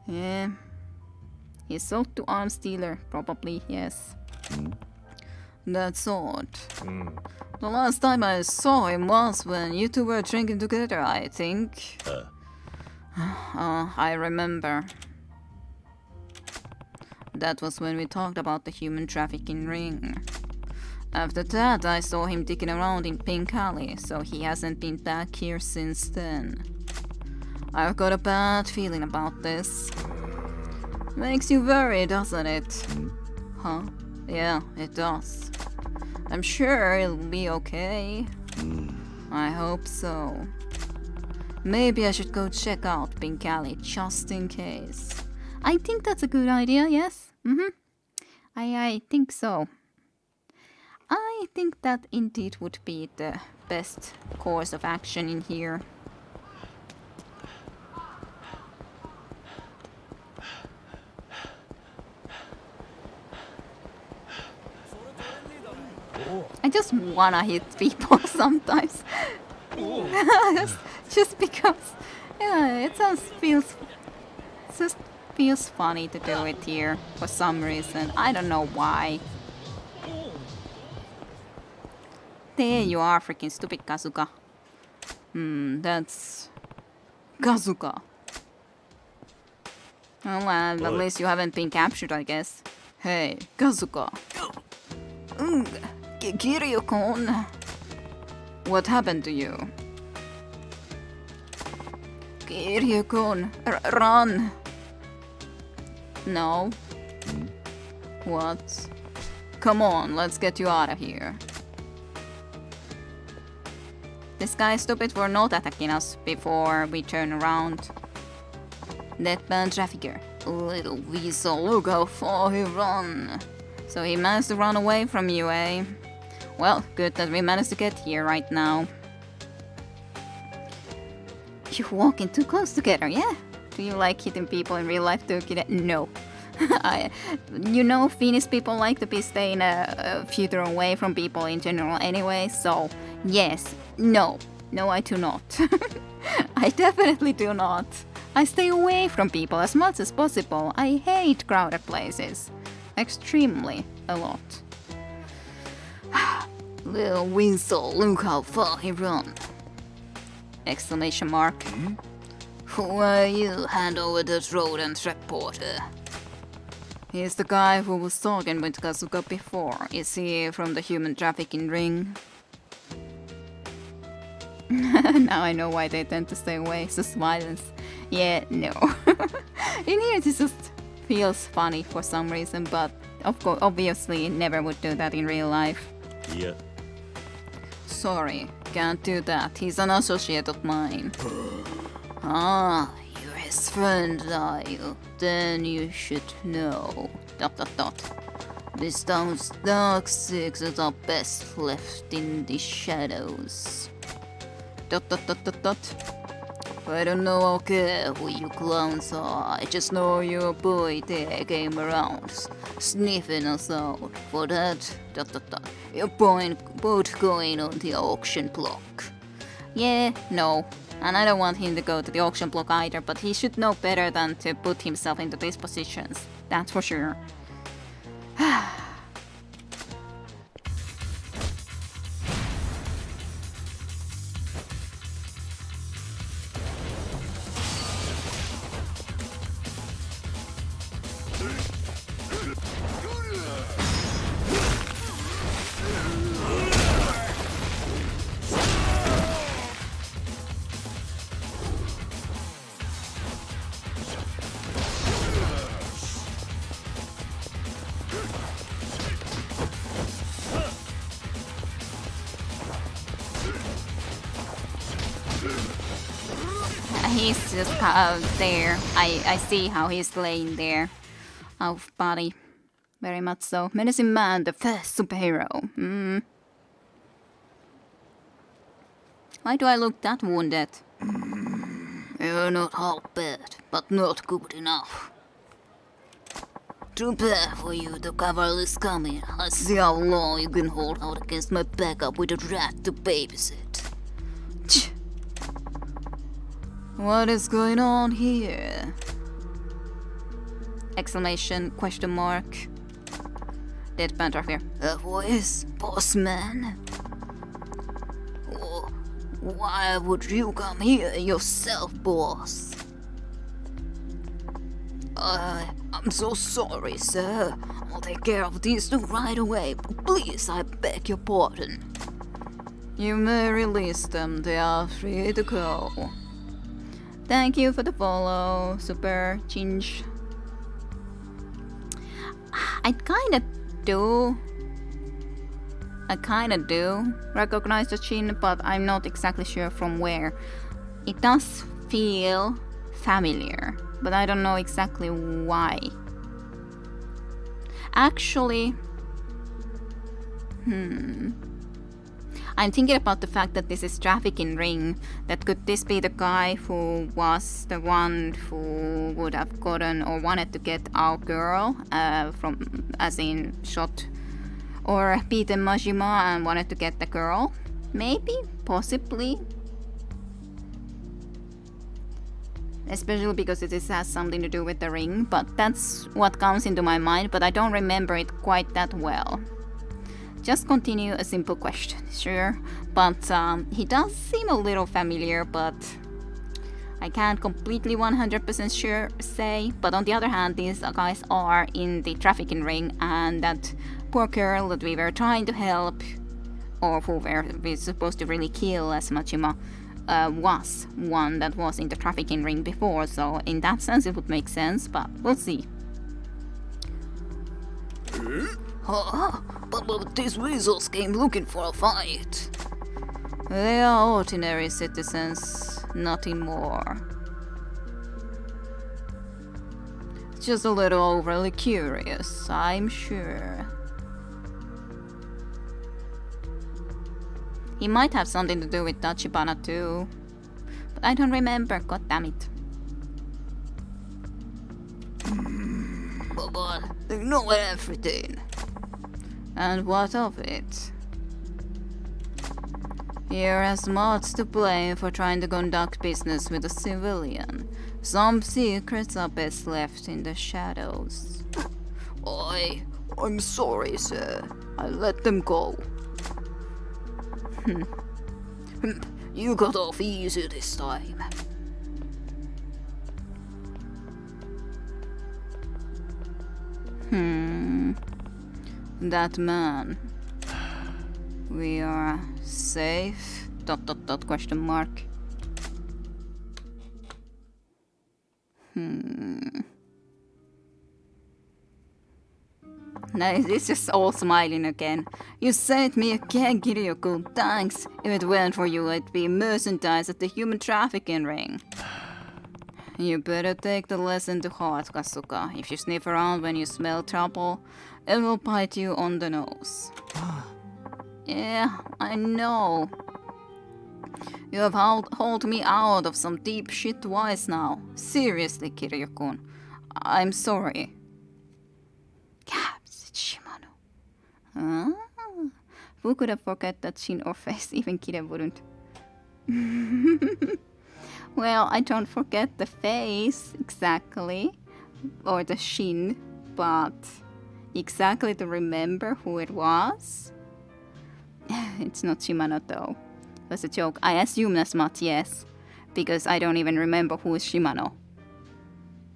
Yeah. He sold to arms dealer, probably, yes. That's odd. The last time I saw him was when you two were drinking together, I think. I remember. That was when we talked about the human trafficking ring. After that, I saw him digging around in Pink Alley, so he hasn't been back here since then. I've got a bad feeling about this. Makes you worry, doesn't it? Huh? Yeah, it does. I'm sure it'll be okay. I hope so. Maybe I should go check out Pink Alley just in case. I think that's a good idea, yes? I think so. I think that indeed would be the best course of action in here. I just wanna hit people sometimes. just because, yeah, it just feels funny to do it here for some reason. I don't know why. There you are, freaking stupid Kazuka. That's Kazuka. Well, at least you haven't been captured, I guess. Hey, Kazuka. Kiryu-kun. What happened to you? Kiryu-kun, run! No. What? Come on, let's get you out of here. This guy is stupid for not attacking us before we turn around. Deadpan trafficker. Little weasel, look how far he run. So he managed to run away from you, eh? Well, good that we managed to get here right now. You're walking too close together, yeah? Do you like hitting people in real life too, kid? No. You know, Finnish people like to be staying a few away from people in general anyway, so yes, no. No, I do not. I definitely do not. I stay away from people as much as possible. I hate crowded places. Extremely a lot. Little weasel, look how far he run. Exclamation mark. Who are you? Hand over that rodent reporter. He's the guy who was talking with Kazuka before. Is he from the human trafficking ring? Now I know why they tend to stay away. It's just violence. Yeah, no. In here it just feels funny for some reason, but of course, obviously never would do that in real life. Yeah. Sorry, can't do that. He's an associate of mine. Ah, you're his friend, are you? Then you should know. ... This town's dark secrets are best left in the shadows. ... I don't know or care who you clowns are. I just know your boy there came around, sniffing us out. For that, ... You're both going on the auction block. Yeah, no. And I don't want him to go to the auction block either, but he should know better than to put himself into these positions. That's for sure. He's just there. I see how he's laying there. Out of body. Very much so. Menacing Man, the first superhero. Why do I look that wounded? You're not half bad, but not good enough. Too bad for you, the cavalry is coming. I see how long you can hold out against my backup with a rat to babysit. What is going on here? Exclamation, question mark. Deadpan trafficker. A voice, boss man. Oh, why would you come here yourself, boss? I'm so sorry, sir. I'll take care of these two right away. Please, I beg your pardon. You may release them. They are free to go. Thank you for the follow, Super Chinch. I kinda do I kinda do recognize the chin, but I'm not exactly sure from where. It does feel familiar, but I don't know exactly why. Actually, I'm thinking about the fact that this is trafficking ring. That could this be the guy who was the one who would have gotten or wanted to get our girl from, as in shot or beaten Majima and wanted to get the girl? Maybe, possibly. Especially because this has something to do with the ring, but that's what comes into my mind, but I don't remember it quite that well. Just continue a simple question, sure, but he does seem a little familiar, but I can't completely 100% sure say. But on the other hand, these guys are in the trafficking ring, and that poor girl that we were trying to help, or who we're supposed to really kill as Majima, was one that was in the trafficking ring before, so in that sense it would make sense, but we'll see. But these weasels came looking for a fight. They are ordinary citizens, nothing more. Just a little overly curious, I'm sure. He might have something to do with Tachibana too, but I don't remember, god damn it. But they know everything. And what of it? You're as much to blame for trying to conduct business with a civilian. Some secrets are best left in the shadows. I'm sorry, sir. I let them go. You got off easy this time. That man. We are safe? ... question mark. Now it's just all smiling again. You saved me again, Kiryu-kun. Thanks. If it weren't for you, I'd be merchandise at the human trafficking ring. You better take the lesson to heart, Kasuga. If you sniff around when you smell trouble, it will bite you on the nose. Yeah, I know. You have hauled me out of some deep shit twice now. Seriously, Kiryu-kun. I'm sorry. Caps, it's Shimano. Who could have forgot that chin or face? Even Kira wouldn't. Well, I don't forget the face exactly, or the shin, but exactly to remember who it was. It's not Shimano though. It was a joke. I assume as much, yes, because I don't even remember who is Shimano.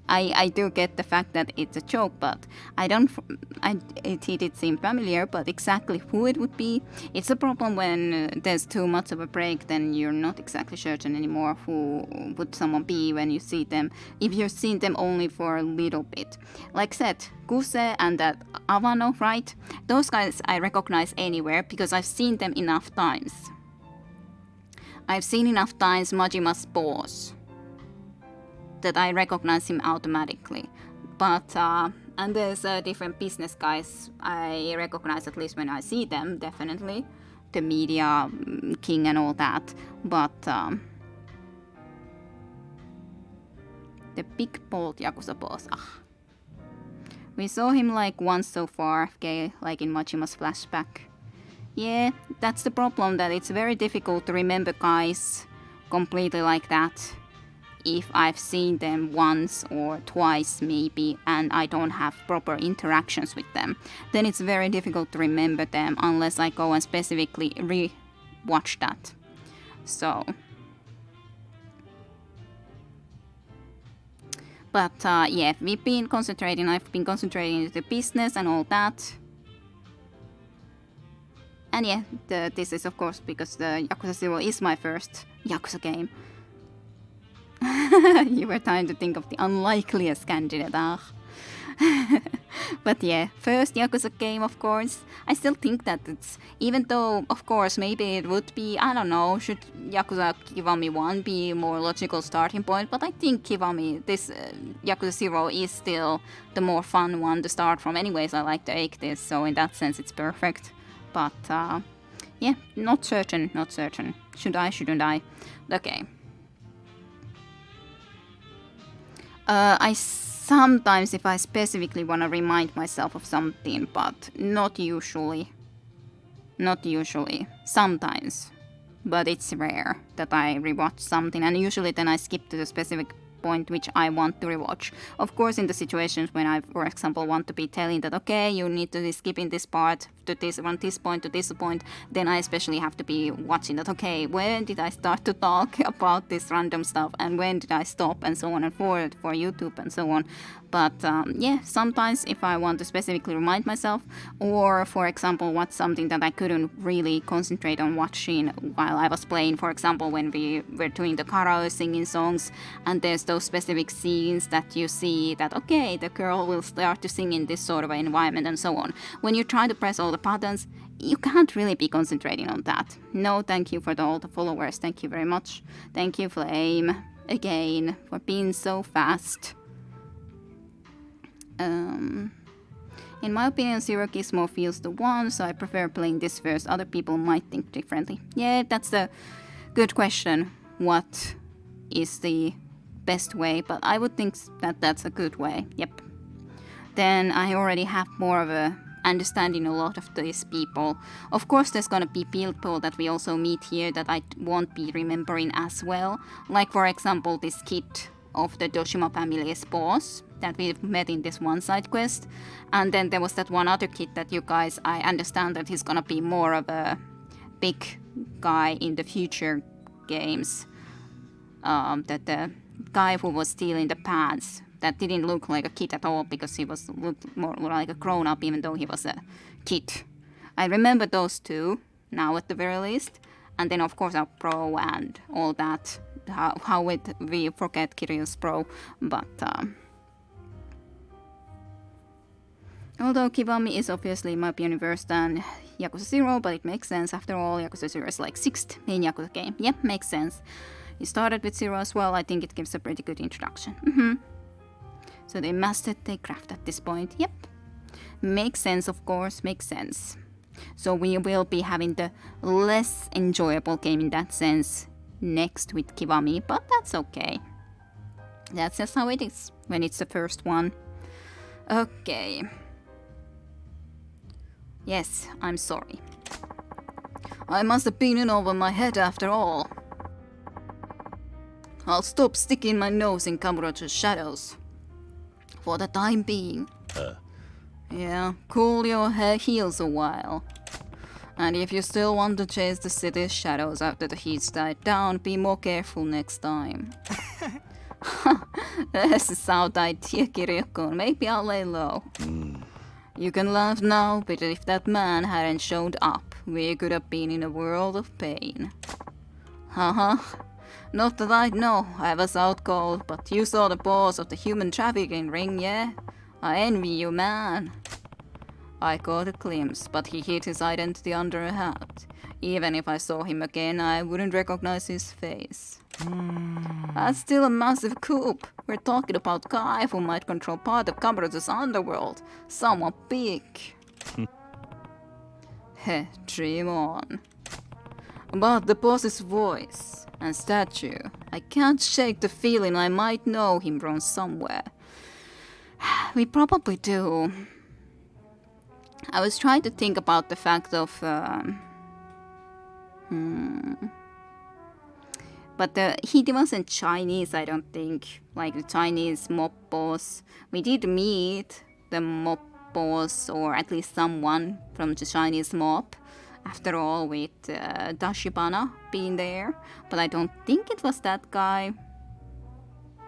I do get the fact that it's a joke, but it did seem familiar, but exactly who it would be, it's a problem when there's too much of a break, then you're not exactly certain anymore who would someone be when you see them, if you've seen them only for a little bit. Like said, Kuse and that Avano, right? Those guys I recognize anywhere because I've seen them enough times. I've seen enough times Majima's boss that I recognize him automatically. But, and there's different business guys I recognize at least when I see them, definitely. The media king and all that. But, the big bold Yakuza boss, We saw him like once so far, okay, like in Majima's flashback. Yeah, that's the problem, that it's very difficult to remember guys completely like that. If I've seen them once or twice maybe and I don't have proper interactions with them, then it's very difficult to remember them unless I go and specifically re-watch that. So, but yeah, I've been concentrating on the business and all that. And yeah, this is of course because the Yakuza 0 is my first Yakuza game. You were trying to think of the unlikeliest candidate, But yeah, first Yakuza game, of course. I still think that it's, even though, of course, maybe it would be, I don't know, should Yakuza Kiwami 1 be a more logical starting point, but I think Kiwami, this Yakuza 0 is still the more fun one to start from. Anyways, I like to ache this, so in that sense it's perfect. But yeah, not certain. Should I, shouldn't I? Okay. I sometimes, if I specifically want to remind myself of something, but not usually. Not usually. Sometimes. But it's rare that I rewatch something, and usually then I skip to the specific point which I want to rewatch. Of course, in the situations when I, for example, want to be telling that, okay, you need to be skipping this part to this, from this point to this point, then I especially have to be watching that, okay, when did I start to talk about this random stuff, and when did I stop, and so on and forward for YouTube and so on. But yeah, sometimes if I want to specifically remind myself, or for example, watch something that I couldn't really concentrate on watching while I was playing, for example, when we were doing the karaoke singing songs, and there's those specific scenes that you see that, okay, the girl will start to sing in this sort of environment and so on. When you try to press all the buttons, you can't really be concentrating on that. No, thank you for all the followers. Thank you very much. Thank you, Flame, again, for being so fast. In my opinion, Zero Gizmo feels the one, so I prefer playing this first. Other people might think differently. Yeah, that's a good question. What is the best way? But I would think that that's a good way. Yep. Then I already have more of a understanding a lot of these people. Of course, there's gonna be people that we also meet here that I won't be remembering as well. Like, for example, this kid of the Doshima family's boss that we've met in this one side quest. And then there was that one other kid that you guys, I understand that he's gonna be more of a big guy in the future games. That the guy who was stealing the pants, that didn't look like a kid at all because he looked more like a grown-up even though he was a kid. I remember those two, now at the very least. And then of course our pro and all that. How we forget Kiryu's pro, but although Kiwami is obviously my universe than Yakuza 0, but it makes sense. After all, Yakuza 0 is like 6th main Yakuza game. Yep, makes sense. You started with 0 as well. I think it gives a pretty good introduction. So they mastered their craft at this point. Yep. Makes sense, of course. Makes sense. So we will be having the less enjoyable game in that sense next with Kiwami, but that's okay. That's just how it is when it's the first one. Okay. Yes, I'm sorry. I must have been in over my head after all. I'll stop sticking my nose in Kamurocho's shadows. For the time being. Yeah, cool your heels a while. And if you still want to chase the city's shadows after the heat's died down, be more careful next time. That's a sound idea, Kiryu-kun. Maybe I'll lay low. You can laugh now, but if that man hadn't showed up, we could have been in a world of pain. Haha. Not that I know, I was out cold, but you saw the boss of the human trafficking ring, yeah? I envy you, man. I caught a glimpse, but he hid his identity under a hat. Even if I saw him again, I wouldn't recognize his face. That's still a massive coup. We're talking about a guy who might control part of Kamurocho's underworld. Someone big. Heh, dream on. But the boss's voice and statue, I can't shake the feeling I might know him from somewhere. We probably do. I was trying to think about the fact of... But he wasn't Chinese, I don't think. Like the Chinese mob boss. We did meet the mob boss, or at least someone from the Chinese mob. After all, with Dashibana being there. But I don't think it was that guy.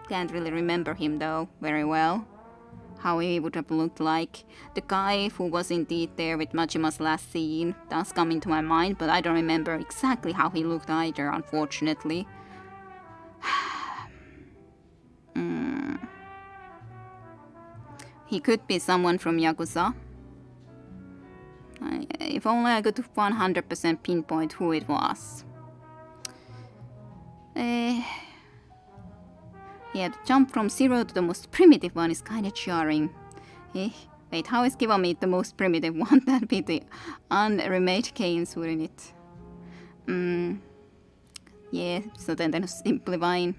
Can't really remember him though very well. How he would have looked like. The guy who was indeed there with Majima's last scene does come into my mind, but I don't remember exactly how he looked either, unfortunately. He could be someone from Yakuza. If only I could 100% pinpoint who it was. Yeah, the jump from 0 to the most primitive one is kinda jarring. Wait, how is Kiwami the most primitive one? That'd be the unremade games, wouldn't it? Yeah, so then simplifying.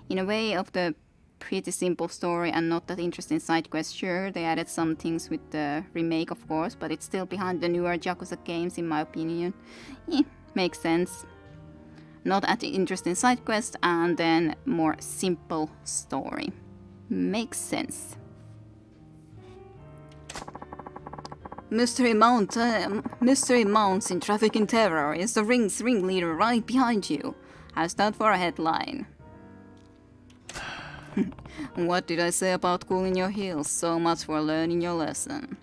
In a way of the pretty simple story and not that interesting side quest. Sure, they added some things with the remake, of course, but it's still behind the newer Yakuza games, in my opinion. Yeah, makes sense. Not that interesting side quest, and then more simple story. Makes sense. Mystery Mounts in Traffic in Terror is the ring's ringleader right behind you. How's that for a headline? What did I say about cooling your heels? So much for learning your lesson.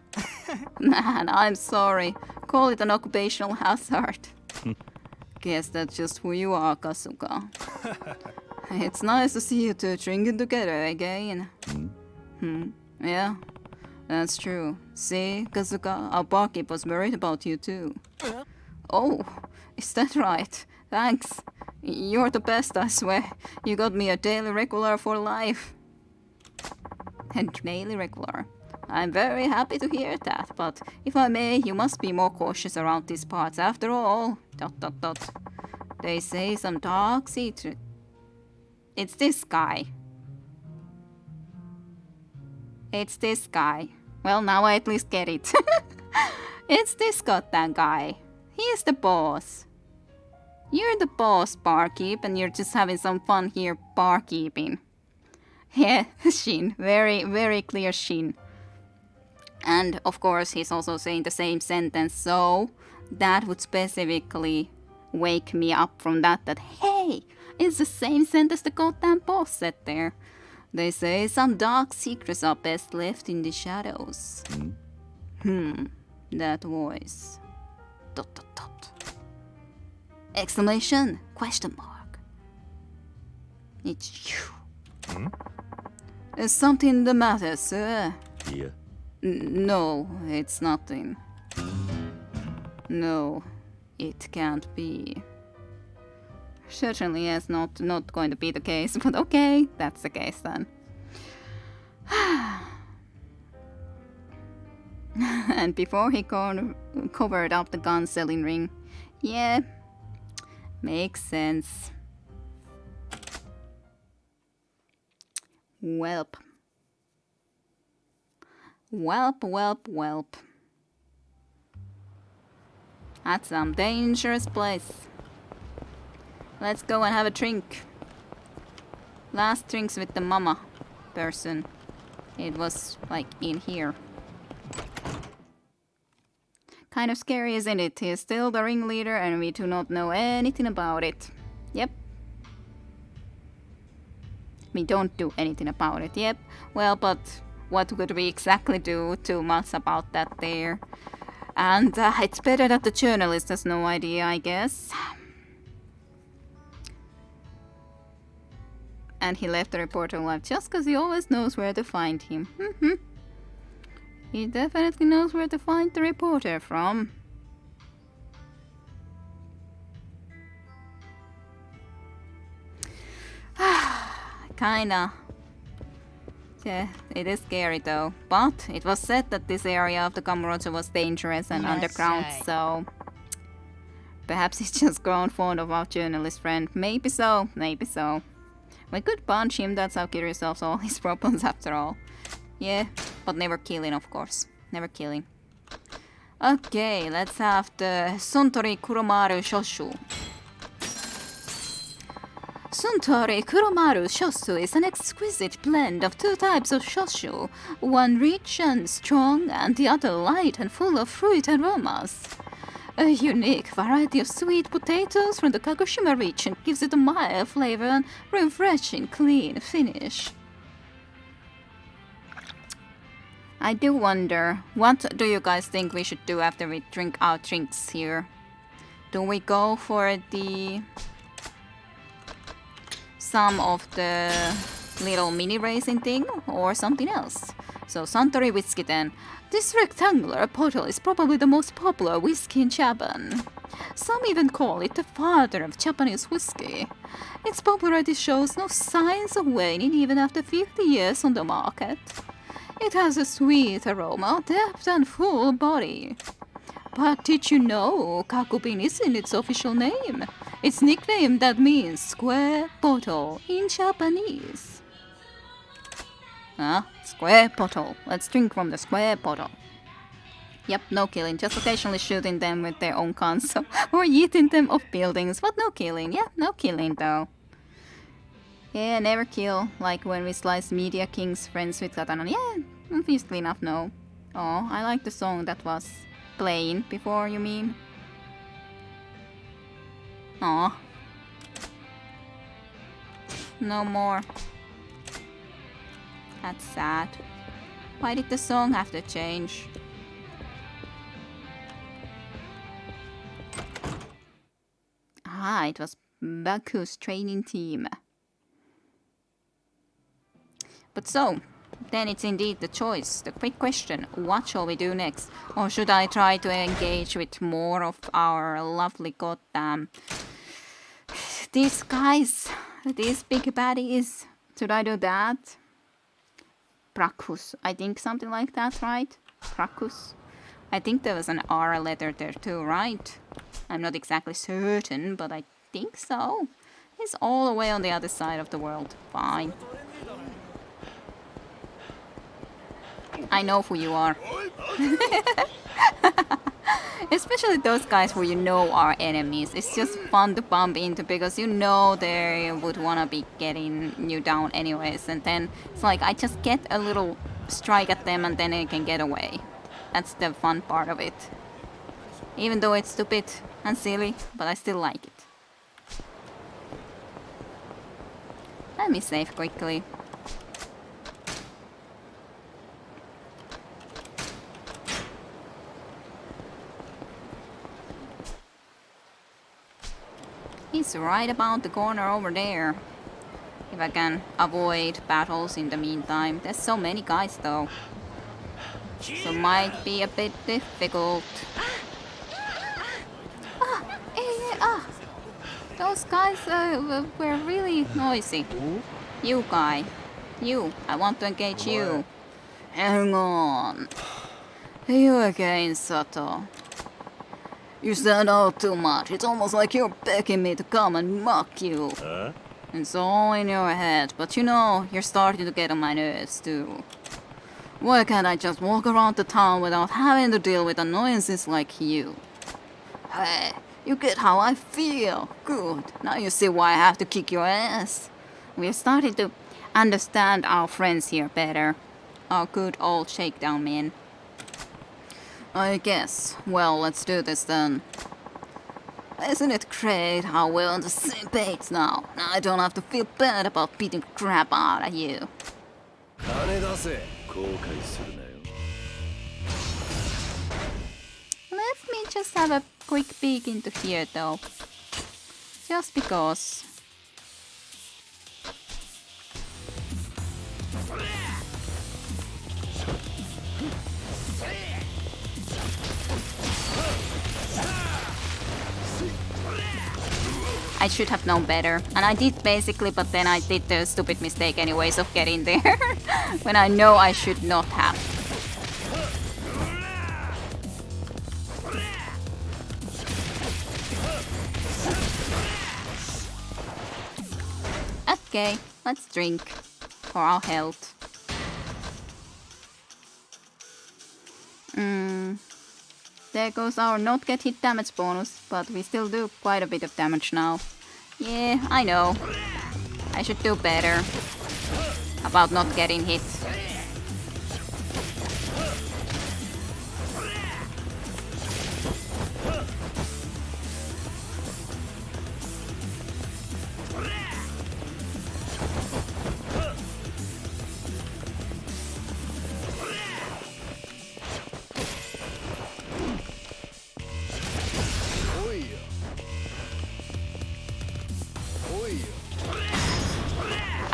Man, I'm sorry. Call it an occupational hazard. Guess that's just who you are, Kasuga. It's nice to see you two drinking together again. Yeah, that's true. See, Kasuga, our barkeep was worried about you too. Oh, is that right? Thanks. You're the best, I swear. You got me a daily regular for life. And daily regular. I'm very happy to hear that, but if I may, you must be more cautious around these parts after all. ... They say some dark secret. It's this guy. It's this guy. Well, now I at least get it. It's this goddamn guy. He's the boss. You're the boss, barkeep, and you're just having some fun here barkeeping. Yeah, Shin. Very, very clear Shin. And of course, he's also saying the same sentence, so that would specifically wake me up from that, hey, it's the same sentence the goddamn boss said there. They say some dark secrets are best left in the shadows. That voice. ... Exclamation, question mark. It's you. Is something the matter, sir? Yeah. No, it's nothing. No, it can't be. Certainly is not going to be the case, but okay, that's the case then. And before he covered up the gun selling ring, yeah, makes sense. Welp. Welp. That's some dangerous place. Let's go and have a drink. Last drinks with the mama person. It was like in here. Kind of scary, isn't it? He's still the ringleader and we do not know anything about it. Yep. We don't do anything about it, yep. Well, but what could we exactly do? Too much about that there. And it's better that the journalist has no idea, I guess. And he left the reporter alive just because he always knows where to find him. He definitely knows where to find the reporter from. Kinda. Yeah, it is scary though. But it was said that this area of the Kamurocho was dangerous and underground, so... Perhaps he's just grown fond of our journalist friend. Maybe so, maybe so. We could punch him, that's how Kiryu solves all his problems after all. Yeah, but never killing, of course. Never killing. Okay, let's have the Suntory Kuromaru Shoshu. Suntory Kuromaru Shoshu is an exquisite blend of two types of shoshu, one rich and strong and the other light and full of fruit aromas. A unique variety of sweet potatoes from the Kagoshima region gives it a mild flavor and refreshing clean finish. I do wonder, what do you guys think we should do after we drink our drinks here? Do we go for some of the little mini racing thing or something else? So Suntory whiskey then. This rectangular bottle is probably the most popular whiskey in Japan. Some even call it the father of Japanese whiskey. Its popularity shows no signs of waning even after 50 years on the market. It has a sweet aroma, depth and full body. But did you know Kakubin isn't its official name? Its nickname that means square bottle in Japanese. Square bottle. Let's drink from the square bottle. Yep, no killing, just occasionally shooting them with their own guns or eating them off buildings, but no killing. Yeah, no killing though. Yeah, never kill, like when we slice Media King's friends with katana. Yeah, obviously enough, no. Oh, I like the song that was playing before, you mean? Aw. No more. That's sad. Why did the song have to change? Ah, it was Baku's training team. But so, then it's indeed the choice, the quick question, what shall we do next? Or should I try to engage with more of our lovely goddamn... these guys, these big baddies? Should I do that? Prakus, I think something like that, right? Prakus. I think there was an R letter there too, right? I'm not exactly certain, but I think so. It's all the way on the other side of the world. Fine. I know who you are. Especially those guys who you know are enemies. It's just fun to bump into because you know they would wanna be getting you down anyways. And then it's like I just get a little strike at them and then I can get away. That's the fun part of it. Even though it's stupid and silly, but I still like it. Let me save quickly. He's right about the corner over there. If I can avoid battles in the meantime. There's so many guys though. So might be a bit difficult. Those guys were really noisy. You guy. You. I want to engage you. Hang on. You again, Sato. You stand out too much. It's almost like you're begging me to come and mock you. It's all in your head, but you know, you're starting to get on my nerves too. Why can't I just walk around the town without having to deal with annoyances like you? Hey, you get how I feel. Good. Now you see why I have to kick your ass. We're starting to understand our friends here better. Our good old shakedown men. I guess. Well, let's do this then. Isn't it great how we're on the same page now? I don't have to feel bad about beating the crap out of you. Let me just have a quick peek into here though. Just because. I should have known better. And I did basically, but then I did the stupid mistake anyways of getting there. When I know I should not have. Okay, let's drink. For our health. There goes our not get hit damage bonus, but we still do quite a bit of damage now. Yeah, I know. I should do better about not getting hit.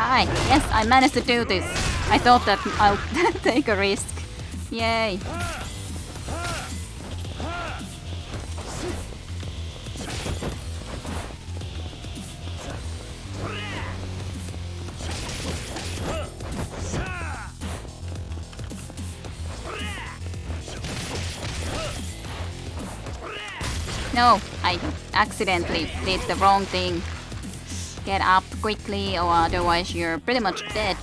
Hi, yes, I managed to do this. I thought that I'll take a risk. Yay. No, I accidentally did the wrong thing. Get up quickly or otherwise you're pretty much dead.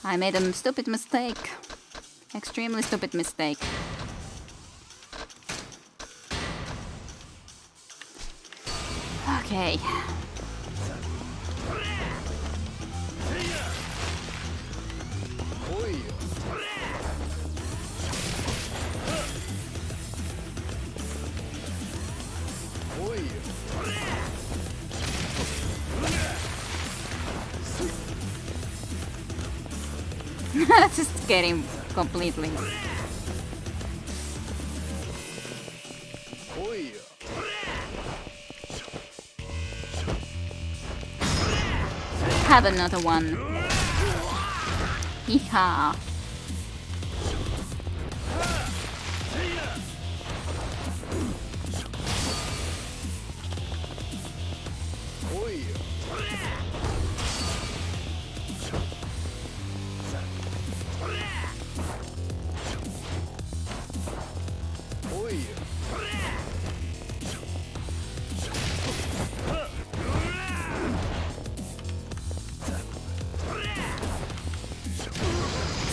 I made a stupid mistake. Extremely stupid mistake. Okay. Just getting completely. Have another one. Yeehaw.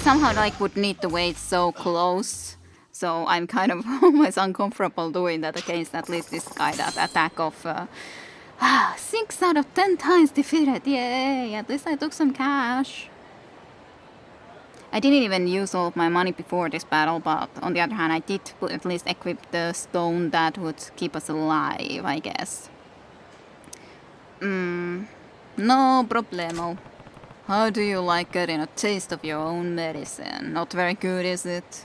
Somehow like would need to wait so close, so I'm kind of almost uncomfortable doing that against at least this guy. That attack of 6 out of 10 times defeated. Yay! At least I took some cash. I didn't even use all of my money before this battle, but on the other hand I did at least equip the stone that would keep us alive, I guess. No problemo. How do you like getting a taste of your own medicine? Not very good, is it?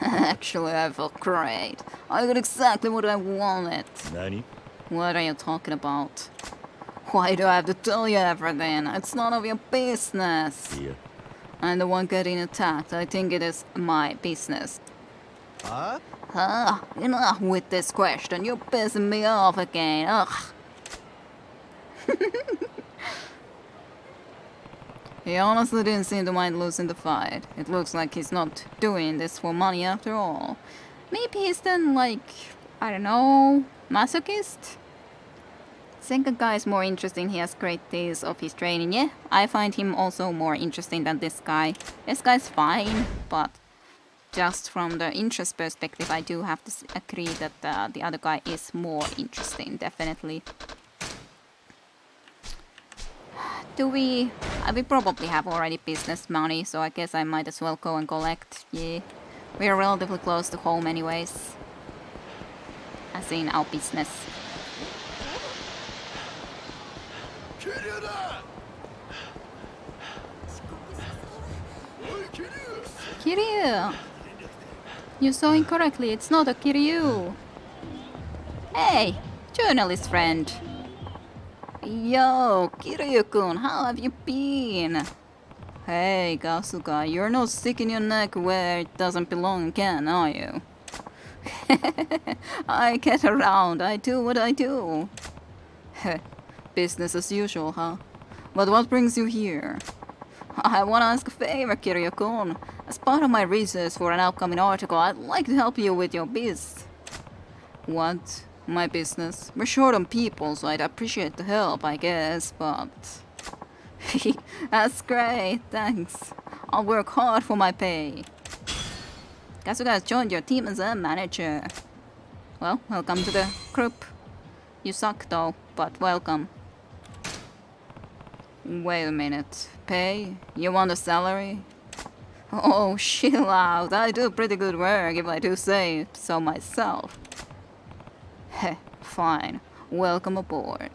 Actually, I felt great. I got exactly what I wanted. Nani? What are you talking about? Why do I have to tell you everything? It's none of your business. Yeah. I'm the one getting attacked. I think it is my business. Huh? Enough with this question. You're pissing me off again. Ugh. He honestly didn't seem to mind losing the fight. It looks like he's not doing this for money after all. Maybe he's then like, I don't know, masochist? Second guy is more interesting. He has great days of his training. Yeah, I find him also more interesting than this guy. This guy's fine, but just from the interest perspective, I do have to agree that the other guy is more interesting, definitely. Do we probably have already business money, so I guess I might as well go and collect. Yeah, we're relatively close to home anyways. As in our business. Kiryu! You saw incorrectly, it's not a Kiryu! Hey! Journalist friend! Yo, Kiryu-kun, how have you been? Hey, Kasuga, you're not sticking your neck where it doesn't belong again, are you? I get around, I do what I do. Business as usual, huh? But what brings you here? I want to ask a favor, Kiryu-kun. As part of my research for an upcoming article, I'd like to help you with your biz. What? My business? We're short on people, so I'd appreciate the help, I guess, but... That's great, thanks. I'll work hard for my pay. Kasuga has joined your team as a manager. Well, welcome to the group. You suck though, but welcome. Wait a minute. Pay? You want a salary? Oh, chill out. I do pretty good work if I do say so myself. Heh, fine. Welcome aboard.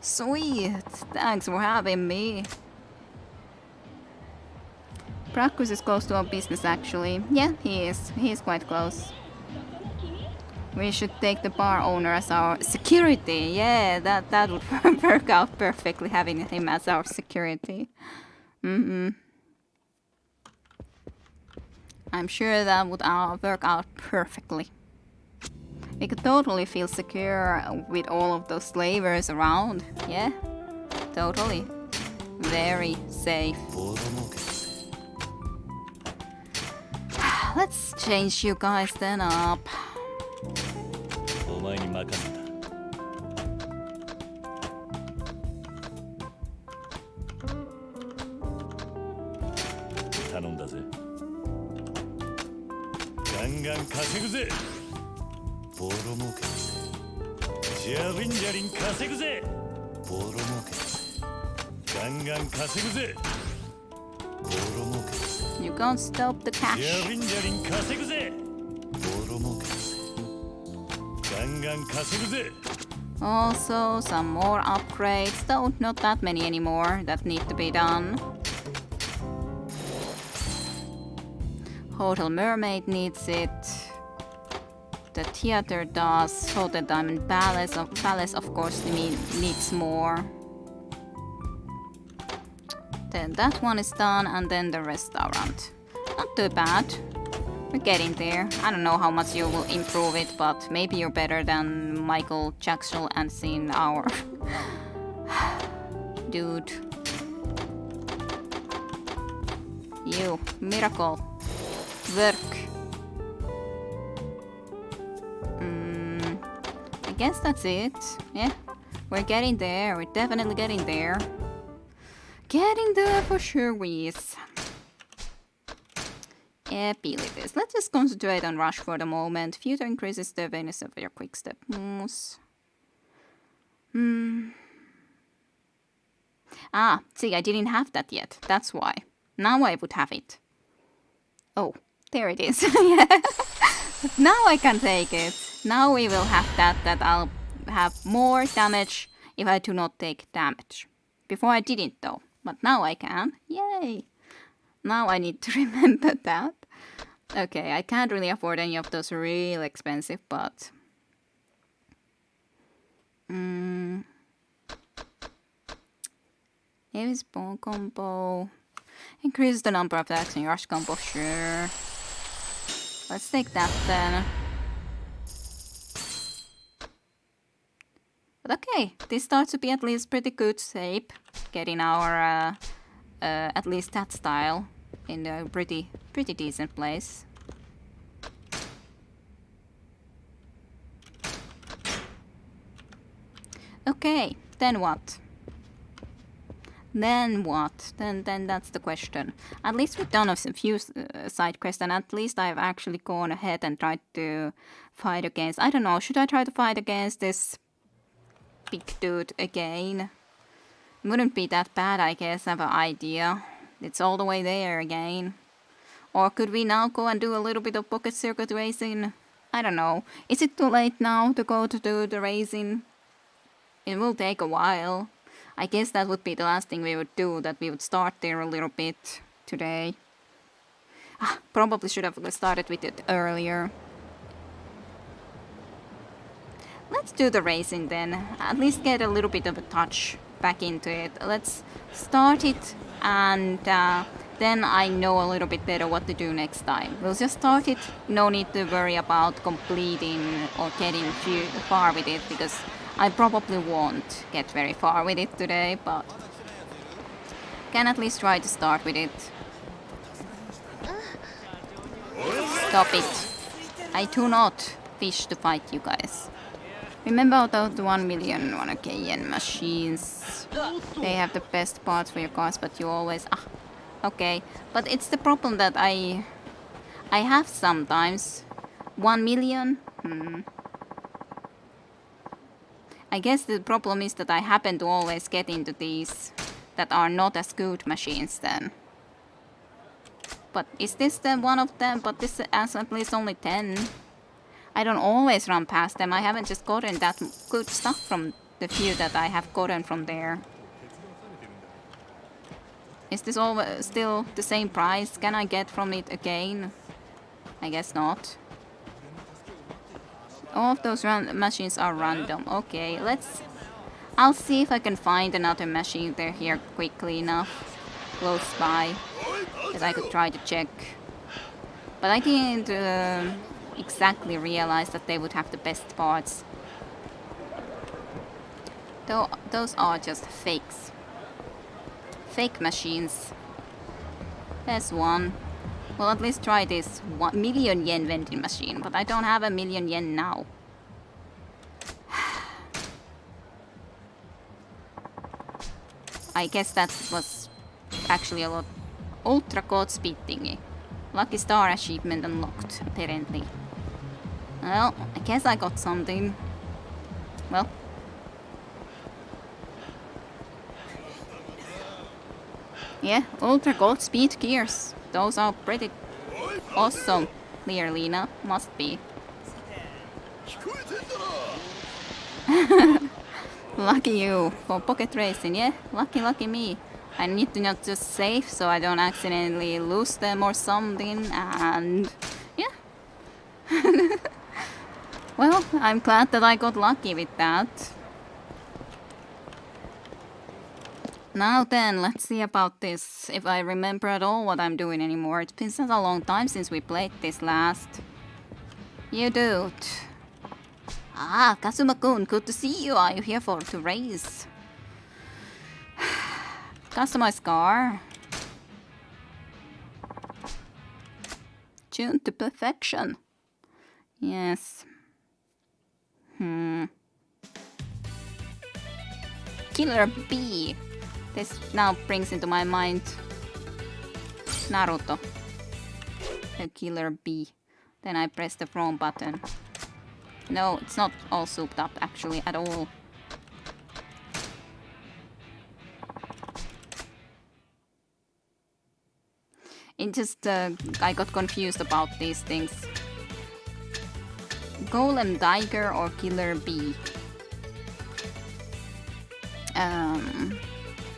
Sweet. Thanks for having me. Prakus is close to our business actually. Yeah, he is. He is quite close. We should take the bar owner as our security. Yeah, that would work out perfectly, having him as our security. I'm sure that would work out perfectly. We could totally feel secure with all of those slavers around. Yeah, totally. Very safe. ボード儲けだぜ Let's change you guys then up. お前に任せた頼んだぜガンガン稼ぐぜボロ儲けだぜジャリンジャリン稼ぐぜボロ儲けだぜガンガン稼ぐぜボロ儲けだぜ You can't stop the ジ cash. ャリンジャリン稼ぐぜボロ儲けだぜガンガン稼ぐぜ Also, some more upgrades, though not that many anymore that need to be done. Hotel Mermaid needs it. The theater does. Hotel Diamond Palace, of course, needs more. Then that one is done, and then the restaurant. Not too bad. We're getting there. I don't know how much you will improve it, but maybe you're better than Michael Jackson and seeing our dude. You, miracle. Work. I guess that's it. Yeah, we're getting there. We're definitely getting there. Getting there for sure, Reese. Abilities. Let's just concentrate on rush for the moment. Future increases the awareness of your quick step moves. Ah, see, I didn't have that yet. That's why. Now I would have it. Oh, there it is. Yeah. Now I can take it. Now we will have that I'll have more damage if I do not take damage. Before I didn't though, but now I can. Yay! Now I need to remember that. Okay, I can't really afford any of those real expensive, but... Heavy spawn combo. Increase the number of attacks in your rush combo, sure. Let's take that then. But okay, this starts to be at least pretty good shape. Getting our, at least that style in a pretty decent place. Okay, then what? Then what? Then that's the question. At least we've done a few side quests, and at least I've actually gone ahead and tried to fight against... I don't know, should I try to fight against this big dude again? Wouldn't be that bad, I guess. I have an idea. It's all the way there again. Or could we now go and do a little bit of pocket circuit racing? I don't know. Is it too late now to go to do the racing? It will take a while. I guess that would be the last thing we would do, that we would start there a little bit today. Probably should have started with it earlier. Let's do the racing then. At least get a little bit of a touch back into it. Let's start it, and then I know a little bit better what to do next time. We'll just start it. No need to worry about completing or getting far with it, because I probably won't get very far with it today, but can at least try to start with it. Stop it. I do not wish to fight you guys. Remember about the 1 million 1k yen machines. They have the best parts for your cars, but you always... okay. But it's the problem that I have sometimes. 1 million? I guess the problem is that I happen to always get into these that are not as good machines then. But is this the one of them? But this has at least only 10. I don't always run past them. I haven't just gotten that good stuff from the few that I have gotten from there. Is this all still the same price? Can I get from it again? I guess not. All of those machines are random. Okay, I'll see if I can find another machine there here quickly enough, close by, that I could try to check. But I didn't exactly realize that they would have the best parts. Though those are just fakes. Fake machines. There's one. Well, at least try this 1,000,000 yen vending machine, but I don't have 1,000,000 yen now. I guess that was actually a lot. Ultra code speed thingy. Lucky star achievement unlocked, apparently. Well, I guess I got something. Well. Yeah, ultra gold speed gears. Those are pretty awesome. Clearly, no? Must be. Lucky you for pocket racing, yeah? Lucky me. I need to not just save so I don't accidentally lose them or something, and yeah. Well, I'm glad that I got lucky with that. Now then, let's see about this, if I remember at all what I'm doing anymore. It's been such a long time since we played this last. You dude. Ah, Kazuma-kun, good to see you. Are you here to race? Customize car. Tuned to perfection. Yes. Killer Bee. This now brings into my mind Naruto. The Killer Bee. Then I press the wrong button. No, it's not all souped up actually at all. It just, I got confused about these things. Golem Tiger or Killer Bee?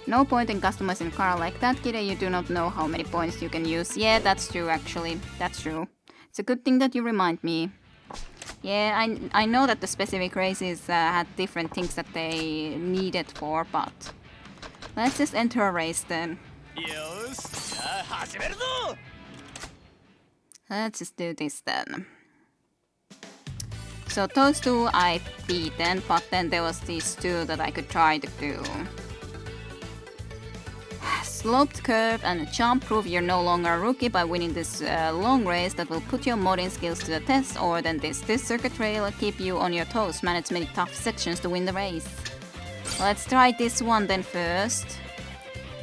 No point in customizing a car like that, Kide. You do not know how many points you can use. Yeah, that's true actually. That's true. It's a good thing that you remind me. Yeah, I know that the specific races had different things that they needed for, but let's just enter a race then. Let's just do this then. So those two I beaten, but then there was these two that I could try to do. Sloped curve and jump prove you're no longer a rookie by winning this long race that will put your modding skills to the test, or then this circuit trail will keep you on your toes, manage many tough sections to win the race. Let's try this one then first.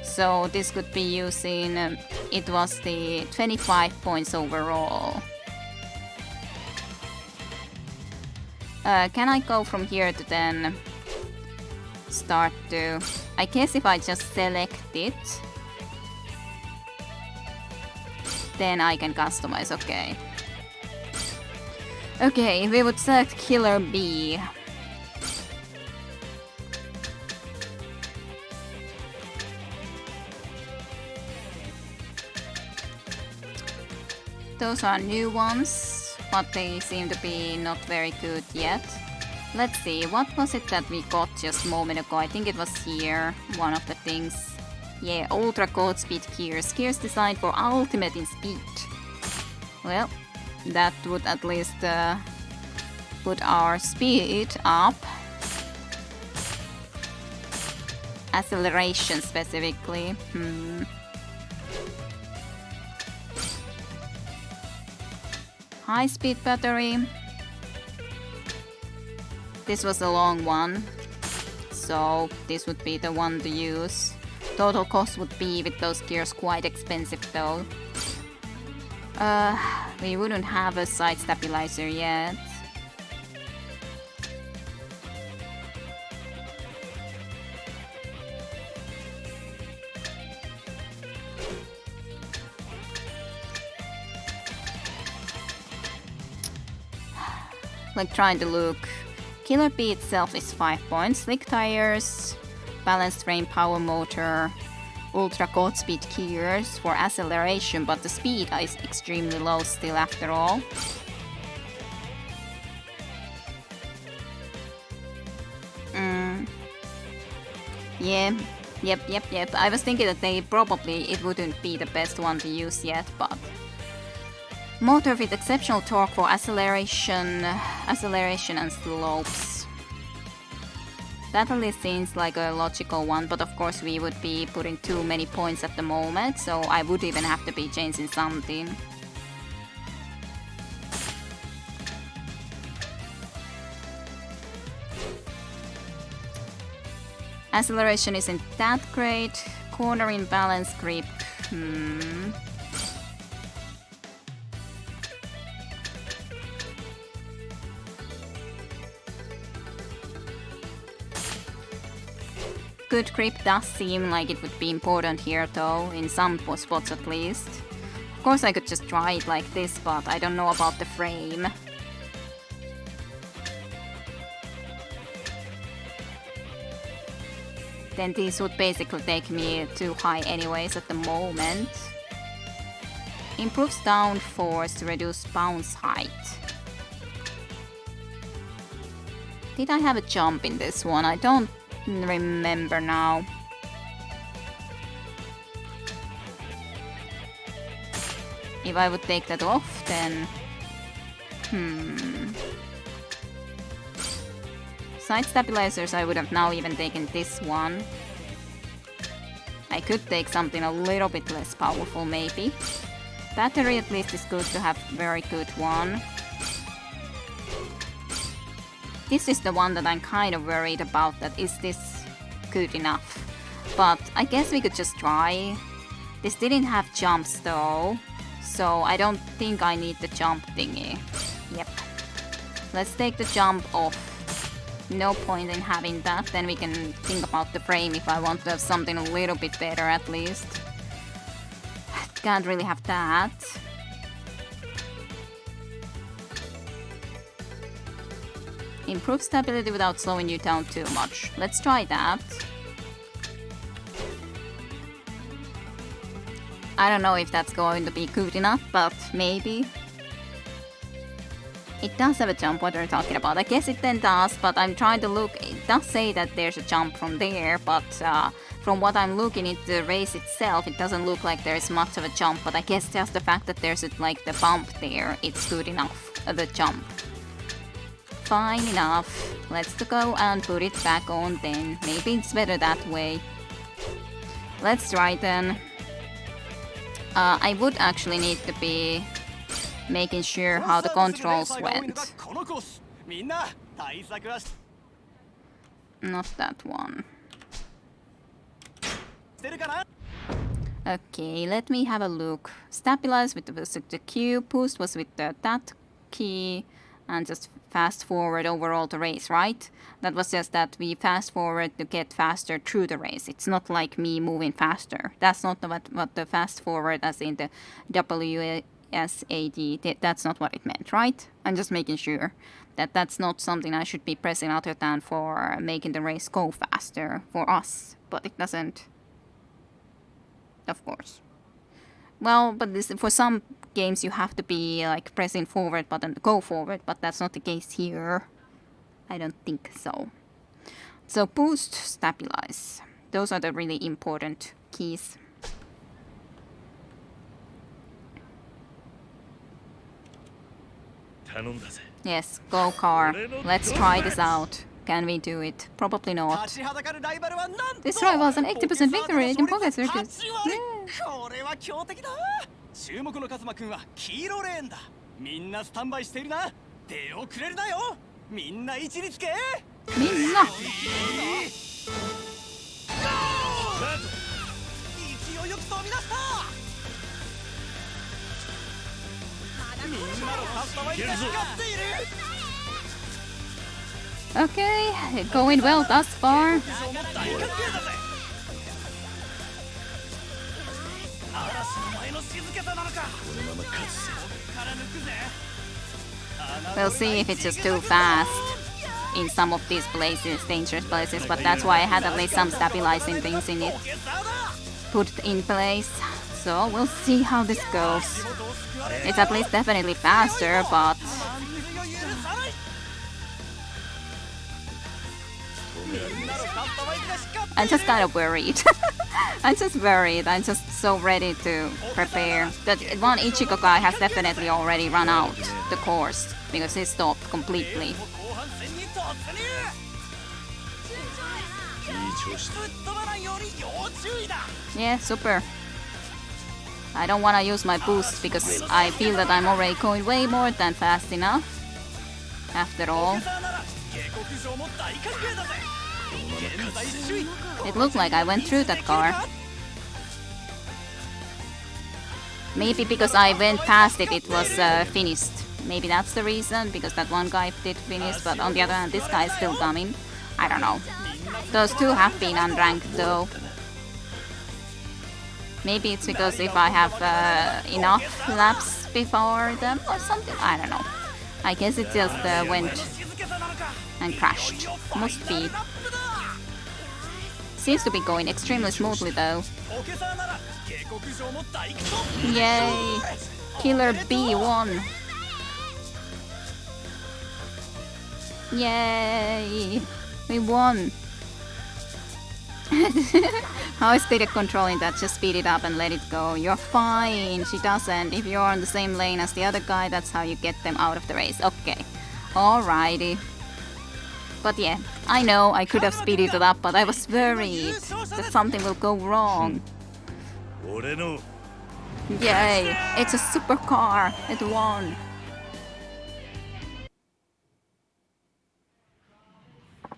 So this could be using, it was the 25 points overall. Can I go from here to then start to... I guess if I just select it, then I can customize, okay. Okay, we would select Killer Bee. Those are new ones, but they seem to be not very good yet. Let's see, what was it that we got just a moment ago? I think it was here, one of the things. Yeah, Ultra Code Speed Gears. Gears designed for ultimate in speed. Well, that would at least put our speed up. Acceleration specifically. High speed battery. This was a long one, so this would be the one to use. Total cost would be, with those gears, quite expensive though. We wouldn't have a side stabilizer yet. Like trying to look. Killer Bee itself is 5 points. Slick tires, balanced frame power motor, ultra code speed gears for acceleration, but the speed is extremely low still after all. Yeah, yep. I was thinking that it wouldn't be the best one to use yet, but Motor with exceptional torque for acceleration and slopes. That at least seems like a logical one, but of course we would be putting too many points at the moment, so I would even have to be changing something. Acceleration isn't that great. Cornering balance grip. Good grip does seem like it would be important here though, in some spots at least. Of course I could just try it like this, but I don't know about the frame. Then these would basically take me too high anyways at the moment. Improves downforce to reduce bounce height. Did I have a jump in this one? I don't remember now. If I would take that off, then... Side stabilizers, I would have now even taken this one. I could take something a little bit less powerful, maybe. Battery at least is good to have very good one. This is the one that I'm kind of worried about, that is this good enough? But I guess we could just try. This didn't have jumps though, so I don't think I need the jump thingy. Yep. Let's take the jump off. No point in having that, then we can think about the frame if I want to have something a little bit better at least. Can't really have that. Improve stability without slowing you down too much. Let's try that. I don't know if that's going to be good enough, but maybe. It does have a jump, what we're talking about. I guess it then does, but I'm trying to look. It does say that there's a jump from there, but from what I'm looking at the race itself, it doesn't look like there's much of a jump. But I guess just the fact that there's like the bump there, it's good enough, the jump. Fine enough. Let's go and put it back on then. Maybe it's better that way. Let's try then. I would actually need to be making sure how the controls went. Not that one. Okay, let me have a look. Stabilize with the Q, boost was with the that key, and just fast forward overall the race, right? That was just that we fast forward to get faster through the race. It's not like me moving faster. That's not what the fast forward as in the WSAD, that's not what it meant, right? I'm just making sure that that's not something I should be pressing other than for making the race go faster for us. But it doesn't, of course. Well, but this, for some games you have to be like pressing forward button to go forward, but that's not the case here. I don't think so. So boost, stabilize. Those are the really important keys. Yes, go car. Let's try this out. Can we do it? Probably not. This rivals an 80% victory in pocket searches. Yeah. 注目のカズマくんは黄色レーンだ。みんなスタンバイしているな。出遅れるなよ。みんな位置につけ。みんな。勢いよく飛び出した。みんなのカスタマイズが光っている。Okay, going well thus far. We'll see if it's just too fast in some of these places, dangerous places, but that's why I had at least some stabilizing things in it put in place. So we'll see how this goes. It's at least definitely faster, but I'm just kind of worried. I'm just worried. I'm just so ready to prepare. That one Ichigo guy has definitely already run out the course because he stopped completely. 後半戦に突入。いい調子だ。ぶっ飛ばないように要注意だ。 Yeah, super. I don't wanna use my boost because I feel that I'm already going way more than fast enough. After all, さあなら下克上も大歓迎だぜ。現在首位。 it looked like I went through that car. Maybe because I went past it, it was finished. Maybe that's the reason, because that one guy did finish, but on the other hand, this guy is still coming. I don't know. Those two have been unranked though. Maybe it's because if I have enough laps before them or something. I don't know. I guess it just went and crashed. Must be. Seems to be going extremely smoothly though. オケサーなら下克上も大苦闘。 Yay! Killer B won! Yay! We won! How is Peter controlling that? Just speed it up and let it go. You're fine! She doesn't. If you're on the same lane as the other guy, that's how you get them out of the race. Okay. Alrighty. But yeah, I know I could have speeded it up, but I was worried that something will go wrong. 俺の Yay! It's a supercar! It won!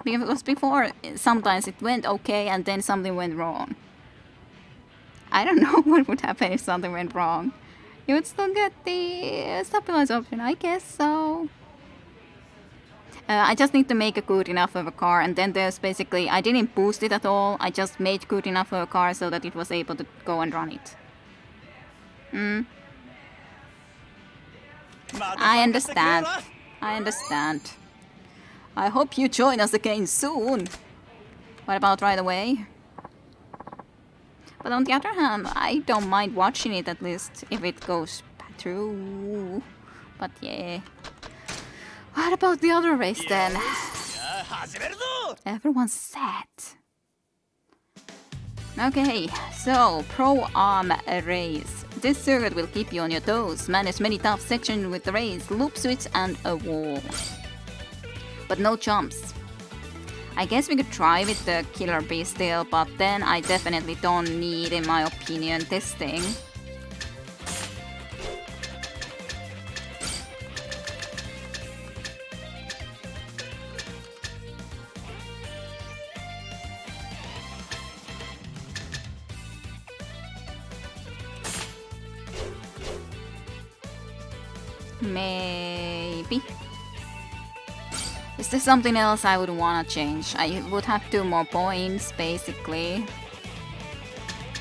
Because before, sometimes it went okay and then something went wrong. I don't know what would happen if something went wrong. You would still get the stabilize option, I guess so. I just need to make a good enough of a car, and then there's basically, I didn't boost it at all, I just made good enough of a car so that it was able to go and run it. I understand. I understand. I hope you join us again soon. What about right away? But on the other hand, I don't mind watching it at least if it goes through. But yeah. What about the other race then? じゃあ始めるぞ。 Everyone's set. Okay, so Pro Arm race. This circuit will keep you on your toes, manage many tough sections with the race, loop switch and a wall. But no jumps. I guess we could try with the Killer Bee still, but then I definitely don't need, in my opinion, testing. Maybe. Is there something else I would want to change? I would have 2 more points, basically.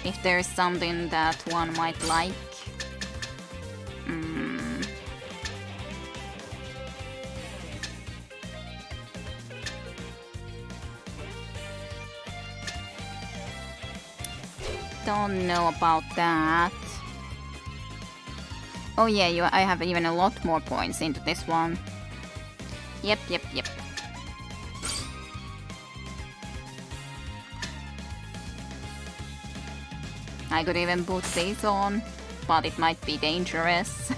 If there's something that one might like. Don't know about that. Oh yeah, I have even a lot more points into this one. Yep. I could even put these on, but it might be dangerous.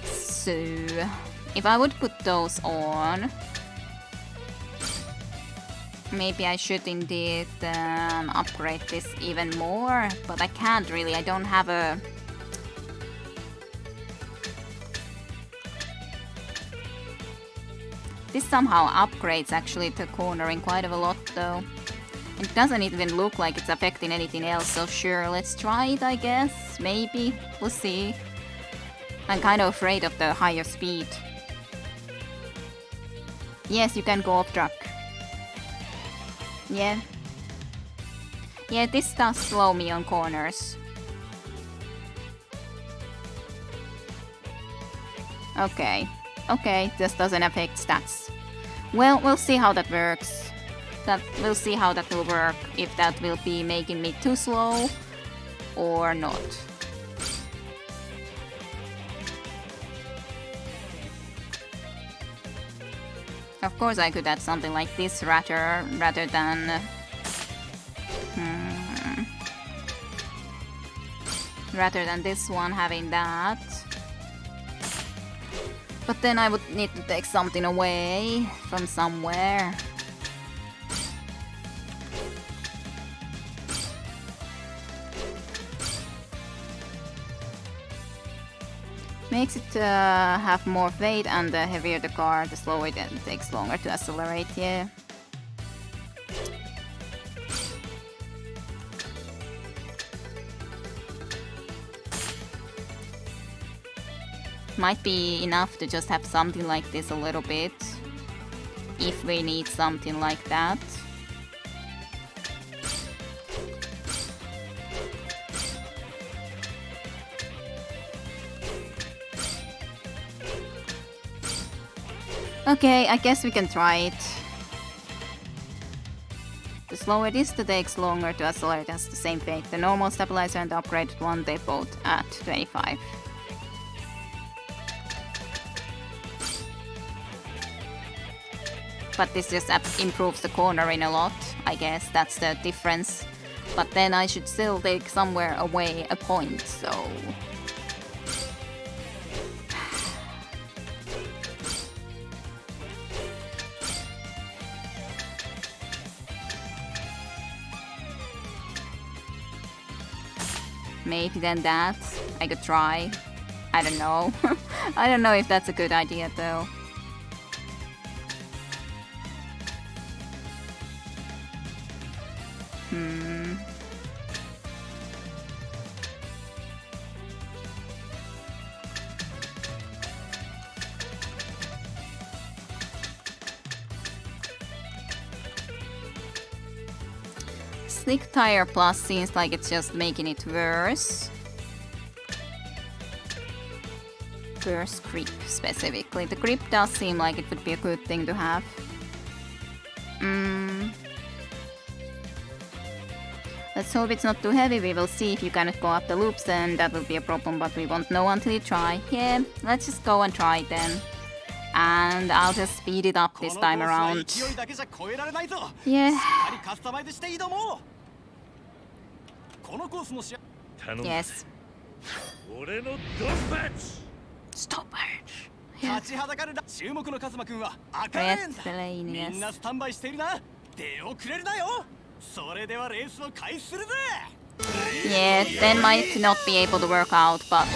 So, if I would put those on, maybe I should indeed upgrade this even more, but I can't really, I don't have a... This somehow upgrades actually the cornering quite a lot though. It doesn't even look like it's affecting anything else, so sure, let's try it I guess, maybe, we'll see. I'm kind of afraid of the higher speed. Yes, you can go off track. Yeah. Yeah, this does slow me on corners. Okay, this doesn't affect stats. Well, we'll see how that works. We'll see how that will work, if that will be making me too slow or not. Of course I could add something like this rather than... rather than this one having that. But then I would need to take something away from somewhere. Makes it have more weight, and the heavier the car, the slower it takes longer to accelerate, yeah. Might be enough to just have something like this a little bit, if we need something like that. Okay, I guess we can try it. The slower it is, the takes longer to accelerate, has the same fate. The normal stabilizer and the upgraded one, they both at 25. But this just improves the cornering a lot, I guess that's the difference. But then I should still take somewhere away a point, so... Maybe then that, I could try. I don't know. I don't know if that's a good idea though. Slick Tire Plus seems like it's just making it worse. Worse grip specifically. The grip does seem like it would be a good thing to have. Let's hope it's not too heavy. We will see if you cannot go up the loops, then that will be a problem, but we won't know until you try. Yeah, let's just go and try it then. And I'll just speed it up this time around. Yeah. Yes. Stoppage. Yeah. Red lane, yes. Yeah, then might not be able to work out, but...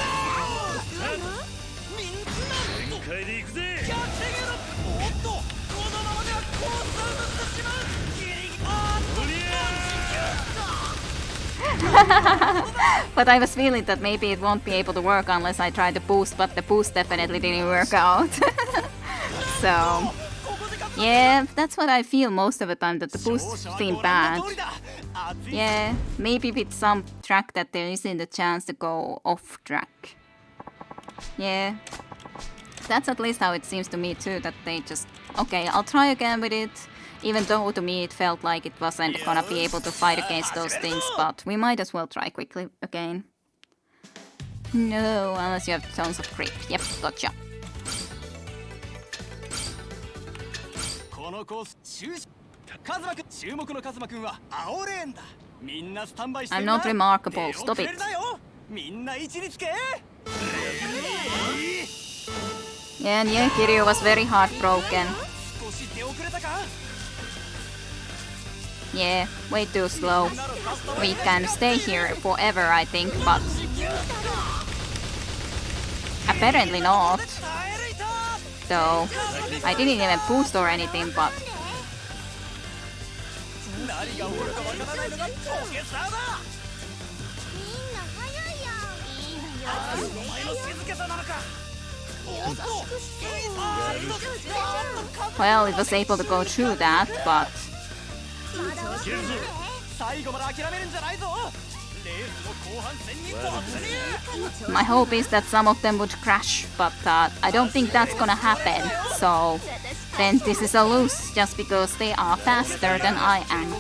But I was feeling that maybe it won't be able to work unless I try to boost, but the boost definitely didn't work out. So... yeah, that's what I feel most of the time, that the boosts seem bad. Yeah, maybe with some track that there isn't a chance to go off track. Yeah, that's at least how it seems to me too, that they just... okay, I'll try again with it. Even though to me it felt like it wasn't gonna be able to fight against those things, but we might as well try quickly again. No, unless you have tons of grip. Yep, gotcha. I'm not remarkable, stop it. Yeah, and yeah, Kiryu was very heartbroken. Yeah, way too slow. We can stay here forever, I think, but... apparently not. Though, I didn't even boost or anything, but... well, it was able to go through that, but... my hope is that some of them would crash, but I don't think that's gonna happen, so... then this is a lose, just because they are faster than I am.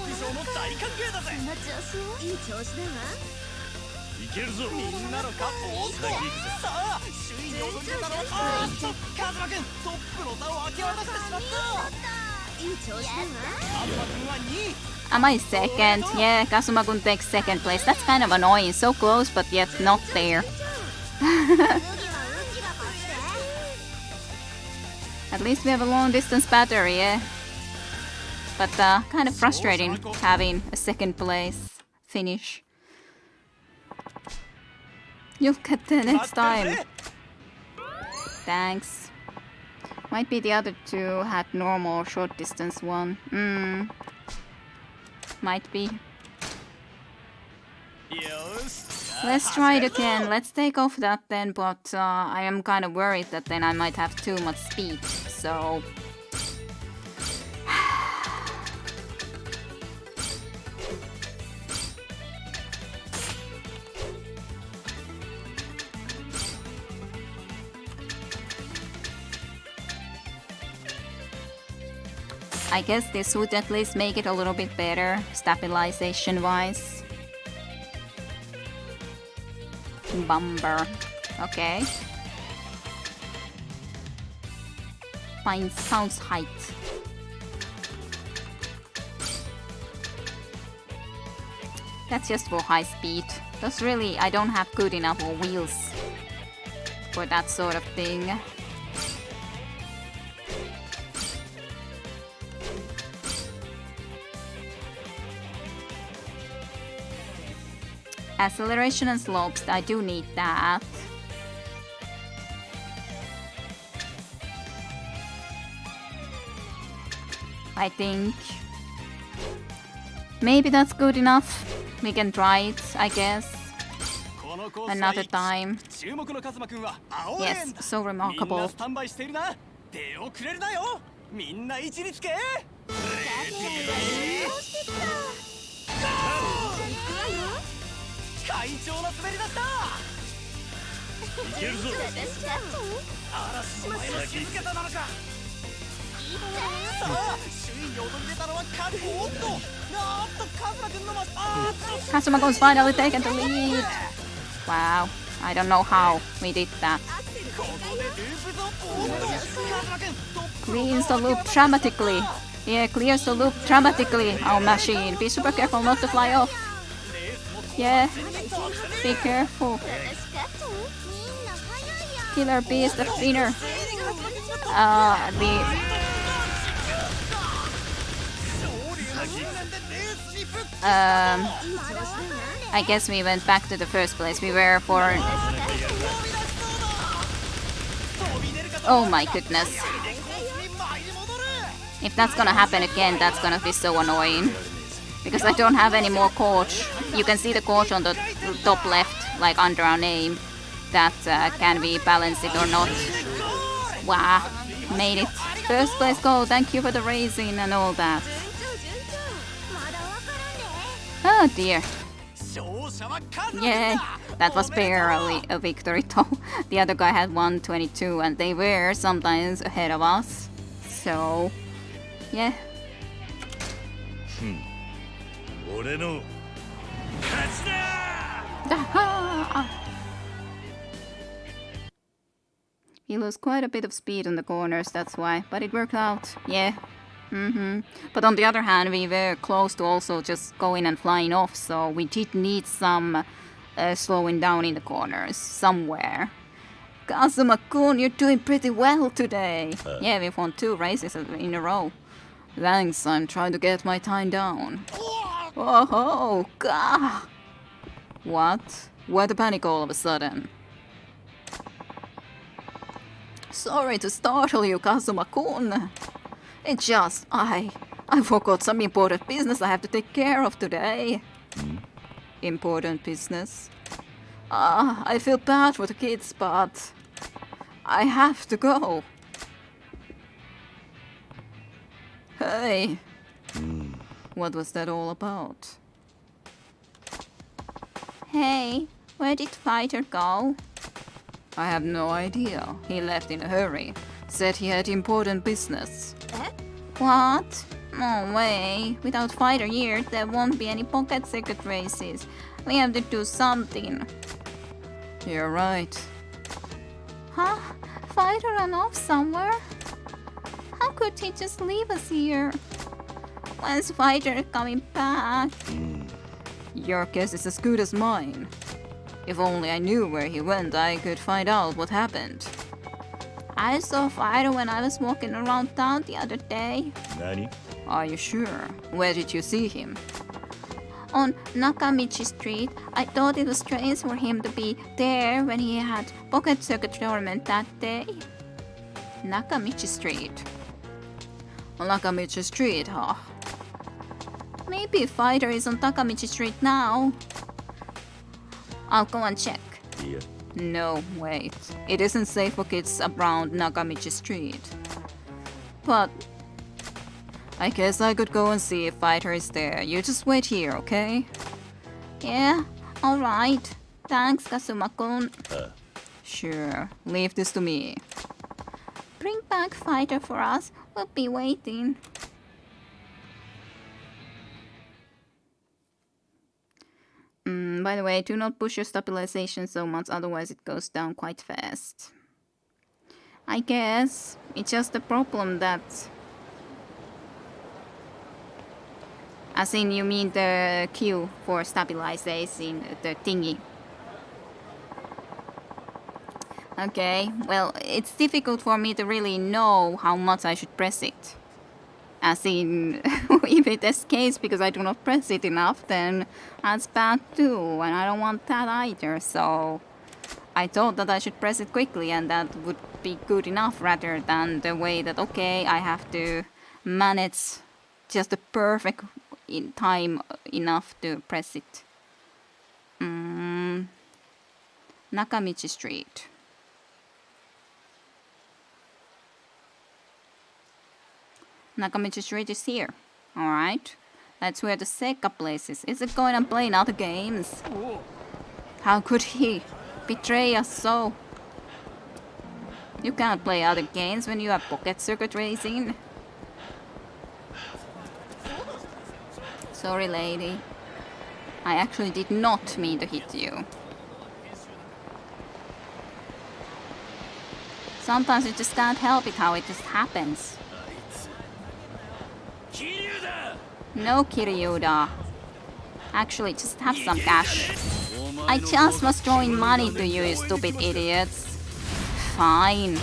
Am I second? Yeah, Kazuma-kun takes second place. That's kind of annoying. So close, but yet not there. At least we have a long distance battery, yeah. But kind of frustrating having a second place finish. You'll get there next time. Thanks. Might be the other two had normal short distance one. Might be. Let's try it again. Let's take off that then, but I am kind of worried that then I might have too much speed, so... I guess this would at least make it a little bit better, stabilization-wise. Bumper. Okay. Fine sounds height. That's just for high speed. That's really, I don't have good enough wheels for that sort of thing. Acceleration and slopes, I do need that. I think maybe that's good enough. We can try it, I guess. Another time. Yes, so remarkable. Kazuma-kun's finally taken the lead. Wow, I don't know how we did that. Cleans the loop dramatically. Yeah, clears the loop dramatically, our machine. Be super careful not to fly off. Yeah, be careful. Killer Bee is the winner. I guess we went back to the first place. We were for... Oh my goodness. If that's gonna happen again, that's gonna be so annoying. Because I don't have any more coach. You can see the coach on the top left, like under our name. That can we balance it or not. Wow, made it. First place goal, thank you for the racing and all that. Oh dear. Yeah, that was barely a victory though. The other guy had 122 and they were sometimes ahead of us. So, yeah. He lost quite a bit of speed on the corners, that's why. But it worked out, yeah. But on the other hand, we were close to also just going and flying off, so we did need some slowing down in the corners somewhere. Kazuma-kun, you're doing pretty well today. Yeah, we've won 2 races in a row. Thanks, I'm trying to get my time down. Oh, God. What? Why the panic all of a sudden? Sorry to startle you, Kazuma-kun. It's just, I forgot some important business I have to take care of today. Important business? I feel bad for the kids, but I have to go. Hey. What was that all about? Hey, where did Fighter go? I have no idea. He left in a hurry. Said he had important business. What? No way. Without Fighter here, there won't be any pocket circuit races. We have to do something. You're right. Huh? Fighter ran off somewhere? How could he just leave us here? When's Fighter coming back? Your guess is as good as mine. If only I knew where he went, I could find out what happened. I saw Fighter when I was walking around town the other day. Nani? Are you sure? Where did you see him? On Nakamichi Street. I thought it was strange for him to be there when he had pocket circuit tournament that day. Nakamichi Street. Nakamichi Street, huh? Maybe Fighter is on Nakamichi Street now. I'll go and check. Yeah. No, wait. It isn't safe for kids around Nakamichi Street. But I guess I could go and see if Fighter is there. You just wait here, okay? Yeah, alright. Thanks, Kazuma-kun. Sure, leave this to me. Bring back Fighter for us. We'll be waiting. By the way, do not push your stabilization so much, otherwise it goes down quite fast. I guess it's just a problem that... As in, you mean the queue for stabilization, the thingy. Okay, well, it's difficult for me to really know how much I should press it. As in, if it escapes because I do not press it enough, then that's bad too, and I don't want that either, so... I thought that I should press it quickly and that would be good enough rather than the way that, okay, I have to manage just the perfect in time enough to press it. Nakamichi Street. Nakamichi Street is here. Alright. That's where the Sega place is. Is it going and playing other games? How could he betray us so? You can't play other games when you have pocket circuit racing. Sorry, lady. I actually did not mean to hit you. Sometimes you just can't help it how it just happens. No, Kiryuda. Actually, just have some cash. I just was throwing money to you, you stupid idiots. Fine.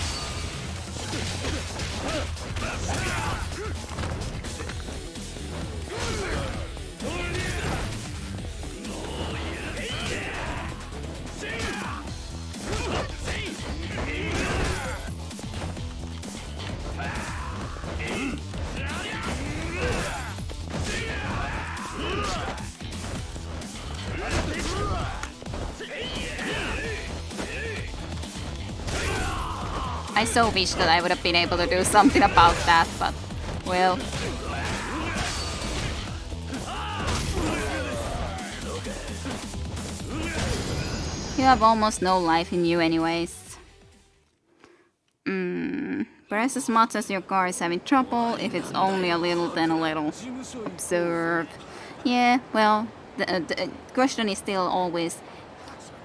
I so wish that I would have been able to do something about that, but, well. You have almost no life in you anyways. Press as much as your car is having trouble. If it's only a little, then a little. Absurd. Yeah, well, the question is still always...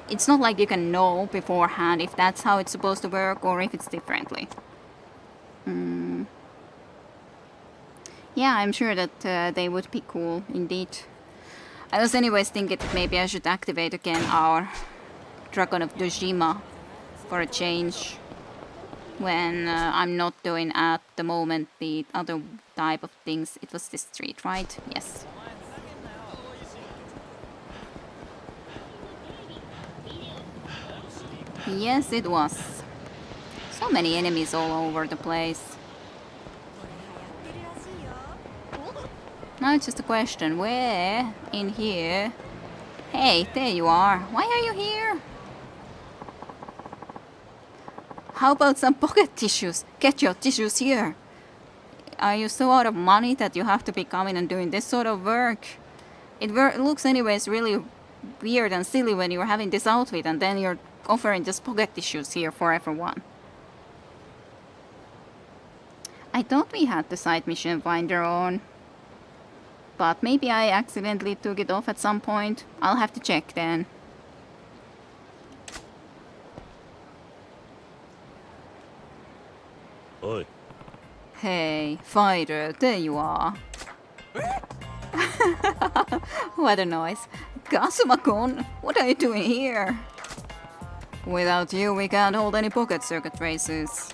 It's not like you can know beforehand if that's how it's supposed to work or if it's differently. Yeah, I'm sure that they would be cool, indeed. I was anyways thinking that maybe I should activate again our Dragon of Dojima for a change. When I'm not doing at the moment the other type of things. It was this street, right? Yes. Yes, it was. So many enemies all over the place. Now it's just a question, where in here? Hey, there you are. Why are you here? How about some pocket tissues? Get your tissues here. Are you so out of money that you have to be coming and doing this sort of work? It looks anyways really weird and silly when you're having this outfit and then you're offering just pocket tissues here for everyone. I thought we had the side mission finder on. But maybe I accidentally took it off at some point. I'll have to check then. Oi. Hey, fighter, there you are. What a noise. Kazuma-kun, what are you doing here? Without you, we can't hold any pocket circuit races.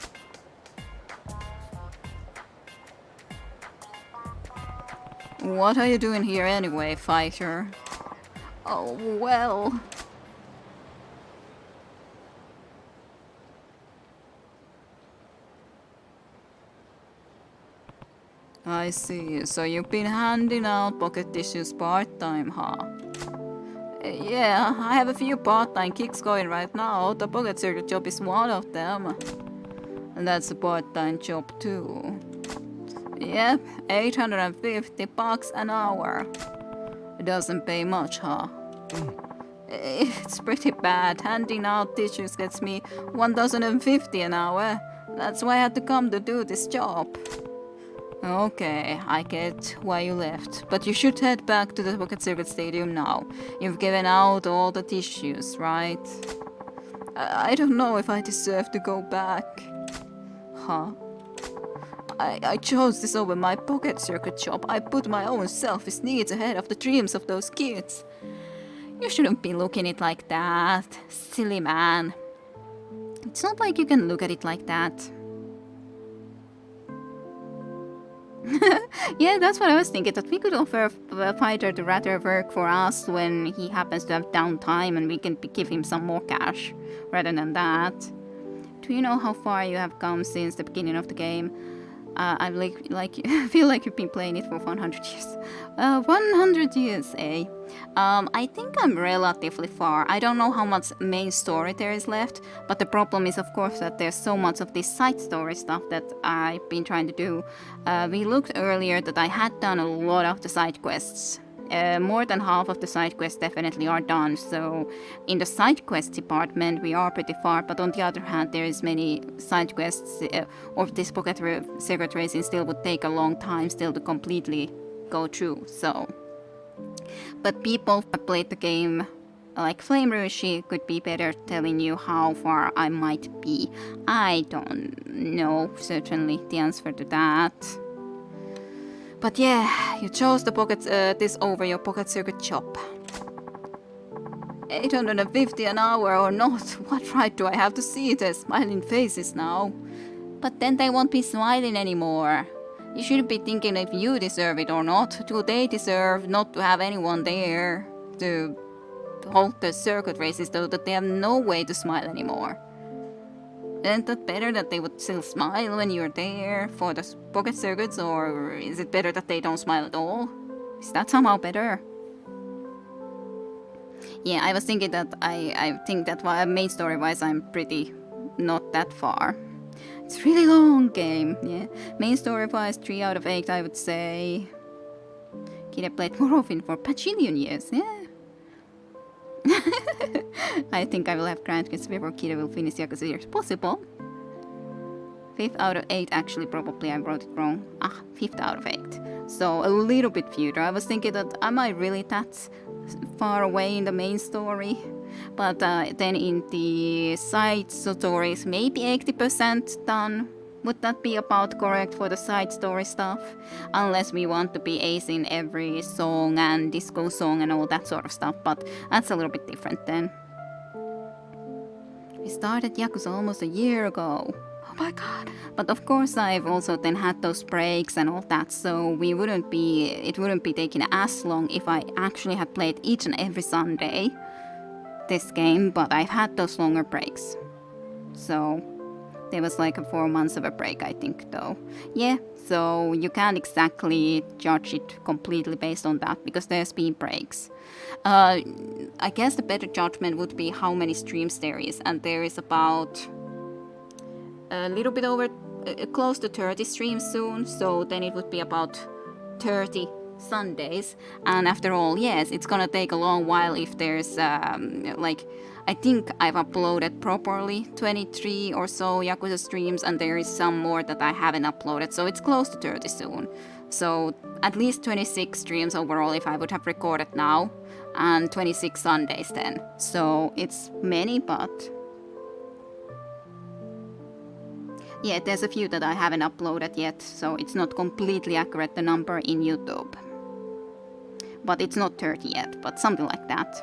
What are you doing here anyway, fighter? Oh, well. I see. So you've been handing out pocket tissues part-time, huh? Yeah, I have a few part-time kicks going right now. The pocket circuit job is one of them. And that's a part-time job too. Yep, 850 bucks an hour. It doesn't pay much, huh? It's pretty bad. Handing out tissues gets me 1050 an hour. That's why I had to come to do this job. Okay, I get why you left, but you should head back to the Pocket Circuit Stadium now. You've given out all the tissues, right? I don't know if I deserve to go back. Huh? I chose this over my Pocket Circuit job. I put my own selfish needs ahead of the dreams of those kids. You shouldn't be looking at it like that, silly man. It's not like you can look at it like that. Yeah, that's what I was thinking, that we could offer a fighter to rather work for us when he happens to have downtime and we can give him some more cash rather than that. Do you know how far you have come since the beginning of the game? I feel like you've been playing it for 100 years. 100 years, eh? I think I'm relatively far. I don't know how much main story there is left, but the problem is, of course, that there's so much of this side story stuff that I've been trying to do. We looked earlier that I had done a lot of the side quests. More than half of the side quests definitely are done, so in the side quest department we are pretty far, but on the other hand there is many side quests, or this pocket circuit racing still would take a long time still to completely go through, so. But people who played the game, like Flame Rushi, could be better telling you how far I might be. I don't know certainly the answer to that. But yeah, you chose the this over your pocket circuit job. 850 an hour or not, what right do I have to see their smiling faces now? But then they won't be smiling anymore. You should be thinking if you deserve it or not. Do they deserve not to have anyone there to hold the circuit races so that they have no way to smile anymore? Isn't that better that they would still smile when you're there for the pocket circuits, or is it better that they don't smile at all? Is that somehow better? Yeah, I was thinking that I think that main story-wise I'm pretty not that far. It's a really long game, yeah. Main story-wise 3 out of 8 I would say. Kid played more often for bajillion years, yeah. I think I will have Grand Kids before Kira will finish Yakuza years possible. 5th out of 8, actually, probably I wrote it wrong. 5th out of 8. So a little bit fewer. I was thinking that am I really that far away in the main story? But then in the side stories, maybe 80% done. Would that be about correct for the side story stuff? Unless we want to be acing every song and disco song and all that sort of stuff, but that's a little bit different then. We started Yakuza almost a year ago. Oh my god. But of course I've also then had those breaks and all that, so it wouldn't be taking as long if I actually had played each and every Sunday this game, but I've had those longer breaks. So there was like 4 months of a break, I think, though. Yeah, so you can't exactly judge it completely based on that, because there's been breaks. I guess the better judgment would be how many streams there is, and there is about a little bit over, close to 30 streams soon, so then it would be about 30 Sundays. And after all, yes, it's gonna take a long while if there's I think I've uploaded properly 23 or so Yakuza streams, and there is some more that I haven't uploaded, so it's close to 30 soon. So at least 26 streams overall if I would have recorded now, and 26 Sundays then. So it's many, but yeah, there's a few that I haven't uploaded yet, so it's not completely accurate, the number in YouTube. But it's not 30 yet, but something like that.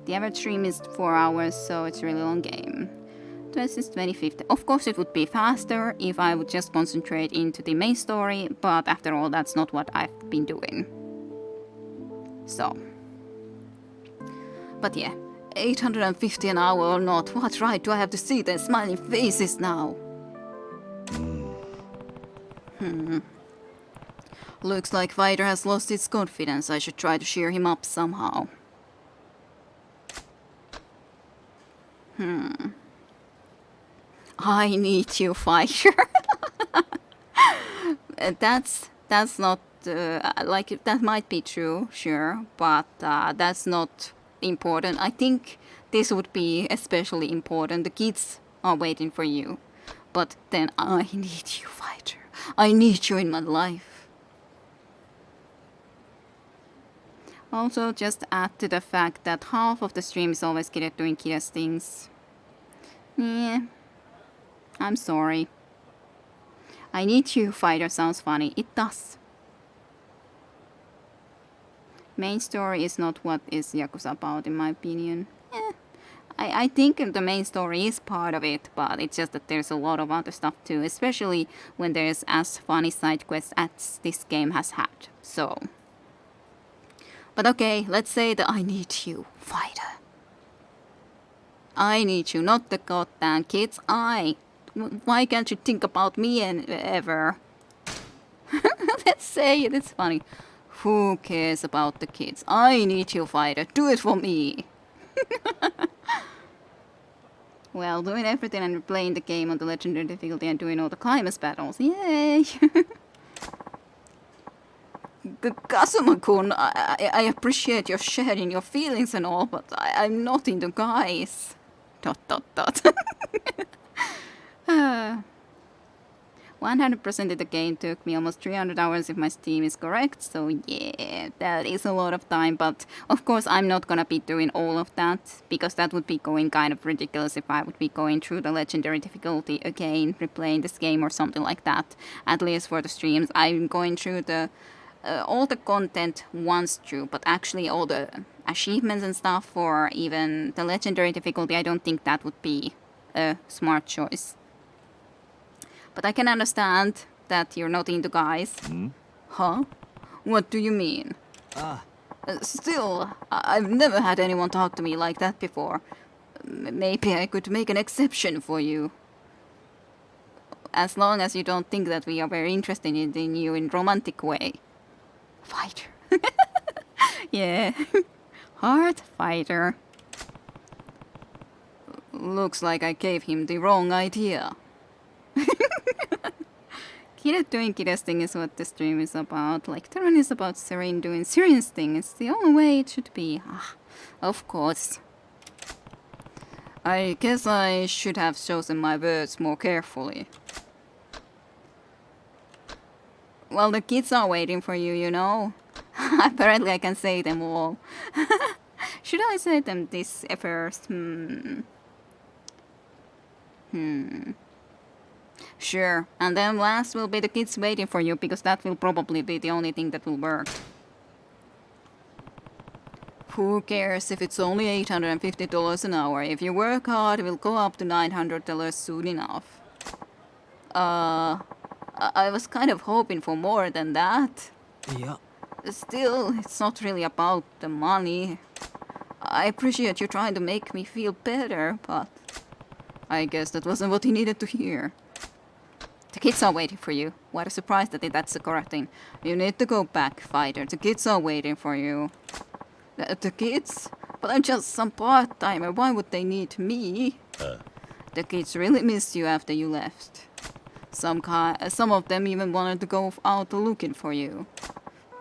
The average stream is 4 hours, so it's a really long game. This is 2050. Of course it would be faster if I would just concentrate into the main story, but after all that's not what I've been doing. So. But yeah, 850 an hour or not, what right do I have to see their smiling faces now? Looks like Fighter has lost its confidence. I should try to cheer him up somehow. I need you, Fighter. That's not like that might be true, sure, but that's not important. I think this would be especially important. The kids are waiting for you, but then I need you, Fighter. I need you in my life. Also, just add to the fact that half of the stream is always Kira doing Kira's things. Yeah. I'm sorry. I need you, Fighter sounds funny. It does. Main story is not what is Yakuza about, in my opinion. I think the main story is part of it, but it's just that there's a lot of other stuff too, especially when there's as funny side quests as this game has had. So. But okay, let's say that I need you, Fighter. I need you, not the goddamn kids. Why can't you think about me ever? Let's say it, it's funny. Who cares about the kids? I need you, Fighter. Do it for me. Well, doing everything and playing the game on the legendary difficulty and doing all the climax battles. Yay! Kazuma-kun, I appreciate your sharing your feelings and all, but I'm not into guys. ... 100% of the game took me almost 300 hours if my Steam is correct, so yeah, that is a lot of time, but of course I'm not gonna be doing all of that, because that would be going kind of ridiculous if I would be going through the legendary difficulty again, replaying this game or something like that, at least for the streams. I'm going through the all the content once through, but actually all the achievements and stuff for even the legendary difficulty, I don't think that would be a smart choice. But I can understand that you're not into guys. Huh? What do you mean? Still, I've never had anyone talk to me like that before. Maybe I could make an exception for you. As long as you don't think that we are very interested in you in romantic way. Fighter. Yeah. Hard Fighter. Looks like I gave him the wrong idea. Kira doing Kira's thing is what the stream is about. Like, the run is about Serene doing Serene's thing. It's the only way it should be. Of course. I guess I should have chosen my words more carefully. Well, the kids are waiting for you, you know. Apparently I can say them all. Should I say them this first? Sure, and then last will be the kids waiting for you, because that will probably be the only thing that will work. Who cares if it's only $850 an hour? If you work hard, it will go up to $900 soon enough. I was kind of hoping for more than that. Yeah. Still, it's not really about the money. I appreciate you trying to make me feel better, but I guess that wasn't what he needed to hear. The kids are waiting for you. What a surprise that that's the correct thing. You need to go back, Fighter. The kids are waiting for you. The kids? But I'm just some part-timer. Why would they need me? The kids really missed you after you left. Some of them even wanted to go out looking for you.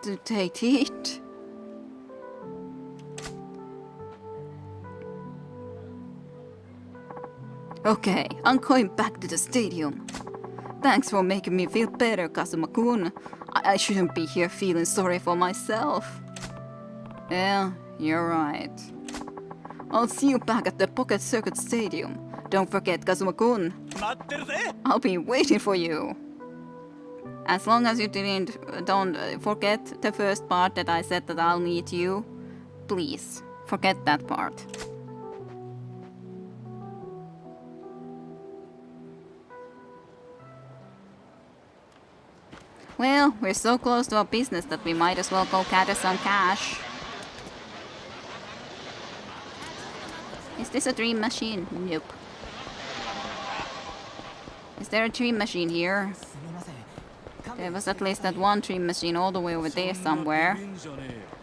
Did they eat? Okay, I'm going back to the stadium. Thanks for making me feel better, Kazuma-kun. I shouldn't be here feeling sorry for myself. Yeah, you're right. I'll see you back at the Pocket Circuit Stadium. Don't forget, Kazuma-kun. I'll be waiting for you. As long as you don't forget the first part that I said that I'll meet you. Please, forget that part. Well, we're so close to our business that we might as well go gather some cash. Is this a dream machine? Nope. Is there a dream machine here? There was at least that one dream machine all the way over there somewhere.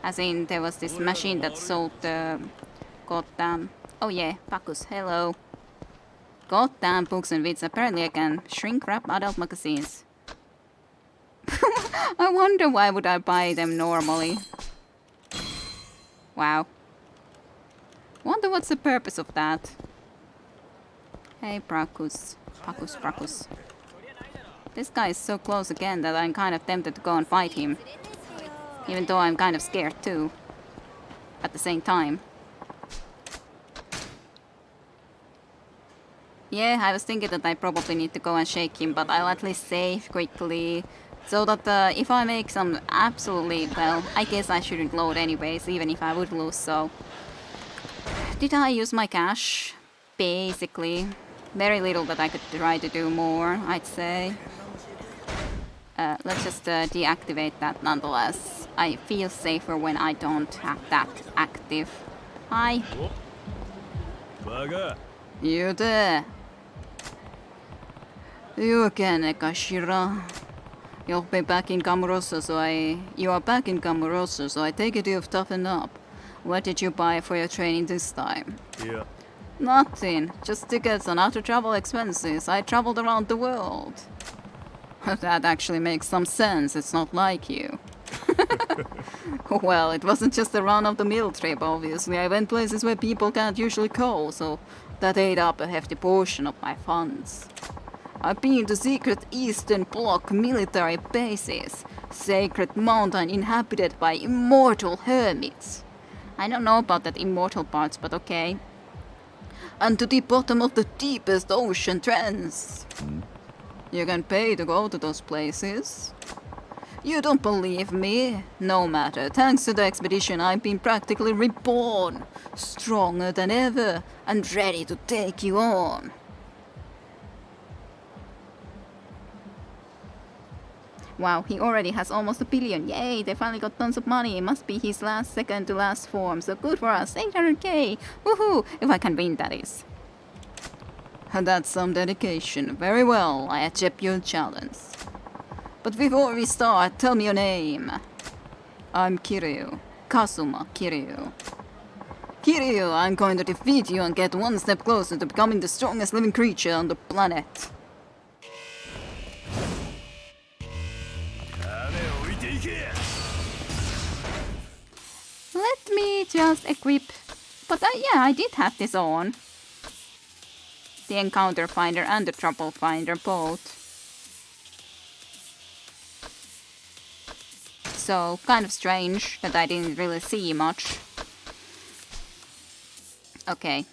As in, there was this machine that sold the goddamn... Oh yeah, Bacchus, hello. Goddamn books and bits. Apparently I can shrink wrap adult magazines. I wonder why would I buy them normally. Wow. Wonder what's the purpose of that. Hey, Bacchus. Bacchus. This guy is so close again that I'm kind of tempted to go and fight him. Even though I'm kind of scared too. At the same time. Yeah, I was thinking that I probably need to go and shake him, but I'll at least save quickly. So that if I make some absolutely... Well, I guess I shouldn't load anyways, even if I would lose, so... Did I use my cash? Basically. Very little that I could try to do more, I'd say. Let's just deactivate that nonetheless. I feel safer when I don't have that active. Hi. You there? You again, Ekashira. You'll be back in Kamuroso, You are back in Kamuroso, so I take it you've toughened up. What did you buy for your training this time? Yeah. Nothing. Just tickets and after travel expenses. I traveled around the world. That actually makes some sense. It's not like you. Well, it wasn't just a run-of-the-mill trip, obviously. I went places where people can't usually go, so that ate up a hefty portion of my funds. I've been to secret Eastern Bloc military bases. Sacred mountain inhabited by immortal hermits. I don't know about that immortal parts, but okay. And to the bottom of the deepest ocean trance. You can pay to go to those places. You don't believe me? No matter. Thanks to the expedition, I've been practically reborn. Stronger than ever and ready to take you on. Wow, he already has almost 1 billion. Yay, they finally got tons of money. It must be his second to last form. So good for us. 800k. Woohoo! If I can win, that is. And that's some dedication. Very well, I accept your challenge. But before we start, tell me your name. I'm Kiryu. Kazuma Kiryu. Kiryu, I'm going to defeat you and get one step closer to becoming the strongest living creature on the planet. Let me just equip... But yeah, I did have this on. The encounter finder and the trouble finder both. So, kind of strange that I didn't really see much. Okay.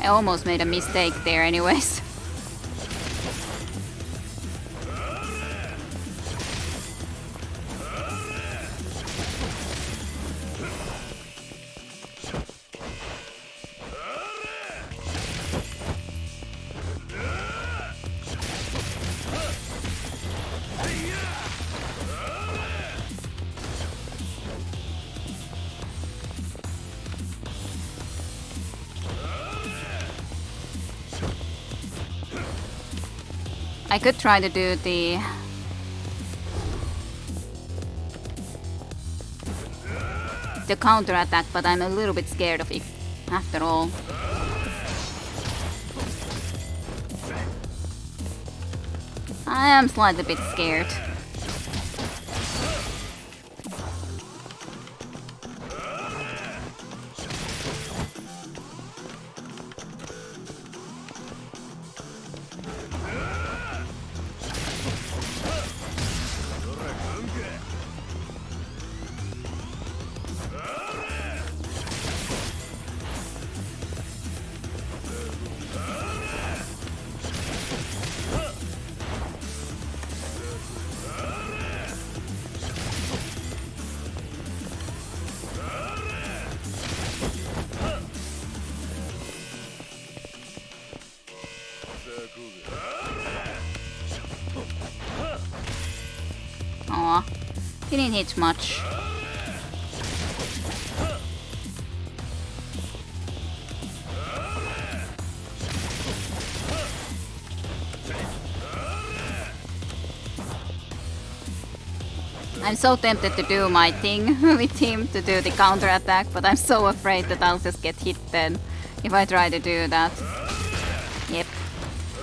I almost made a mistake there anyways. I could try to do the... the counter attack, but I'm a little bit scared of it after all. I am slightly bit scared. Aw, didn't hit much. I'm so tempted to do my thing with him, to do the counter attack, but I'm so afraid that I'll just get hit then if I try to do that. Yep.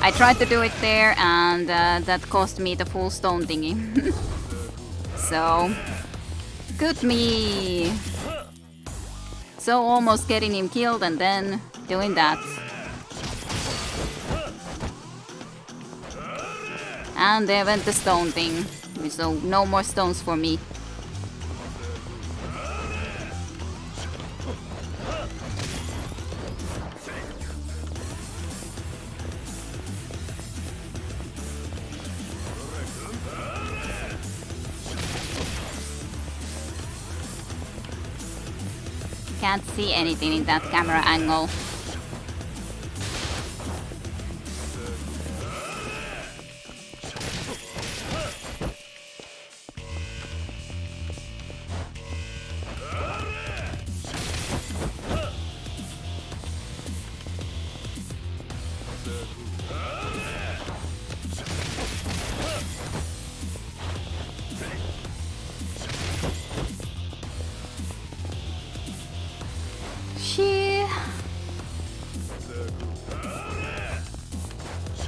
I tried to do it there and that cost me the full stone thingy. So, good me! So almost getting him killed and then doing that. And there went the stone thing. So no more stones for me. Can't see anything in that camera angle.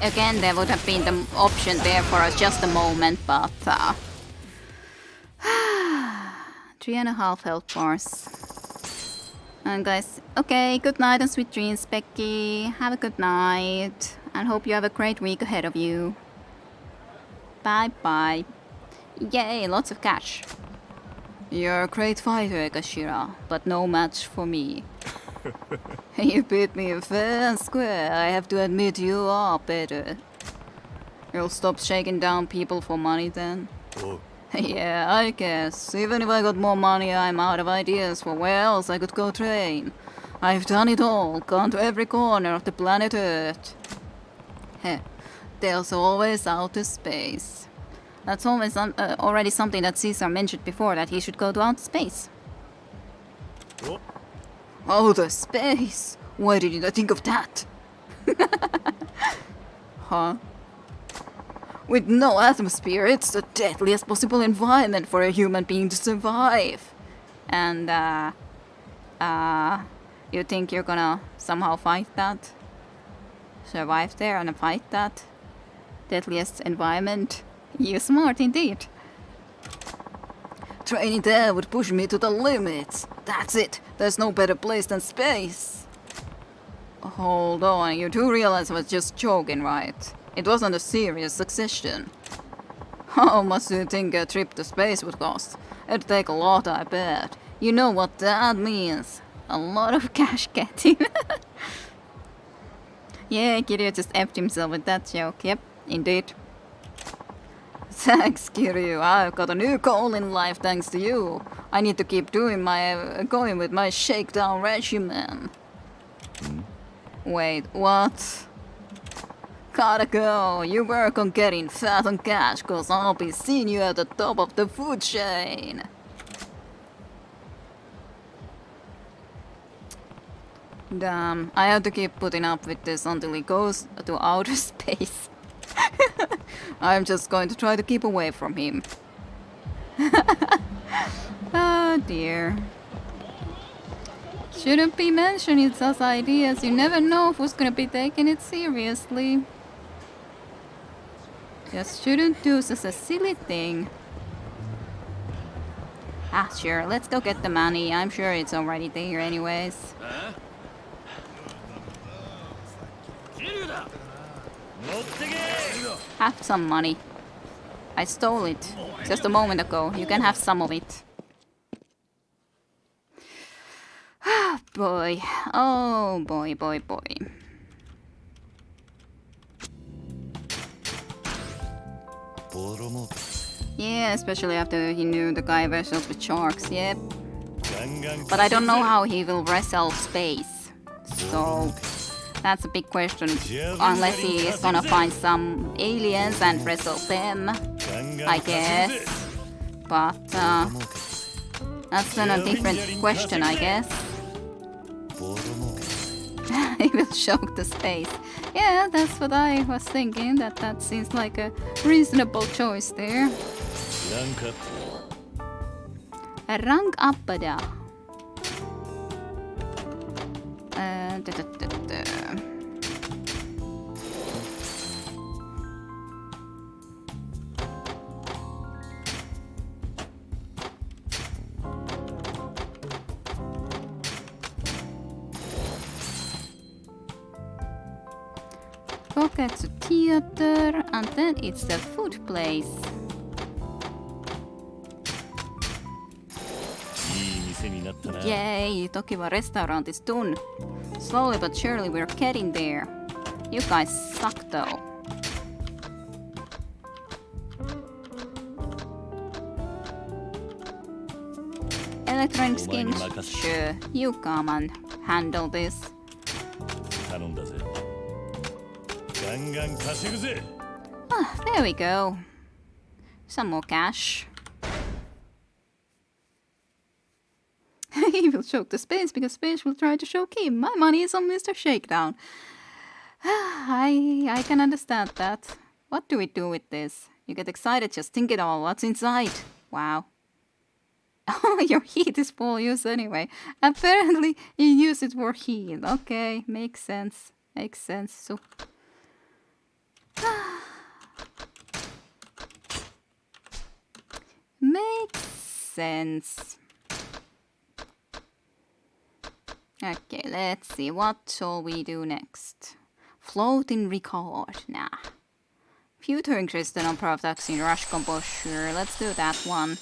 Again, there would have been the option there for us just a moment, but 3.5 health bars. And guys, okay, good night and sweet dreams, Becky. Have a good night, and hope you have a great week ahead of you. Bye bye. Yay, lots of cash. You're a great fighter, Kashira, but no match for me. You beat me fair and square. I have to admit you are better. You'll stop shaking down people for money then? Oh. Yeah, I guess. Even if I got more money, I'm out of ideas for where else I could go train. I've done it all, gone to every corner of the planet Earth. Heh, there's always outer space. That's always already something that Caesar mentioned before, that he should go to outer space. Oh. Outer space? Why didn't I think of that? Huh? With no atmosphere, it's the deadliest possible environment for a human being to survive. And, you think you're gonna somehow fight that? Survive there and fight that? Deadliest environment? You're smart indeed. Training there would push me to the limits. That's it. There's no better place than space. Hold on, you do realize I was just joking, right? It wasn't a serious succession. How much do you think a trip to space would cost? It'd take a lot, I bet. You know what that means. A lot of cash getting. Yeah, Kiryu just effed himself with that joke. Yep, indeed. Thanks, Kiryu. I've got a new goal in life thanks to you. I need to keep doing going with my shakedown regimen. Wait, what? Gotta go. You work on getting fat on cash, cause I'll be seeing you at the top of the food chain. Damn, I have to keep putting up with this until he goes to outer space. I'm just going to try to keep away from him. Oh dear. shouldn't be mentioning such ideas. You never know who's gonna be taking it seriously. Just shouldn't do such a silly thing. Ah, sure, let's go get the money. I'm sure it's already there anyways. Have some money. I stole it just a moment ago. You can have some of it. Boy. Oh boy, boy, boy. Yeah, especially after he knew the guy wrestles with sharks, yep. But I don't know how he will wrestle space. So that's a big question. Unless he is gonna find some aliens and wrestle them, I guess. But that's a different question, I guess. He will choke the space. Yeah, that's what I was thinking. That seems like a reasonable choice there. Rank up, da. Koketsu theater, and then it's the food place. Yay, Tokiwa restaurant is done. Slowly but surely we're getting there. You guys suck though. Electronic skins? Sure, you come and handle this. Ah, there we go. Some more cash. He will choke the space because space will try to choke him. My money is on Mr. Shakedown. I can understand that. What do we do with this? You get excited, just think it all. What's inside? Wow. Oh, your heat is full use anyway. Apparently you use it for heat. Okay, makes sense. Makes sense. So makes sense. Okay, let's see. What shall we do next? Floating record. Nah. Future increased the number of attacks in rush combo. Sure, let's do that one.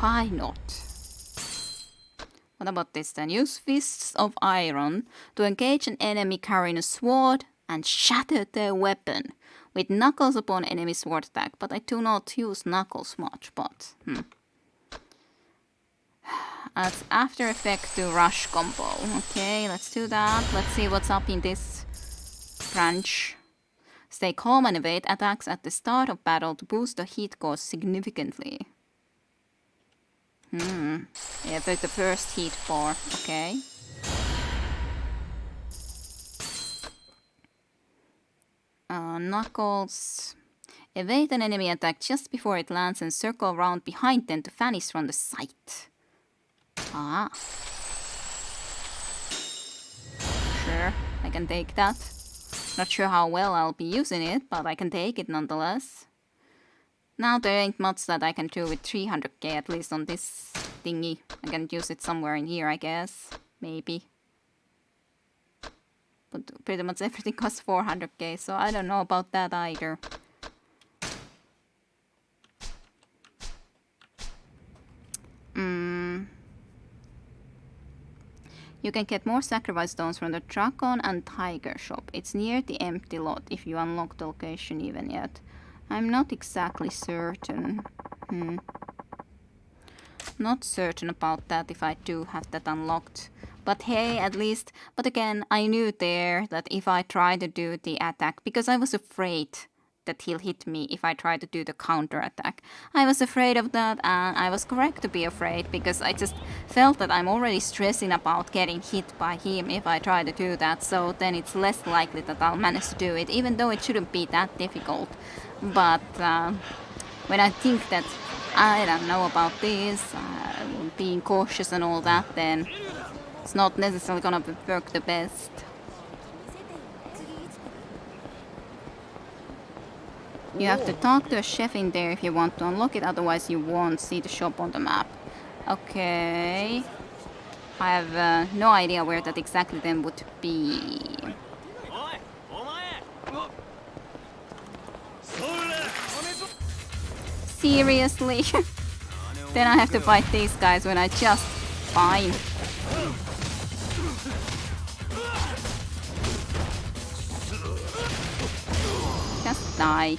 Why not? What about this then? Use fists of iron to engage an enemy carrying a sword and shatter their weapon with knuckles upon enemy sword attack. But I do not use knuckles much, but Adds after effect to rush combo. Okay, let's do that. Let's see what's up in this branch. Stay calm and evade attacks at the start of battle to boost the hit cost significantly. Yeah, but the first hit bar. Okay. Knuckles. Evade an enemy attack just before it lands and circle around behind them to vanish from the sight. Ah. Sure, I can take that. Not sure how well I'll be using it, but I can take it nonetheless. Now there ain't much that I can do with 300k, at least on this thingy. I can use it somewhere in here, I guess. Maybe. But pretty much everything costs 400k, so I don't know about that either. You can get more sacrifice stones from the Dragon and Tiger shop. It's near the empty lot if you unlock the location even yet. I'm not exactly certain. Not certain about that if I do have that unlocked. But hey, at least, but again, I knew there that if I try to do the attack, because I was afraid that he'll hit me if I try to do the counter attack. I was afraid of that, and I was correct to be afraid because I just felt that I'm already stressing about getting hit by him if I try to do that, so then it's less likely that I'll manage to do it, even though it shouldn't be that difficult. But when I think that I don't know about this, being cautious and all that, then it's not necessarily gonna work the best. You have to talk to a chef in there if you want to unlock it, otherwise you won't see the shop on the map. Okay. I have no idea where that exactly then would be. Seriously? Then I have to fight these guys when I just... Fine. Just die.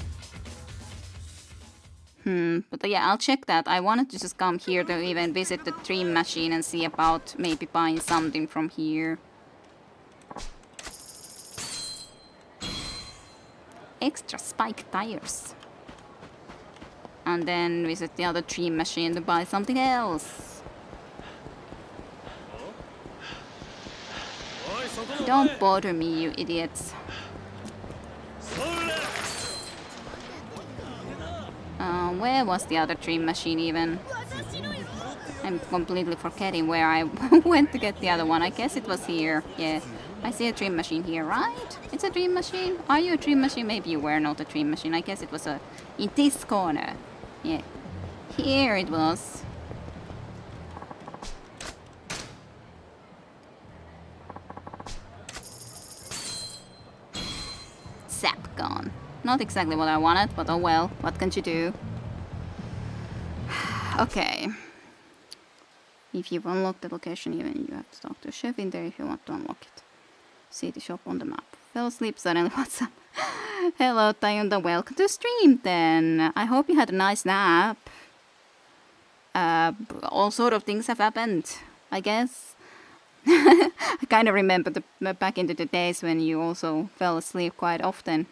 But yeah, I'll check that. I wanted to just come here to even visit the dream machine and see about maybe buying something from here. Extra spike tires. And then visit the other dream machine to buy something else. Don't bother me, you idiots. Where was the other dream machine even? I'm completely forgetting where I went to get the other one. I guess it was here. Yeah, I see a dream machine here, right? It's a dream machine? Are you a dream machine? Maybe you were not a dream machine. I guess it was in this corner. Yeah, here it was. Zap gone. Not exactly what I wanted, but oh well, what can you do? Okay. If you've unlocked the location even, you have to talk to a chef in there if you want to unlock it. See the shop on the map. Fell asleep suddenly, what's up? Hello, Tayunda, welcome to the stream then. I hope you had a nice nap. All sort of things have happened, I guess. I kind of remember back into the days when you also fell asleep quite often.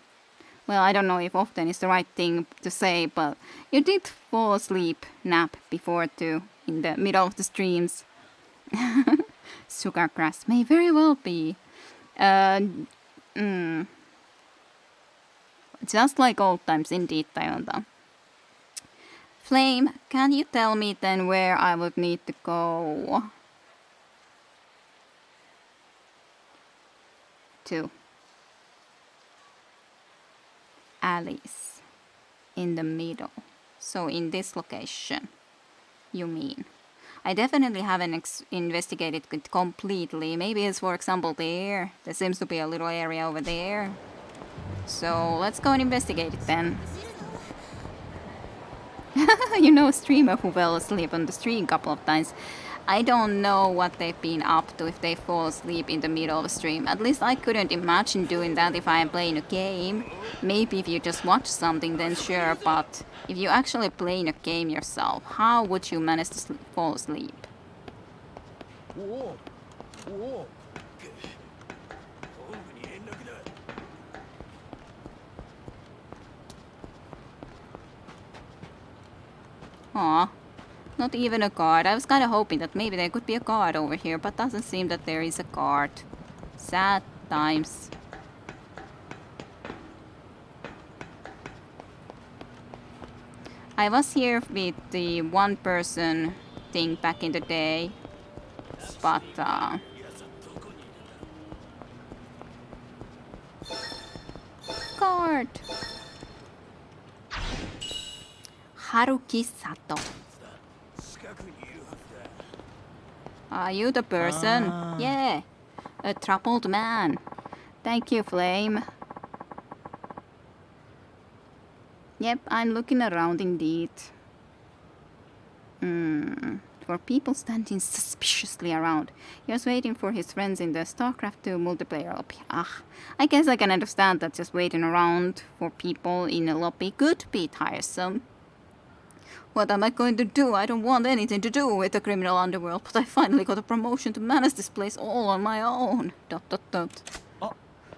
Well, I don't know if often is the right thing to say, but you did fall asleep, nap before too, in the middle of the streams. Sugar grass may very well be. Just like old times indeed, Tayonda. Flame, can you tell me then where I would need to go? To Alice in the middle. So in this location, you mean? I definitely haven't investigated it completely. Maybe it's, for example, there. There seems to be a little area over there. So let's go and investigate it then. You know a streamer who fell asleep on the stream a couple of times. I don't know what they've been up to if they fall asleep in the middle of a stream. At least I couldn't imagine doing that if I am playing a game. Maybe if you just watch something then sure, but if you actually playing a game yourself, how would you manage to fall asleep? Aw. Not even a guard. I was kind of hoping that maybe there could be a guard over here, but doesn't seem that there is a guard. Sad times. I was here with the one person thing back in the day, but guard! Haruki Sato. Are you the person? Yeah, a troubled man. Thank you, Flame. Yep, I'm looking around indeed. For people standing suspiciously around. He was waiting for his friends in the StarCraft 2 multiplayer lobby. I guess I can understand that just waiting around for people in a lobby could be tiresome. What am I going to do? I don't want anything to do with the criminal underworld, but I finally got a promotion to manage this place all on my own. ...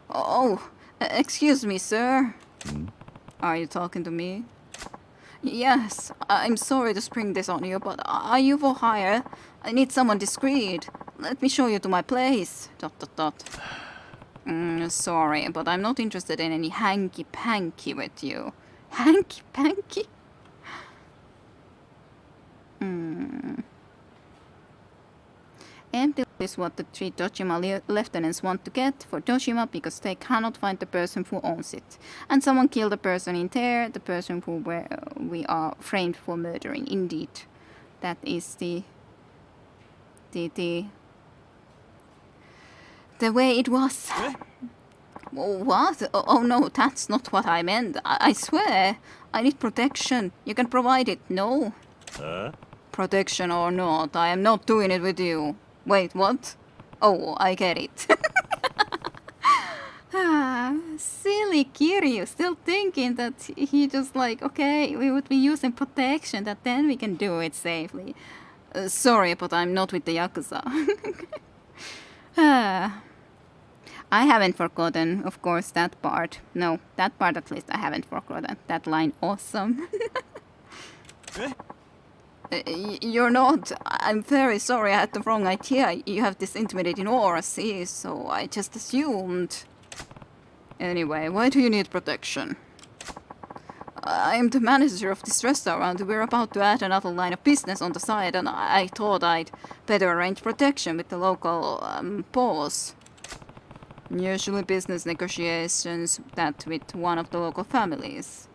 Oh, excuse me, sir. Are you talking to me? Yes, I'm sorry to spring this on you, but are you for hire? I need someone discreet. Let me show you to my place. ... Sorry, but I'm not interested in any hanky-panky with you. Hanky-panky? Empty is what the 3 Dojima lieutenants want to get for Dojima because they cannot find the person who owns it. And someone killed the person in there, the person who we are framed for murdering. Indeed, that is the way it was. What? Oh no, that's not what I meant. I swear, I need protection. You can provide it. No. Protection or not, I am not doing it with you. Wait, what? Oh, I get it. Silly Kiryu, still thinking that he just like, okay, we would be using protection, that then we can do it safely. Sorry, but I'm not with the Yakuza. I haven't forgotten, of course, that part. No, that part at least I haven't forgotten. That line, awesome. You're not. I'm very sorry, I had the wrong idea. You have this intimidating aura, see, so I just assumed. Anyway, why do you need protection? I'm the manager of this restaurant. We're about to add another line of business on the side, and I thought I'd better arrange protection with the local boss. Usually business negotiations that with one of the local families.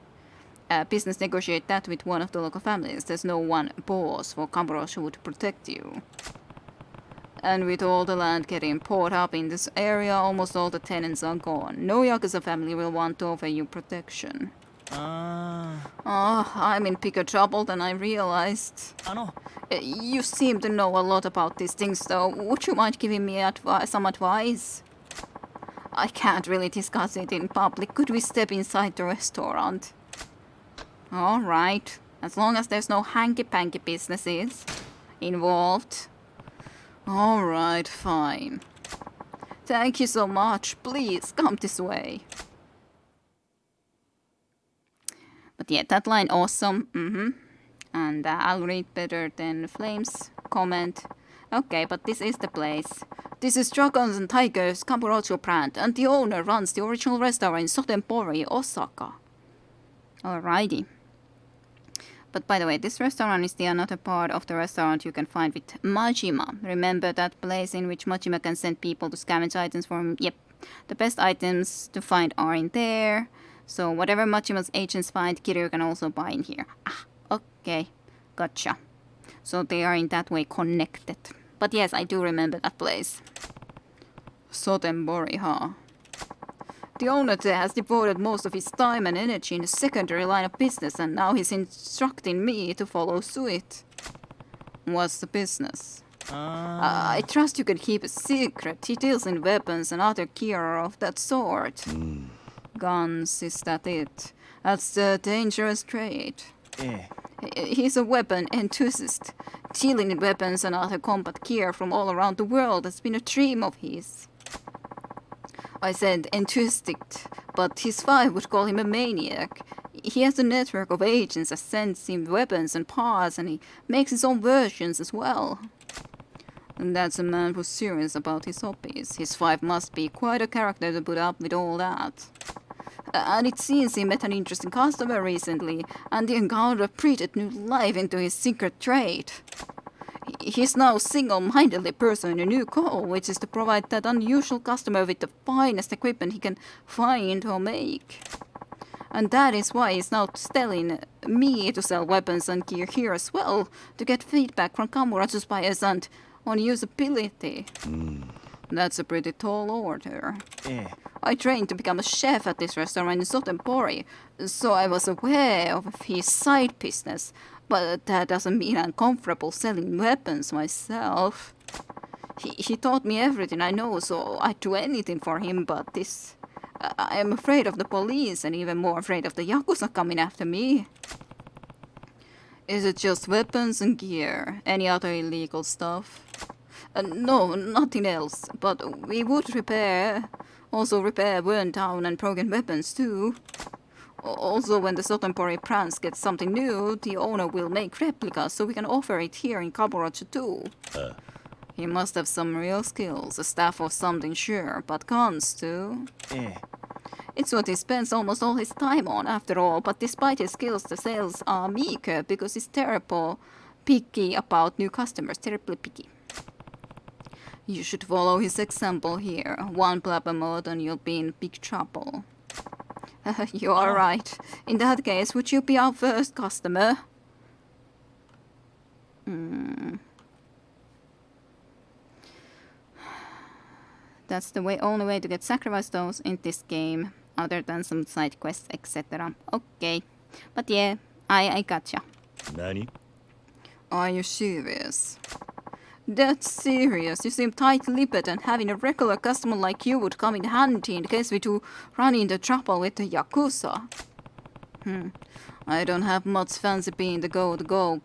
Business negotiate that with one of the local families. There's no one boss for Kamurocho who would protect you. And with all the land getting poured up in this area, almost all the tenants are gone. No Yakuza family will want to offer you protection. I'm in bigger trouble than I realized. You seem to know a lot about these things, though. Would you mind giving me some advice? I can't really discuss it in public. Could we step inside the restaurant? Alright. As long as there's no hanky-panky businesses involved. Alright, fine. Thank you so much. Please, come this way. But yeah, that line awesome. And I'll read better than Flames comment. Okay, but this is the place. This is Dragons and Tigers Kamurocho brand, and the owner runs the original restaurant in Sotenbori, Osaka. Alrighty. But by the way, this restaurant is the another part of the restaurant you can find with Majima. Remember that place in which Majima can send people to scavenge items for him? Yep. The best items to find are in there. So whatever Machima's agents find, Kiryu can also buy in here. Okay. Gotcha. So they are in that way connected. But yes, I do remember that place. Sotenbori, huh? The owner there has devoted most of his time and energy in the secondary line of business, and now he's instructing me to follow suit. What's the business? I trust you can keep a secret. He deals in weapons and other gear of that sort. Guns, is that it? That's the dangerous trade. He's a weapon enthusiast. Dealing in weapons and other combat gear from all around the world has been a dream of his. I said enthusiastic, but his wife would call him a maniac. He has a network of agents that sends him weapons and parts, and he makes his own versions as well. And that's a man who's serious about his hobbies. His wife must be quite a character to put up with all that. And it seems he met an interesting customer recently, and the encounter breathed new life into his secret trade. He's now single-mindedly pursuing a new goal, which is to provide that unusual customer with the finest equipment he can find or make. And that is why he's now telling me to sell weapons and gear here as well, to get feedback from Kamurocho's buyers and on usability. That's a pretty tall order. I trained to become a chef at this restaurant in Sotenbori, so I was aware of his side business, but that doesn't mean I'm comfortable selling weapons myself. He taught me everything I know, so I'd do anything for him, but this... I am afraid of the police, and even more afraid of the Yakuza coming after me. Is it just weapons and gear? Any other illegal stuff? No, nothing else, but we would also repair worn down and broken weapons too. Also, when the Sotenbori branch gets something new, the owner will make replicas so we can offer it here in Kamurocho too. He must have some real skills, a staff or something sure, but guns too. It's what he spends almost all his time on after all, but despite his skills the sales are meager because he's terribly picky about new customers, terribly picky. You should follow his example here. One blabber more and you'll be in big trouble. You are right. In that case, would you be our first customer? That's the only way to get sacrifice stones in this game, other than some side quests, etc. Okay. But yeah, I gotcha. 何 Are you serious? That's serious. You seem tight-lipped, and having a regular customer like you would come in handy in case we do run into trouble with the Yakuza. I don't have much fancy being the go-to-go.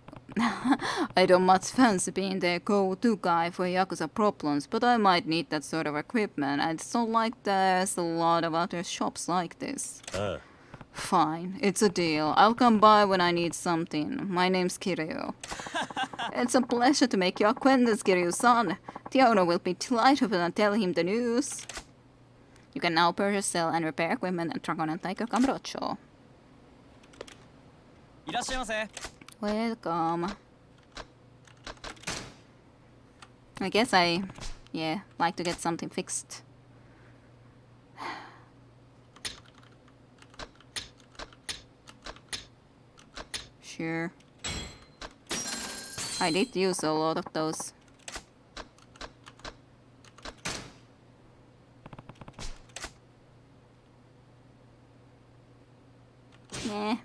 I don't much fancy being the go-to guy for Yakuza problems, but I might need that sort of equipment. And it's not like there's a lot of other shops like this. ああ Fine, it's a deal. I'll come by when I need something. My name's Kiryu. It's a pleasure to make your acquaintance, Kiryu-san. The owner will be delighted when I tell him the news. You can now purchase, sell, and repair equipment at Dragon and Tiger Kamurocho. いらっしゃいませ。 Welcome. I guess like to get something fixed. Sure. I did use a lot of those. Nah.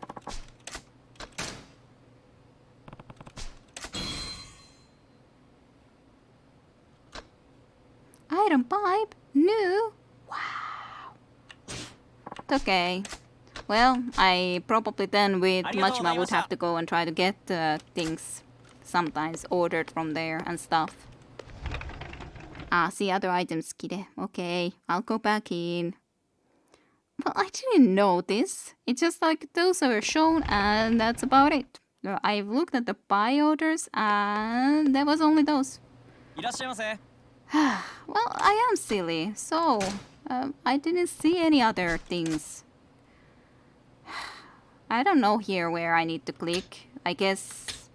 Iron pipe? New? Wow. Okay. Well, I probably then with Majima would have to go and try to get things sometimes ordered from there and stuff. Ah, see other items, kide. Okay, I'll go back in. Well, I didn't notice. It's just like those are shown and that's about it. I've looked at the buy orders and there was only those. いらっしゃいませ。 Well, I am silly, so I didn't see any other things. I don't know here where I need to click. I guess...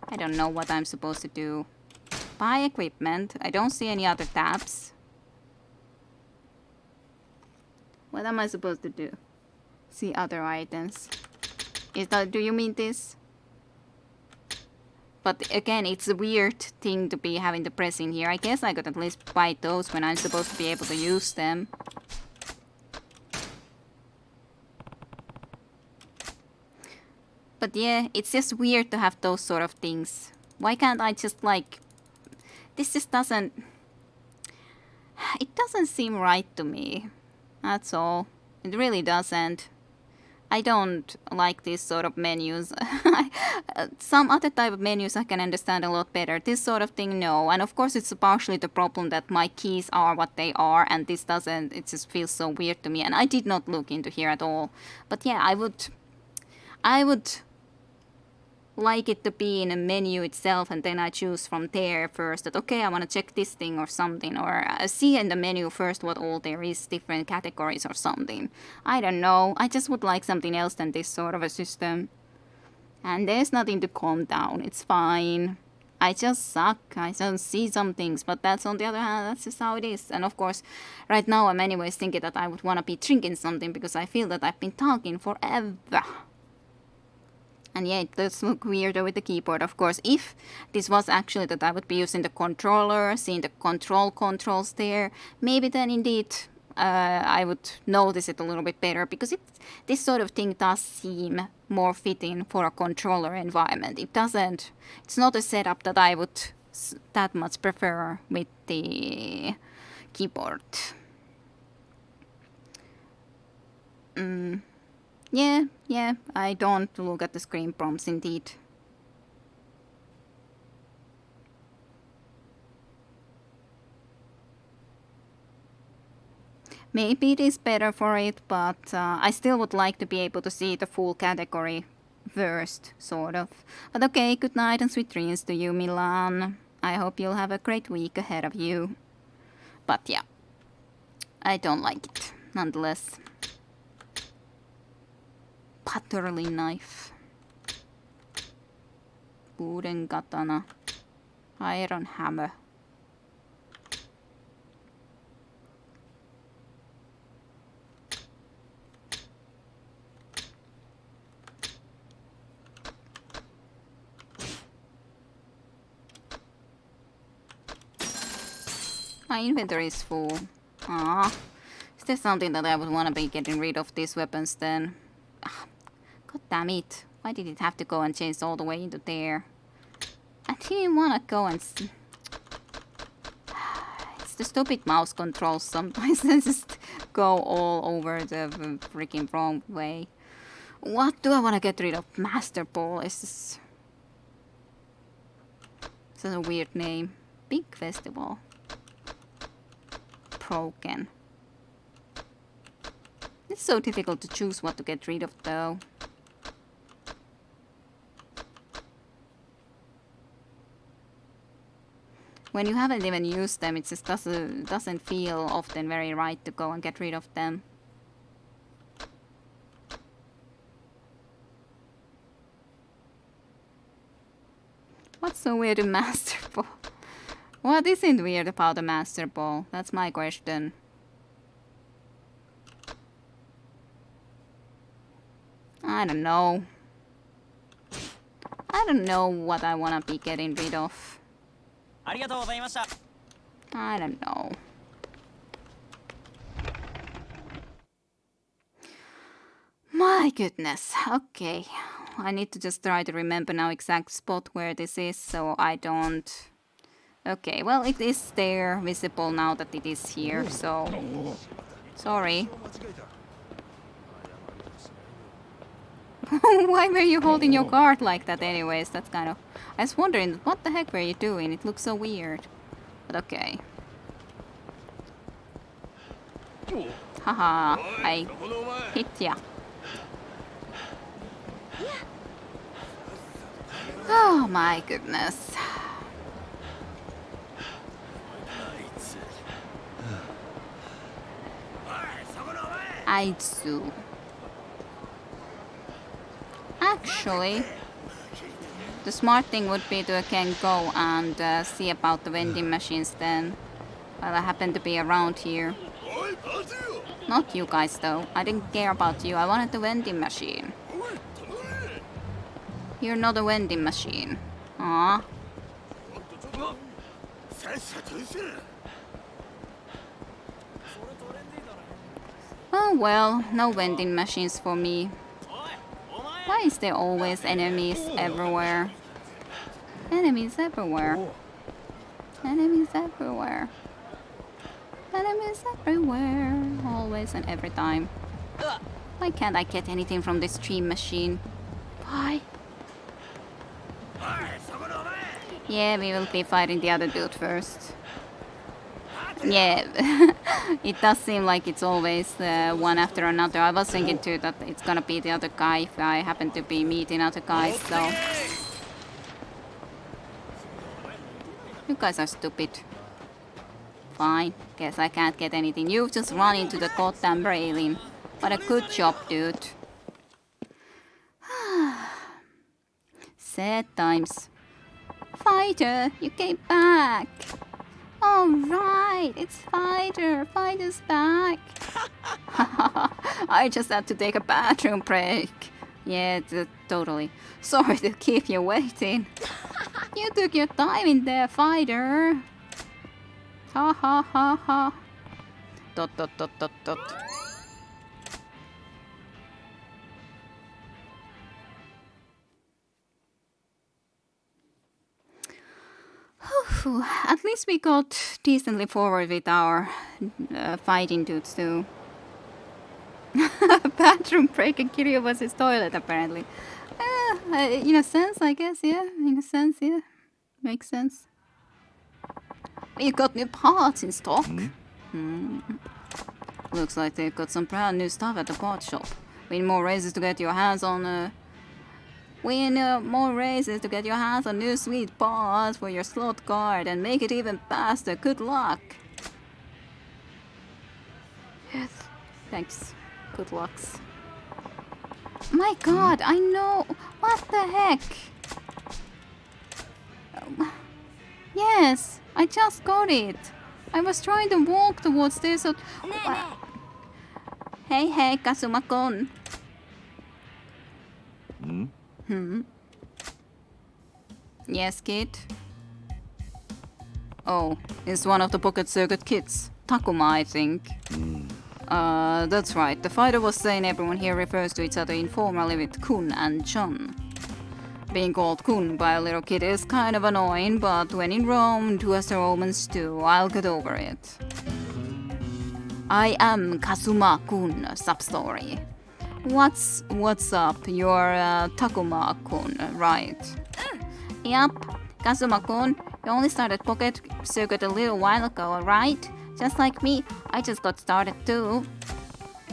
I don't know what I'm supposed to do. Buy equipment. I don't see any other tabs. What am I supposed to do? See other items. Do you mean this? But again, it's a weird thing to be having to press in here. I guess I could at least buy those when I'm supposed to be able to use them. But yeah, it's just weird to have those sort of things. Why can't I just like... This just doesn't... It doesn't seem right to me. That's all. It really doesn't. I don't like these sort of menus. Some other type of menus I can understand a lot better. This sort of thing, no. And of course it's partially the problem that my keys are what they are and this doesn't. It just feels so weird to me. And I did not look into here at all. But yeah, I would like it to be in a menu itself and then I choose from there first that okay, I want to check this thing or something, or see in the menu first what all there is, different categories or something. I don't know, I just would like something else than this sort of a system. And there's nothing to calm down, it's fine. I just suck, I don't see some things, but that's on the other hand, that's just how it is. And of course, right now I'm anyways thinking that I would want to be drinking something because I feel that I've been talking forever. And yeah, it does look weirder with the keyboard, of course. If this was actually that I would be using the controller, seeing the controls there, maybe then indeed I would notice it a little bit better, because this sort of thing does seem more fitting for a controller environment. It's not a setup that I would that much prefer with the keyboard. Yeah, I don't look at the screen prompts indeed. Maybe it is better for it, but I still would like to be able to see the full category first, sort of. But okay, good night and sweet dreams to you, Milan. I hope you'll have a great week ahead of you. But yeah, I don't like it, nonetheless. Butterly knife. Wooden katana. Iron hammer. My inventory is full. Ah, is there something that I would want to be getting rid of these weapons then? Ah, God damn it. Why did it have to go and change all the way into there? I didn't want to go and... It's the stupid mouse controls sometimes. They just go all over the freaking wrong way. What do I want to get rid of? Master Ball is this... It's a weird name. Big festival. Broken. It's so difficult to choose what to get rid of though. When you haven't even used them, it just doesn't feel often very right to go and get rid of them. What's so weird in Master Ball? What isn't weird about the Master Ball? That's my question. I don't know. I don't know what I wanna be getting rid of. I don't know. My goodness. Okay. I need to just try to remember now exact spot where this is so I don't... Okay, well it is there, visible now that it is here, so... Sorry. Why were you holding your card like that anyways? That's kind of... I was wondering, what the heck were you doing? It looks so weird. But okay. Haha, I hit ya. Oh my goodness. Aitsu. Actually, the smart thing would be to again go and see about the vending machines then, while I happen to be around here. Not you guys though, I didn't care about you, I wanted the vending machine. You're not a vending machine. Aww. Oh well, no vending machines for me. Why is there always enemies everywhere? Enemies everywhere. Enemies everywhere. Enemies everywhere. Always and every time. Why can't I get anything from this stream machine? Why? Yeah, we will be fighting the other dude first. Yeah, it does seem like it's always one after another. I was thinking too that it's gonna be the other guy if I happen to be meeting other guys, so... You guys are stupid. Fine, guess I can't get anything. You've just run into the goddamn railing. What a good job, dude. Sad times. Fighter, you came back. Alright, it's Fighter. Fighter's back. I just had to take a bathroom break. Yeah, totally. Sorry to keep you waiting. You took your time in there, Fighter. Ha ha ha ha. Dot dot dot dot dot. At least we got decently forward with our fighting dudes too. Bathroom break and Kiryu was his toilet apparently. In a sense, I guess, yeah. In a sense, yeah. Makes sense. You got new parts in stock. Looks like they've got some brand new stuff at the part shop. Win more races to get your hands on more races to get your hands on new sweet parts for your slot card and make it even faster. Good luck. Yes. Thanks. Good lucks. My god, I know. What the heck? Yes, I just got it. I was trying to walk towards this. So... Hey, Kazuma-kun. Yes, kid? Oh, it's one of the Pocket Circuit kids. Takuma, I think. That's right. The fighter was saying everyone here refers to each other informally with kun and chun. Being called kun by a little kid is kind of annoying, but when in Rome, do as the Romans do, I'll get over it. I am Kazuma-kun, sub-story. What's up? You're Takuma-kun, right? Yep, Kazuma-kun, you only started Pocket Circuit a little while ago, right? Just like me, I just got started too.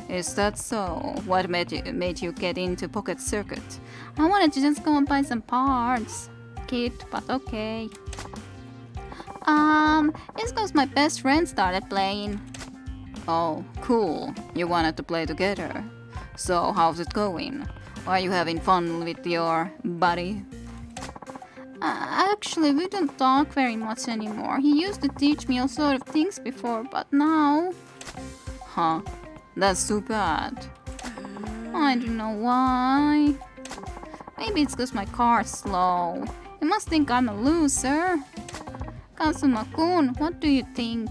Is that so? What made you get into Pocket Circuit? I wanted to just go and buy some parts, kid, but okay. It's cause my best friend started playing. Oh, cool. You wanted to play together. So, how's it going? Are you having fun with your buddy? Actually, we don't talk very much anymore. He used to teach me all sort of things before, but now... Huh. That's too bad. I don't know why. Maybe it's because my car's slow. You must think I'm a loser. Kazuma-kun, what do you think?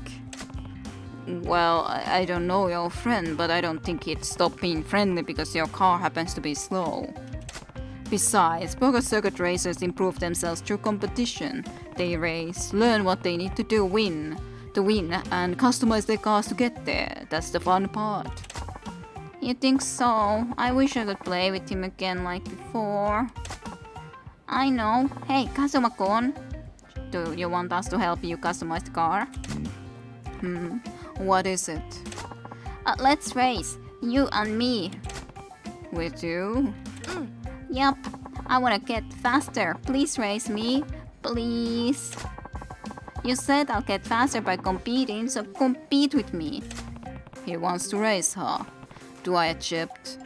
Well, I don't know your friend, but I don't think he'd stop being friendly because your car happens to be slow. Besides, Pocket Circuit racers improve themselves through competition. They race, learn what they need to do to win, and customize their cars to get there. That's the fun part. You think so? I wish I could play with him again like before. I know. Hey, Kazuma-kun. Do you want us to help you customize the car? What is it? Let's race. You and me. With you? Yep. I wanna get faster. Please race me. Please. You said I'll get faster by competing, so compete with me. He wants to race, huh? Do I accept?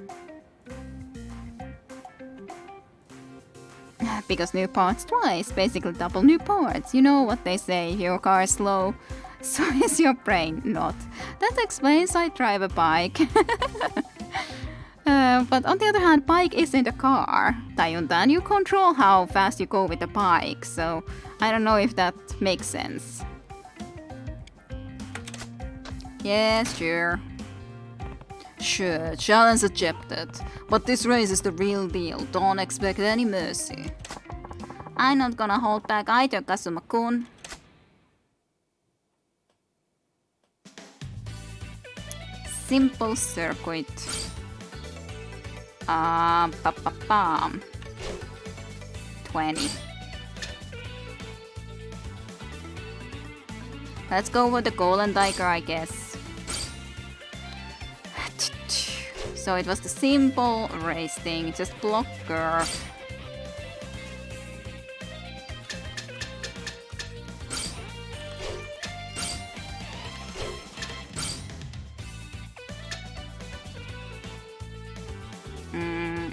Because new parts twice, basically double new parts. You know what they say, your car is slow, so is your brain not. That explains I drive a bike. But on the other hand, bike isn't a car. Tajuntaan, you control how fast you go with a bike, so I don't know if that makes sense. Yes, sure. Sure, challenge accepted. But this race is the real deal. Don't expect any mercy. I'm not gonna hold back either, Kazuma-kun. Simple circuit. 20. Let's go with the golden tiger, I guess. So it was the simple race thing, just blocker.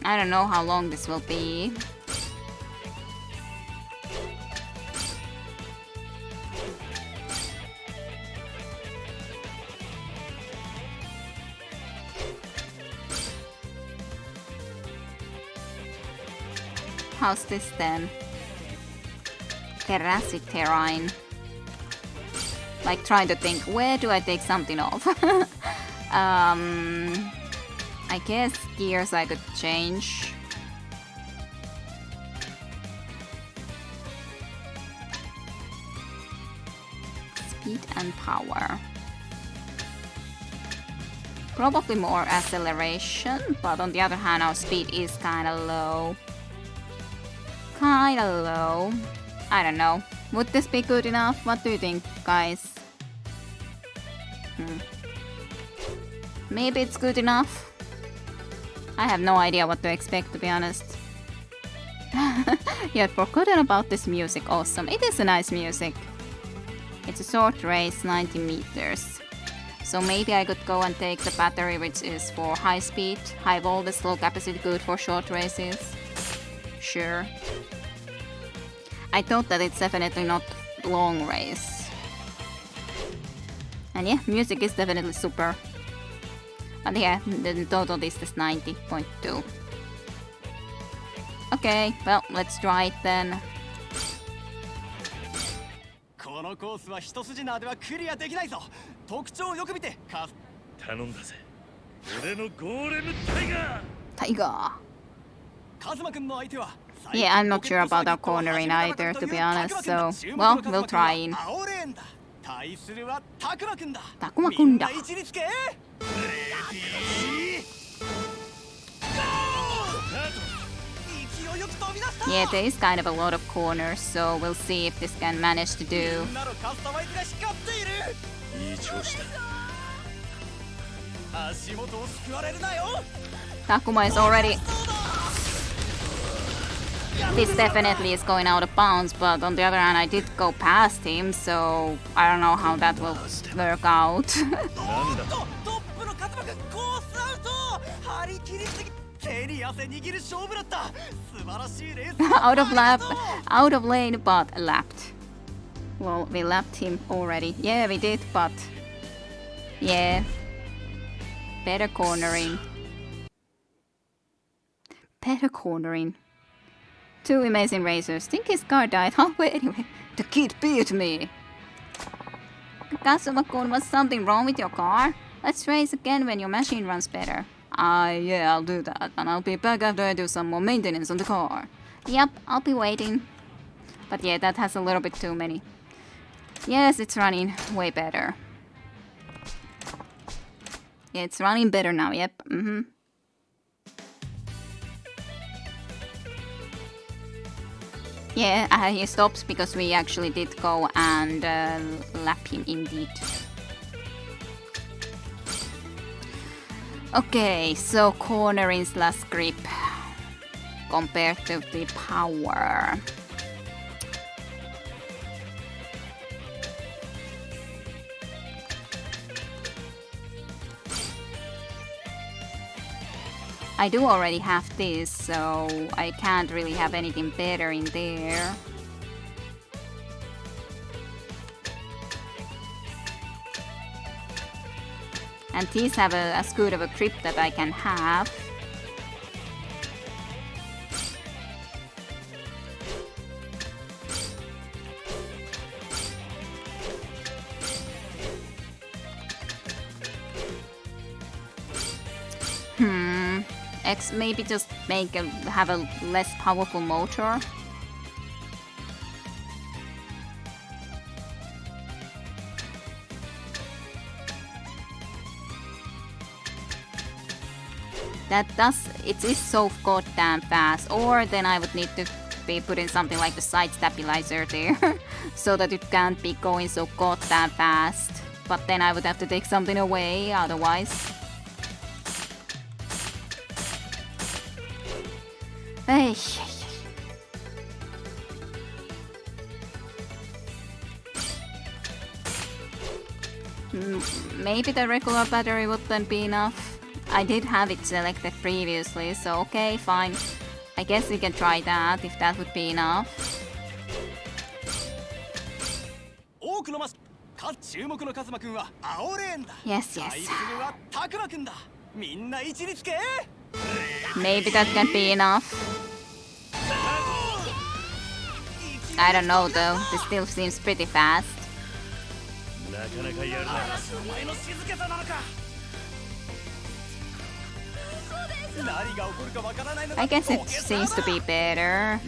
I don't know how long this will be. How's this then? Terracy terrain. Like trying to think, where do I take something off? I guess gears I could change. Speed and power. Probably more acceleration, but on the other hand our speed is kinda low. I don't know. Would this be good enough? What do you think, guys? Maybe it's good enough. I have no idea what to expect, to be honest. You had forgotten about this music. Awesome. It is a nice music. It's a short race, 90 meters. So maybe I could go and take the battery, which is for high speed, high voltage, low capacity, good for short races. Sure. I thought that it's definitely not long race. And yeah, music is definitely super. But yeah, the total distance 90.2. Okay, well, let's try it then. このコースは一筋縄ではクリアできないぞ。特徴をよく見て頼んだぜ。俺のゴーレムタイガー。 Tiger. カズマくんの相手は Yeah, I'm not sure about our cornering either, to be honest, so, well, we'll try in. 青レーンだ。対するはタクマくんだ。タクマくんだ。みな位置につけ。レディー。勢いよく飛び出した。 Yeah, there is kind of a lot of corners, so we'll see if this can manage to do. みんなのカスタマイズが光っている。いい調子だ。足元を救われるなよ。 Takuma is already... This definitely is going out of bounds, but on the other hand, I did go past him, so I don't know how that will work out. トップのカズマくんコースアウト。張り切りすぎ。手に汗握る勝負だった。素晴らしいレース。out of lane, but lapped. Well, we lapped him already. Yeah, we did, but... Yeah. Better cornering. Better cornering. Two amazing racers. Think his car died. Oh, wait, anyway. The kid beat me. Kazuma-kun, was something wrong with your car? Let's race again when your machine runs better. Yeah, I'll do that. And I'll be back after I do some more maintenance on the car. Yep, I'll be waiting. But yeah, that has a little bit too many. Yes, it's running way better. Yeah, it's running better now, yep. Yeah, he stops because we actually did go and lap him indeed. Okay, so cornering slash grip compared to the power. I do already have this, so I can't really have anything better in there. And these have as good of a grip that I can have. Maybe just have a less powerful motor. It is so goddamn fast, or then I would need to be putting something like the side stabilizer there, so that it can't be going so goddamn fast. But then I would have to take something away otherwise. Hey. Maybe the regular battery wouldn't be enough. I did have it selected previously, so okay, fine. I guess we can try that if that would be enough. Yes, yes. Maybe that can be enough. I don't know though, this still seems pretty fast. I guess it seems to be better.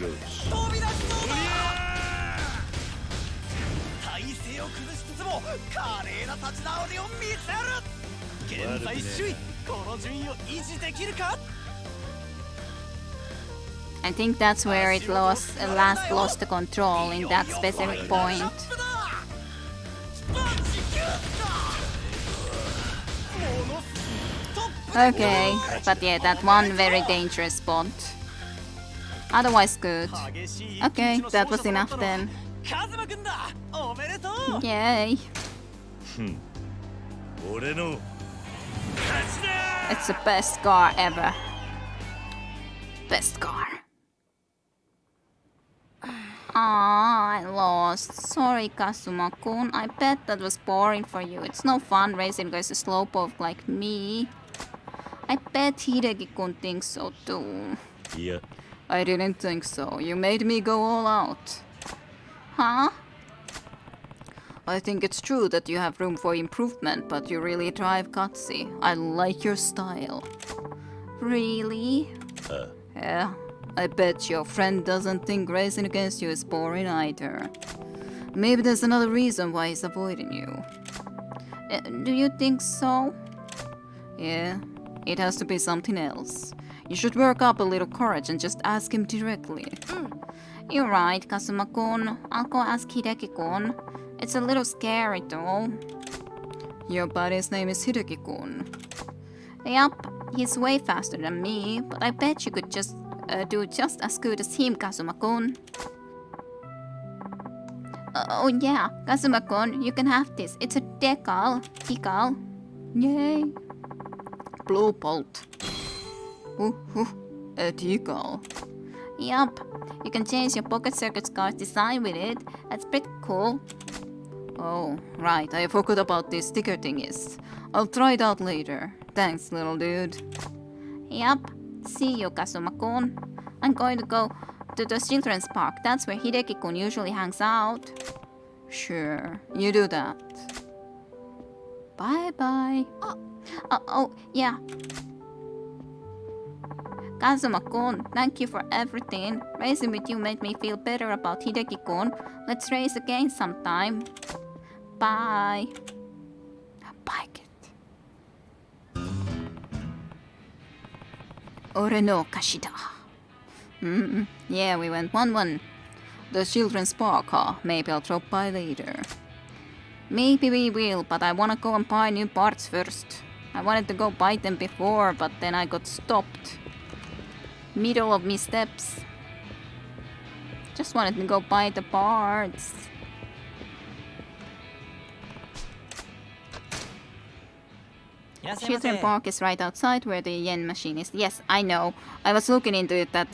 I think that's where it last lost the control in that specific point. Okay, but yeah, that one very dangerous spot. Otherwise good. Okay, that was enough then. Yay. It's the best car ever. Best car. Ah, I lost. Sorry, Kazuma-kun. I bet that was boring for you. It's no fun racing against a slowpoke like me. I bet Hideki-kun thinks so too. いや I didn't think so. You made me go all out. Huh? I think it's true that you have room for improvement, but you really drive gutsy. I like your style. Really? Yeah. I bet your friend doesn't think racing against you is boring either. Maybe there's another reason why he's avoiding you. Do you think so? Yeah, it has to be something else. You should work up a little courage and just ask him directly. You're right, Kazuma-kun. I'll go ask Hideki-kun. It's a little scary though. Your buddy's name is Hideki-kun. Yup, he's way faster than me, but I bet you could just do just as good as him, Kazuma-kun. Oh yeah, Kazuma-kun, you can have this. It's a decal. Yay. Blue bolt. A decal. Yup, you can change your pocket circuit car's design with it. That's pretty cool. Oh, right, I forgot about this sticker thingies. I'll try it out later. Thanks, little dude. Yup, see you, Kazuma-kun. I'm going to go to the children's park. That's where Hideki-kun usually hangs out. Sure, you do that. Bye-bye. Oh, yeah. Kazuma-kun, thank you for everything. Racing with you made me feel better about Hideki-kun. Let's race again sometime. Bye. Bye, kid. Ore no kashi da. Yeah, we went 1-1. The children's park, huh? Maybe I'll drop by later. Maybe we will, but I wanna go and buy new parts first. I wanted to go buy them before, but then I got stopped. Middle of me steps. Just wanted to go buy the parts. Children Park is right outside where the yen machine is. Yes, I know. I was looking into it that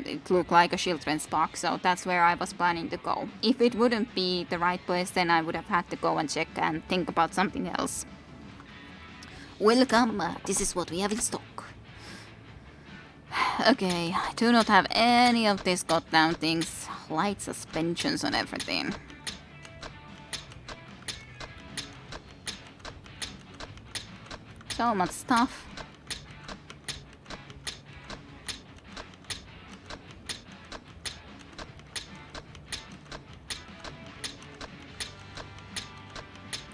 it looked like a children's park, so that's where I was planning to go. If it wouldn't be the right place, then I would have had to go and check and think about something else. Welcome, this is what we have in stock. Okay, I do not have any of these goddamn things. Light suspensions and everything. So much stuff.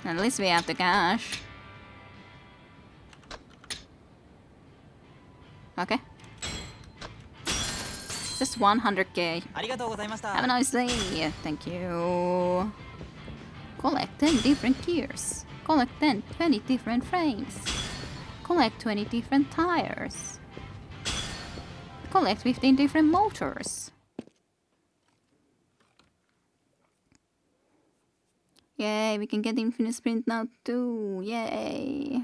At least we have the cash. Okay. Just 100k. Have a nice day. Thank you. Collect 10 different gears. Collect 20 different frames. Collect 20 different tires. Collect 15 different motors. Yay, we can get infinite sprint now too. Yay.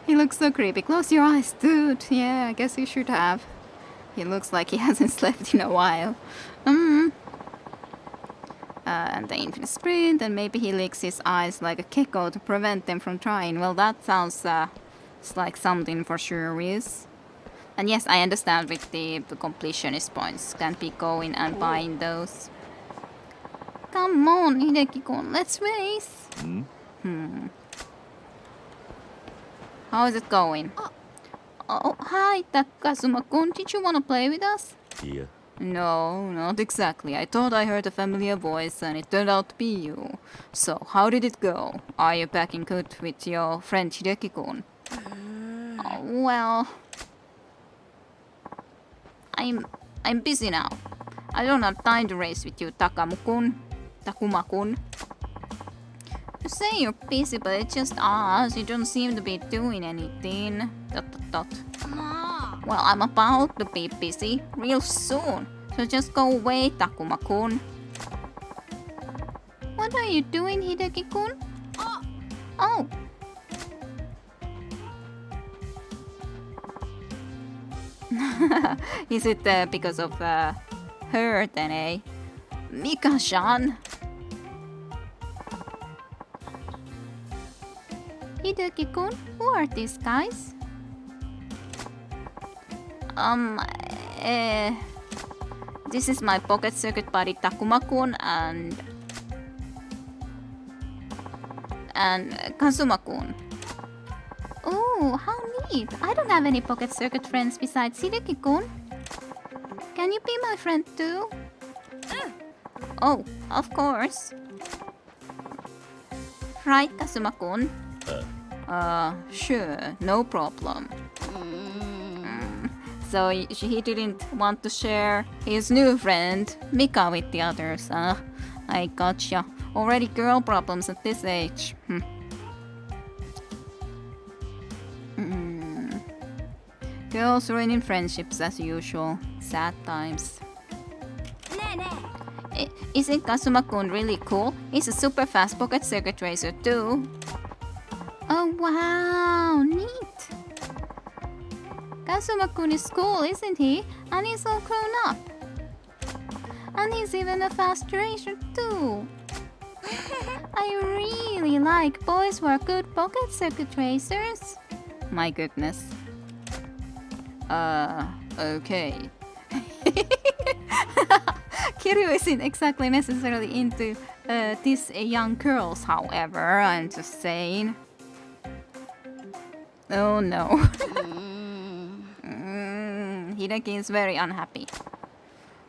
He looks so creepy. Close your eyes, dude. Yeah, I guess you should have. He looks like he hasn't slept in a while. And the infinite sprint, and maybe he licks his eyes like a gecko to prevent them from trying. Well, that sounds it's like something for sure is. And yes, I understand with the completionist points. Can't be going and buying those. Come on, Hideki-kun, let's race. How is it going? Oh, hi, Kazuma-kun. Did you want to play with us? いや No, not exactly. I thought I heard a familiar voice and it turned out to be you. So, how did it go? Are you packing good with your friend Hideki-kun? Well... I'm busy now. I don't have time to race with you, Takuma-kun. You say you're busy, but it's just us. You don't seem to be doing anything. ... Well, I'm about to be busy real soon. So just go away, Takuma-kun. What are you doing, Hideki-kun? Oh. Is it because of her then, eh? Mika-chan! Hideki-kun, who are these guys? This is my pocket circuit buddy Takuma-kun and Kazuma-kun. Oh, how neat! I don't have any pocket circuit friends besides Hideki-kun. Can you be my friend too? Oh, of course. Right, Kazuma-kun? Sure, no problem. So he didn't want to share his new friend, Mika, with the others. I gotcha. Already girl problems at this age. Girls ruining friendships as usual. Sad times. Isn't Kazuma-kun really cool? He's a super fast pocket circuit racer too. Oh wow, neat. Kazuma-kun is cool, isn't he? And he's all grown up. And he's even a fast racer too. I really like boys who are good pocket circuit racers. My goodness. Okay. Kiryu isn't exactly necessarily into these young girls, however, I'm just saying. Oh no. Hideki is very unhappy.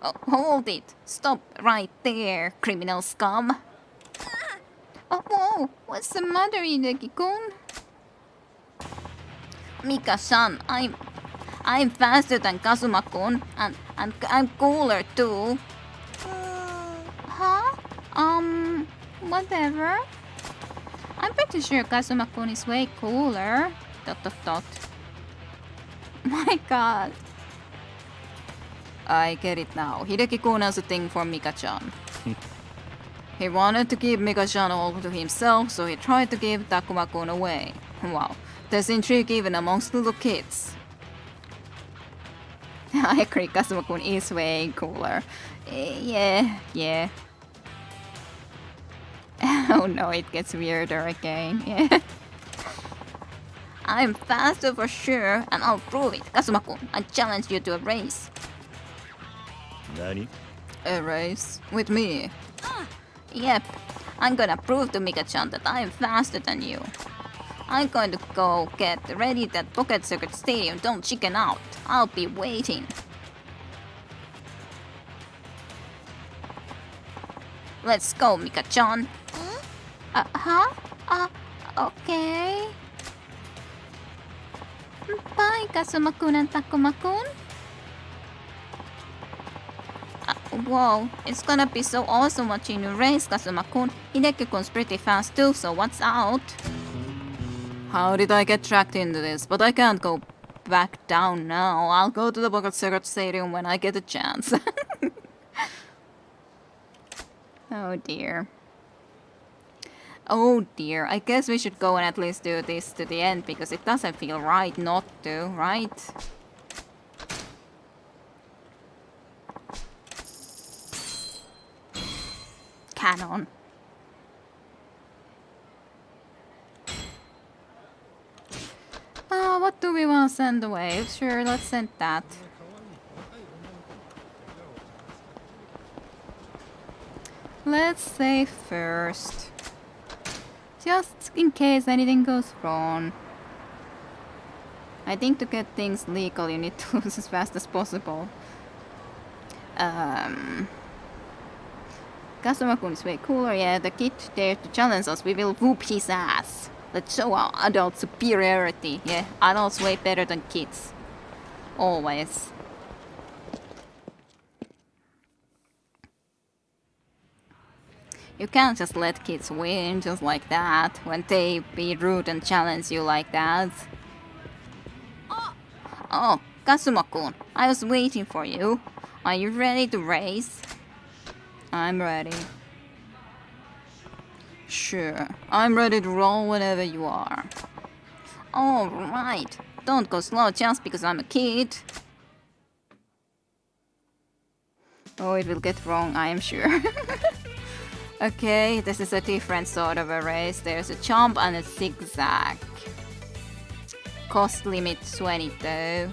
Oh, hold it! Stop right there, criminal scum! Oh, whoa! What's the matter, Hideki-kun? Mika-san, I'm faster than Kazuma-kun, and I'm cooler too. Huh? Whatever. I'm pretty sure Kazuma-kun is way cooler. ... My god. I get it now. Hideki-kun has a thing for Mika-chan. He wanted to keep Mika-chan all to himself, so he tried to give Takuma-kun away. Wow, there's intrigue even amongst little kids. I agree, Kazuma-kun is way cooler. Yeah. Oh no, it gets weirder again. Yeah. I'm faster for sure, and I'll prove it. Kazuma-kun, I challenge you to a race. Nani? A race? With me? Yep. I'm gonna prove to Mika-chan that I'm faster than you. I'm going to go get ready at Pocket Circuit Stadium. Don't chicken out. I'll be waiting. Let's go, Mika-chan. Okay. Bye, Kazuma-kun and Takuma-kun. Whoa, it's gonna be so awesome watching you race, Kazuma-kun. Hideki-kun's pretty fast too, so what's out? How did I get tracked into this? But I can't go back down now. I'll go to the Pocket Circuit Stadium when I get a chance. Oh dear. Oh dear, I guess we should go and at least do this to the end, because it doesn't feel right not to, right? Canon. What do we want to send away? Sure, let's send that. Let's save first. Just in case anything goes wrong. I think to get things legal you need to lose as fast as possible. Kazuma-kun is way cooler, yeah. The kid dared to challenge us, we will whoop his ass. Let's show our adult superiority. Yeah, adults way better than kids. Always. You can't just let kids win just like that when they be rude and challenge you like that. Oh, Kazuma-kun, I was waiting for you. Are you ready to race? I'm ready. Sure, I'm ready to roll whenever you are. Alright, don't go slow just because I'm a kid. Oh, it will get wrong, I am sure. Okay, this is a different sort of a race. There's a jump and a zigzag. Cost limit 20 though.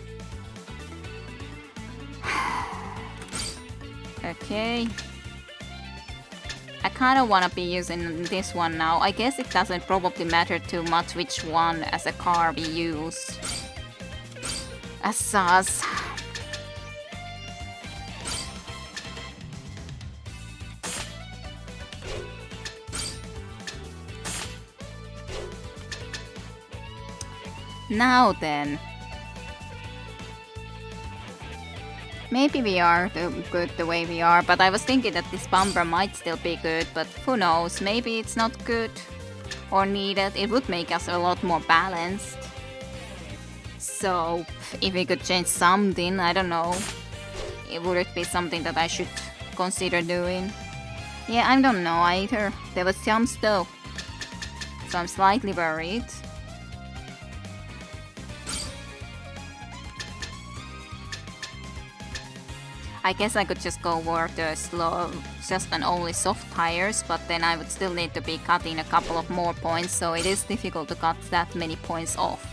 Okay. I kind of want to be using this one now. I guess it doesn't probably matter too much which one as a car we use. As sus. Now then. Maybe we are good the way we are, but I was thinking that this bumper might still be good, but who knows, maybe it's not good or needed. It would make us a lot more balanced. So, if we could change something, I don't know. Would it be something that I should consider doing? Yeah, I don't know either. There was jumps though. So I'm slightly worried. I guess I could just go for the slow, just and only soft tires, but then I would still need to be cutting a couple of more points, so it is difficult to cut that many points off.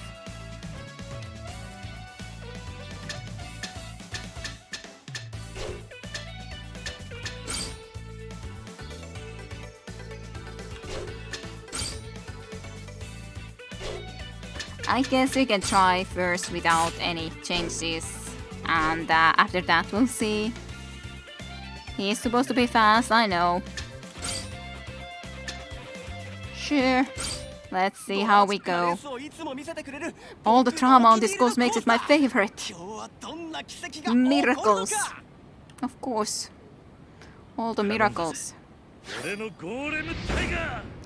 I guess we can try first without any changes, and after that we'll see. He is supposed to be fast, I know. Sure, let's see how we go. All the drama on this course makes it my favorite. Miracles. Of course. All the miracles.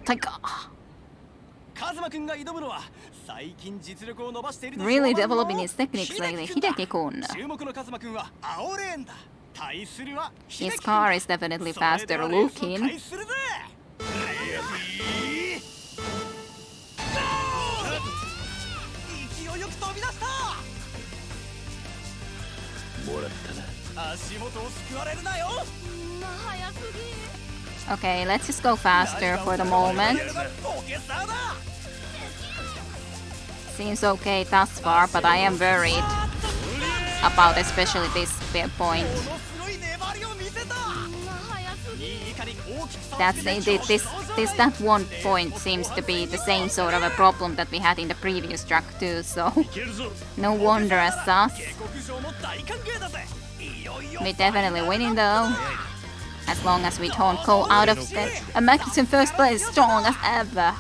Tiger. Really developing his techniques lately, Hideki-kun. His car is definitely faster looking. Okay, let's just go faster for the moment. Seems okay thus far, but I am worried about especially this point. That one point seems to be the same sort of a problem that we had in the previous track too, so no wonder as sus. We're definitely winning though. As long as we don't go out of step. And Max in first place, strong as ever.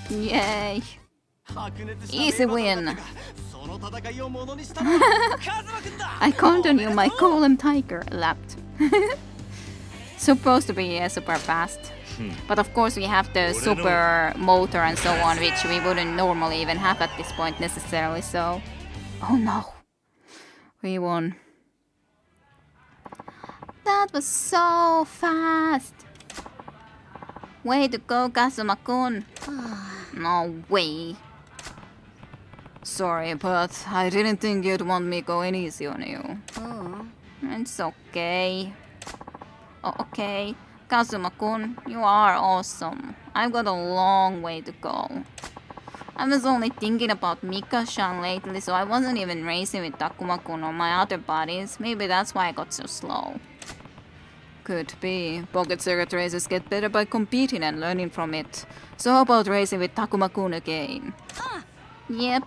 Yay. Easy win. I continue my Golem Tiger lapped. Supposed to be super fast. But of course we have the super motor and so on, which we wouldn't normally even have at this point necessarily, so... Oh no. We won. That was so fast. Way to go, Kazuma-kun. No way. Sorry, but I didn't think you'd want me going easy on you. It's okay. Oh, okay. Kazuma-kun, you are awesome. I've got a long way to go. I was only thinking about Mika-chan lately, so I wasn't even racing with Takuma-kun or my other buddies. Maybe that's why I got so slow. Could be. Pocket circuit races get better by competing and learning from it. So how about racing with Takuma-kun again? Yep.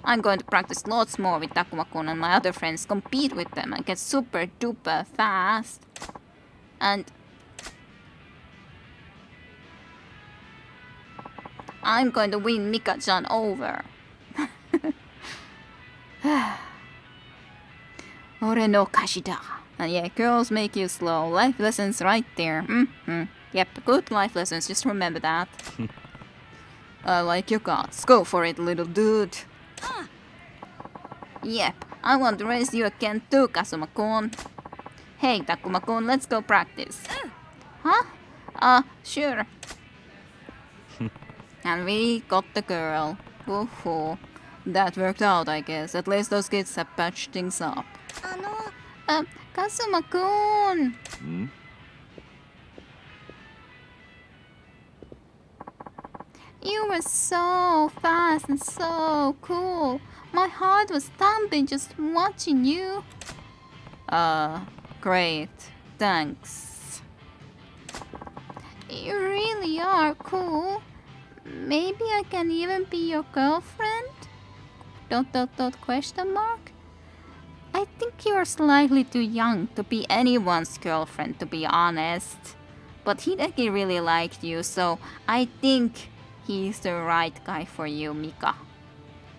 I'm going to practice lots more with Takuma-kun and my other friends, compete with them and get super duper fast. And... I'm going to win Mika-chan over. Ore no kashida. And yeah, girls make you slow. Life lessons right there. Yep, good life lessons, just remember that. I like your guts. Go for it, little dude. Yep, I want to race you again too, Kazuma-kun. Hey, Takuma-kun, let's go practice. Huh? Sure. And we got the girl. Woohoo. That worked out, I guess. At least those kids have patched things up. Kazuma-kun! You were so fast and so cool. My heart was thumping just watching you. Great. Thanks. You really are cool. Maybe I can even be your girlfriend? ... question mark? I think you're slightly too young to be anyone's girlfriend, to be honest. But Hideki really liked you, so I think he's the right guy for you, Mika.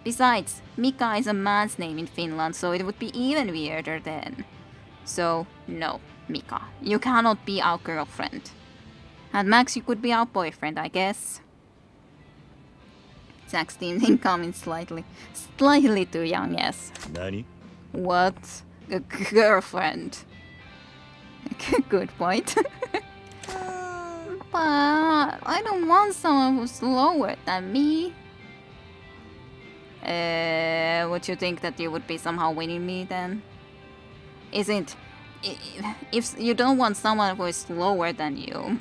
Besides, Mika is a man's name in Finland, so it would be even weirder then. So, no, Mika, you cannot be our girlfriend. At max, you could be our boyfriend, I guess. Zack's team incoming slightly too young, yes. 何 What? A girlfriend. Good point. But I don't want someone who's lower than me. Would you think that you would be somehow winning me then? Isn't... If you don't want someone who is lower than you,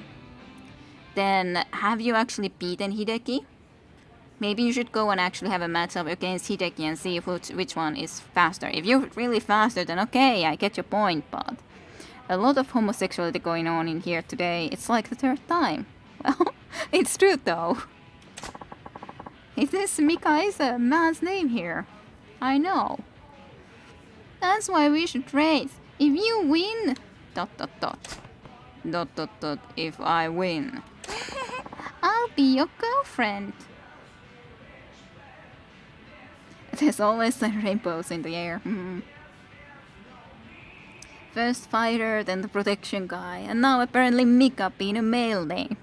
then have you actually beaten Hideki? Maybe you should go and actually have a matchup against Hideki and see which one is faster. If you're really faster, then okay, I get your point, but... A lot of homosexuality going on in here today. It's like the third time. Well, it's true though. If this Mika is a man's name here, I know. That's why we should race. If you win... ... If I win. I'll be your girlfriend. There's always rainbows in the air. First fighter, then the protection guy, and now apparently Mika being a male name.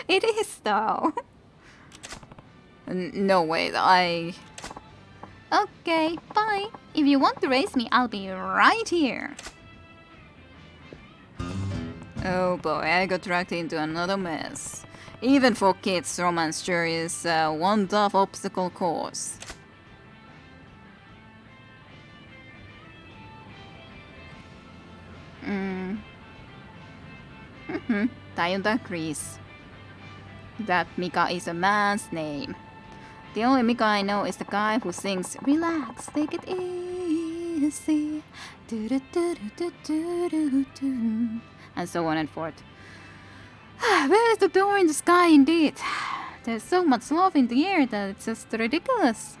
It is though. No way, Okay, bye. If you want to race me, I'll be right here. Oh boy, I got dragged into another mess. Even for kids, romance sure is one tough obstacle course. Tayunda agrees that Mika is a man's name. The only Mika I know is the guy who sings "Relax, take it easy," and so on and forth. Where's the door in the sky indeed? There's so much love in the air that it's just ridiculous.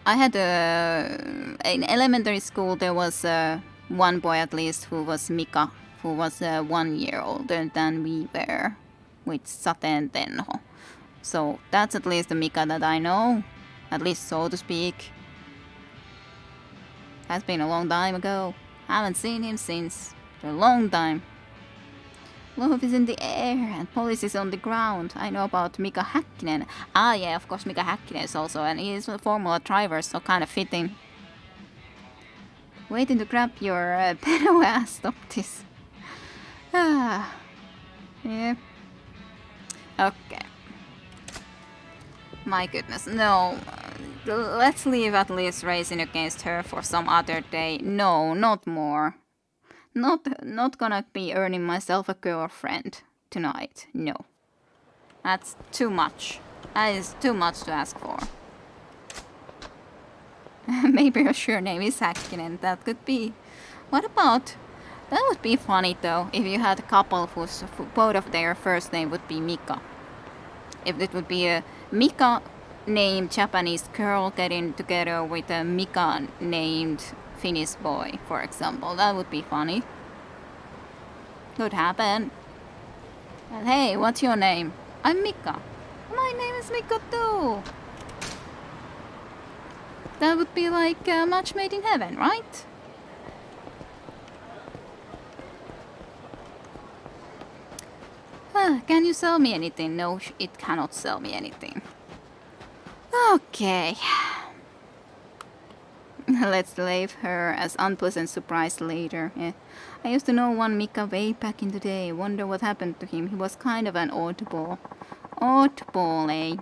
I had in elementary school there was one boy at least who was Mika, who was 1 year older than we were, with Saten Tenho. So that's at least the Mika that I know, at least so to speak. That's been a long time ago. Haven't seen him since. For a long time. Love is in the air and police is on the ground. I know about Mika Häkkinen. Ah yeah, of course Mika Häkkinen is also, and he is a Formula driver, so kind of fitting. Waiting to grab your pedo ass, stop this. Yeah. Okay. My goodness, no. Let's leave at least racing against her for some other day. No, not more. Not gonna be earning myself a girlfriend tonight. No. That's too much. That is too much to ask for. Maybe your surname is Häkkinen. That could be. What about... That would be funny though, if you had a couple whose both of their first name would be Mika. If it would be a Mika named Japanese girl getting together with a Mika named Finnish boy, for example. That would be funny. Could happen. But hey, what's your name? I'm Mika. My name is Mika too. That would be like a match made in heaven, right? Can you sell me anything? No, it cannot sell me anything. Okay. Let's leave her as unpleasant surprise later. Yeah. I used to know one Mika way back in the day. Wonder what happened to him. He was kind of an oddball. Oddball, eh?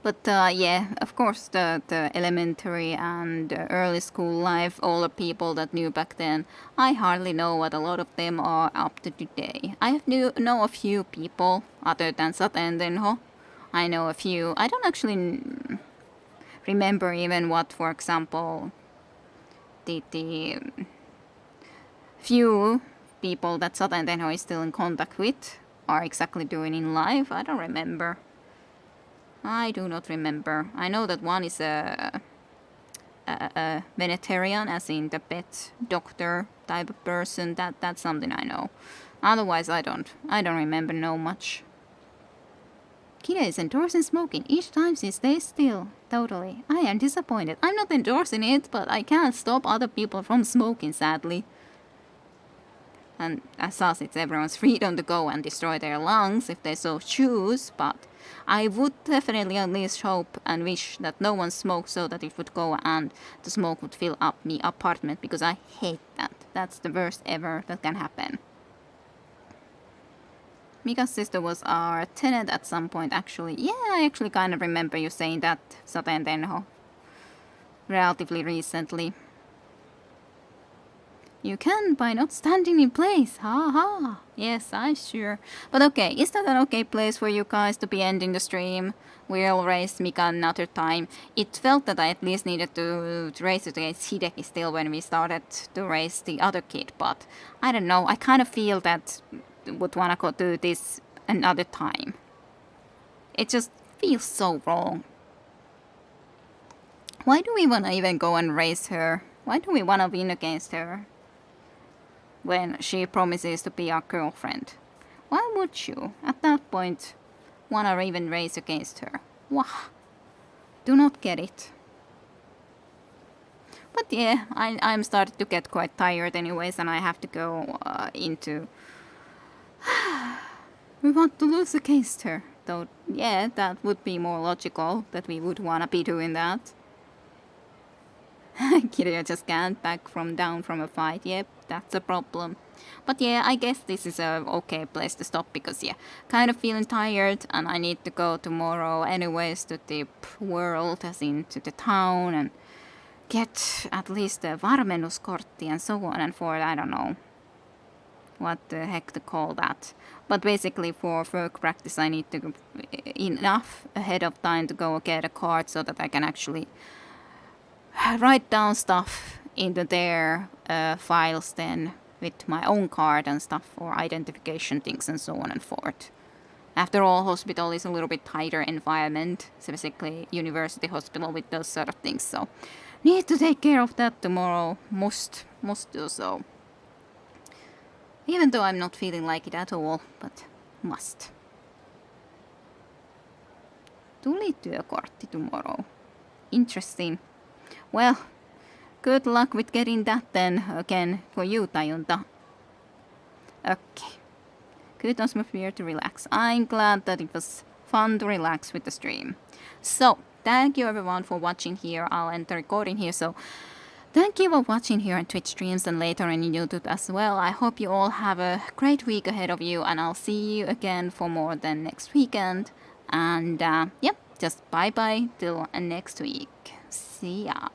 But yeah, of course, the elementary and early school life, all the people that knew back then, I hardly know what a lot of them are up to today. I have know a few people other than Sate and Denho. I know a few. I don't actually remember even what, for example, the few people that Sate and Denho is still in contact with are exactly doing in life. I don't remember. I do not remember. I know that one is a vegetarian, as in the pet doctor type of person. That's something I know. Otherwise, I don't. I don't remember no much. Kira is endorsing smoking each time she stays still. Totally. I am disappointed. I'm not endorsing it, but I can't stop other people from smoking, sadly. And as such, it's everyone's freedom to go and destroy their lungs if they so choose, but I would definitely at least hope and wish that no one smoked so that it would go and the smoke would fill up my apartment, because I hate that. That's the worst ever that can happen. Mika's sister was our tenant at some point, actually. Yeah, I actually kind of remember you saying that, Saten Tenho, relatively recently. You can by not standing in place. Ha ha. Yes, I'm sure. But okay, is that an okay place for you guys to be ending the stream? We'll raise Mika another time. It felt that I at least needed to raise it against Hideki still when we started to raise the other kid, but I don't know. I kind of feel that would wanna go do this another time. It just feels so wrong. Why do we wanna even go and raise her? Why do we wanna win against her when she promises to be our girlfriend? Why would you, at that point, wanna even race against her? Wah. Do not get it. But yeah, I'm starting to get quite tired anyways, and I have to go into... We want to lose against her. Though, yeah, that would be more logical that we would wanna be doing that. Kiryu just can't back down from a fight. Yep, that's a problem. But yeah, I guess this is a okay place to stop, because yeah, kind of feeling tired and I need to go tomorrow anyways to the world, as in to the town, and get at least a varmennuskortti and so on, and for, I don't know what the heck to call that. But basically for work practice I need to enough ahead of time to go get a card so that I can actually write down stuff into their files then with my own card and stuff for identification things and so on and forth. After all, hospital is a little bit tighter environment, specifically university hospital with those sort of things, so need to take care of that tomorrow. Must do so. Even though I'm not feeling like it at all, but must. Tuli työkortti tomorrow. Interesting. Well, good luck with getting that then, again, for you, Tajunta. Okay. Good atmosphere to relax. I'm glad that it was fun to relax with the stream. So, thank you everyone for watching here. I'll end the recording here, so thank you for watching here on Twitch streams and later on YouTube as well. I hope you all have a great week ahead of you, and I'll see you again for more than next weekend. And, yep, just bye-bye till next week. See ya.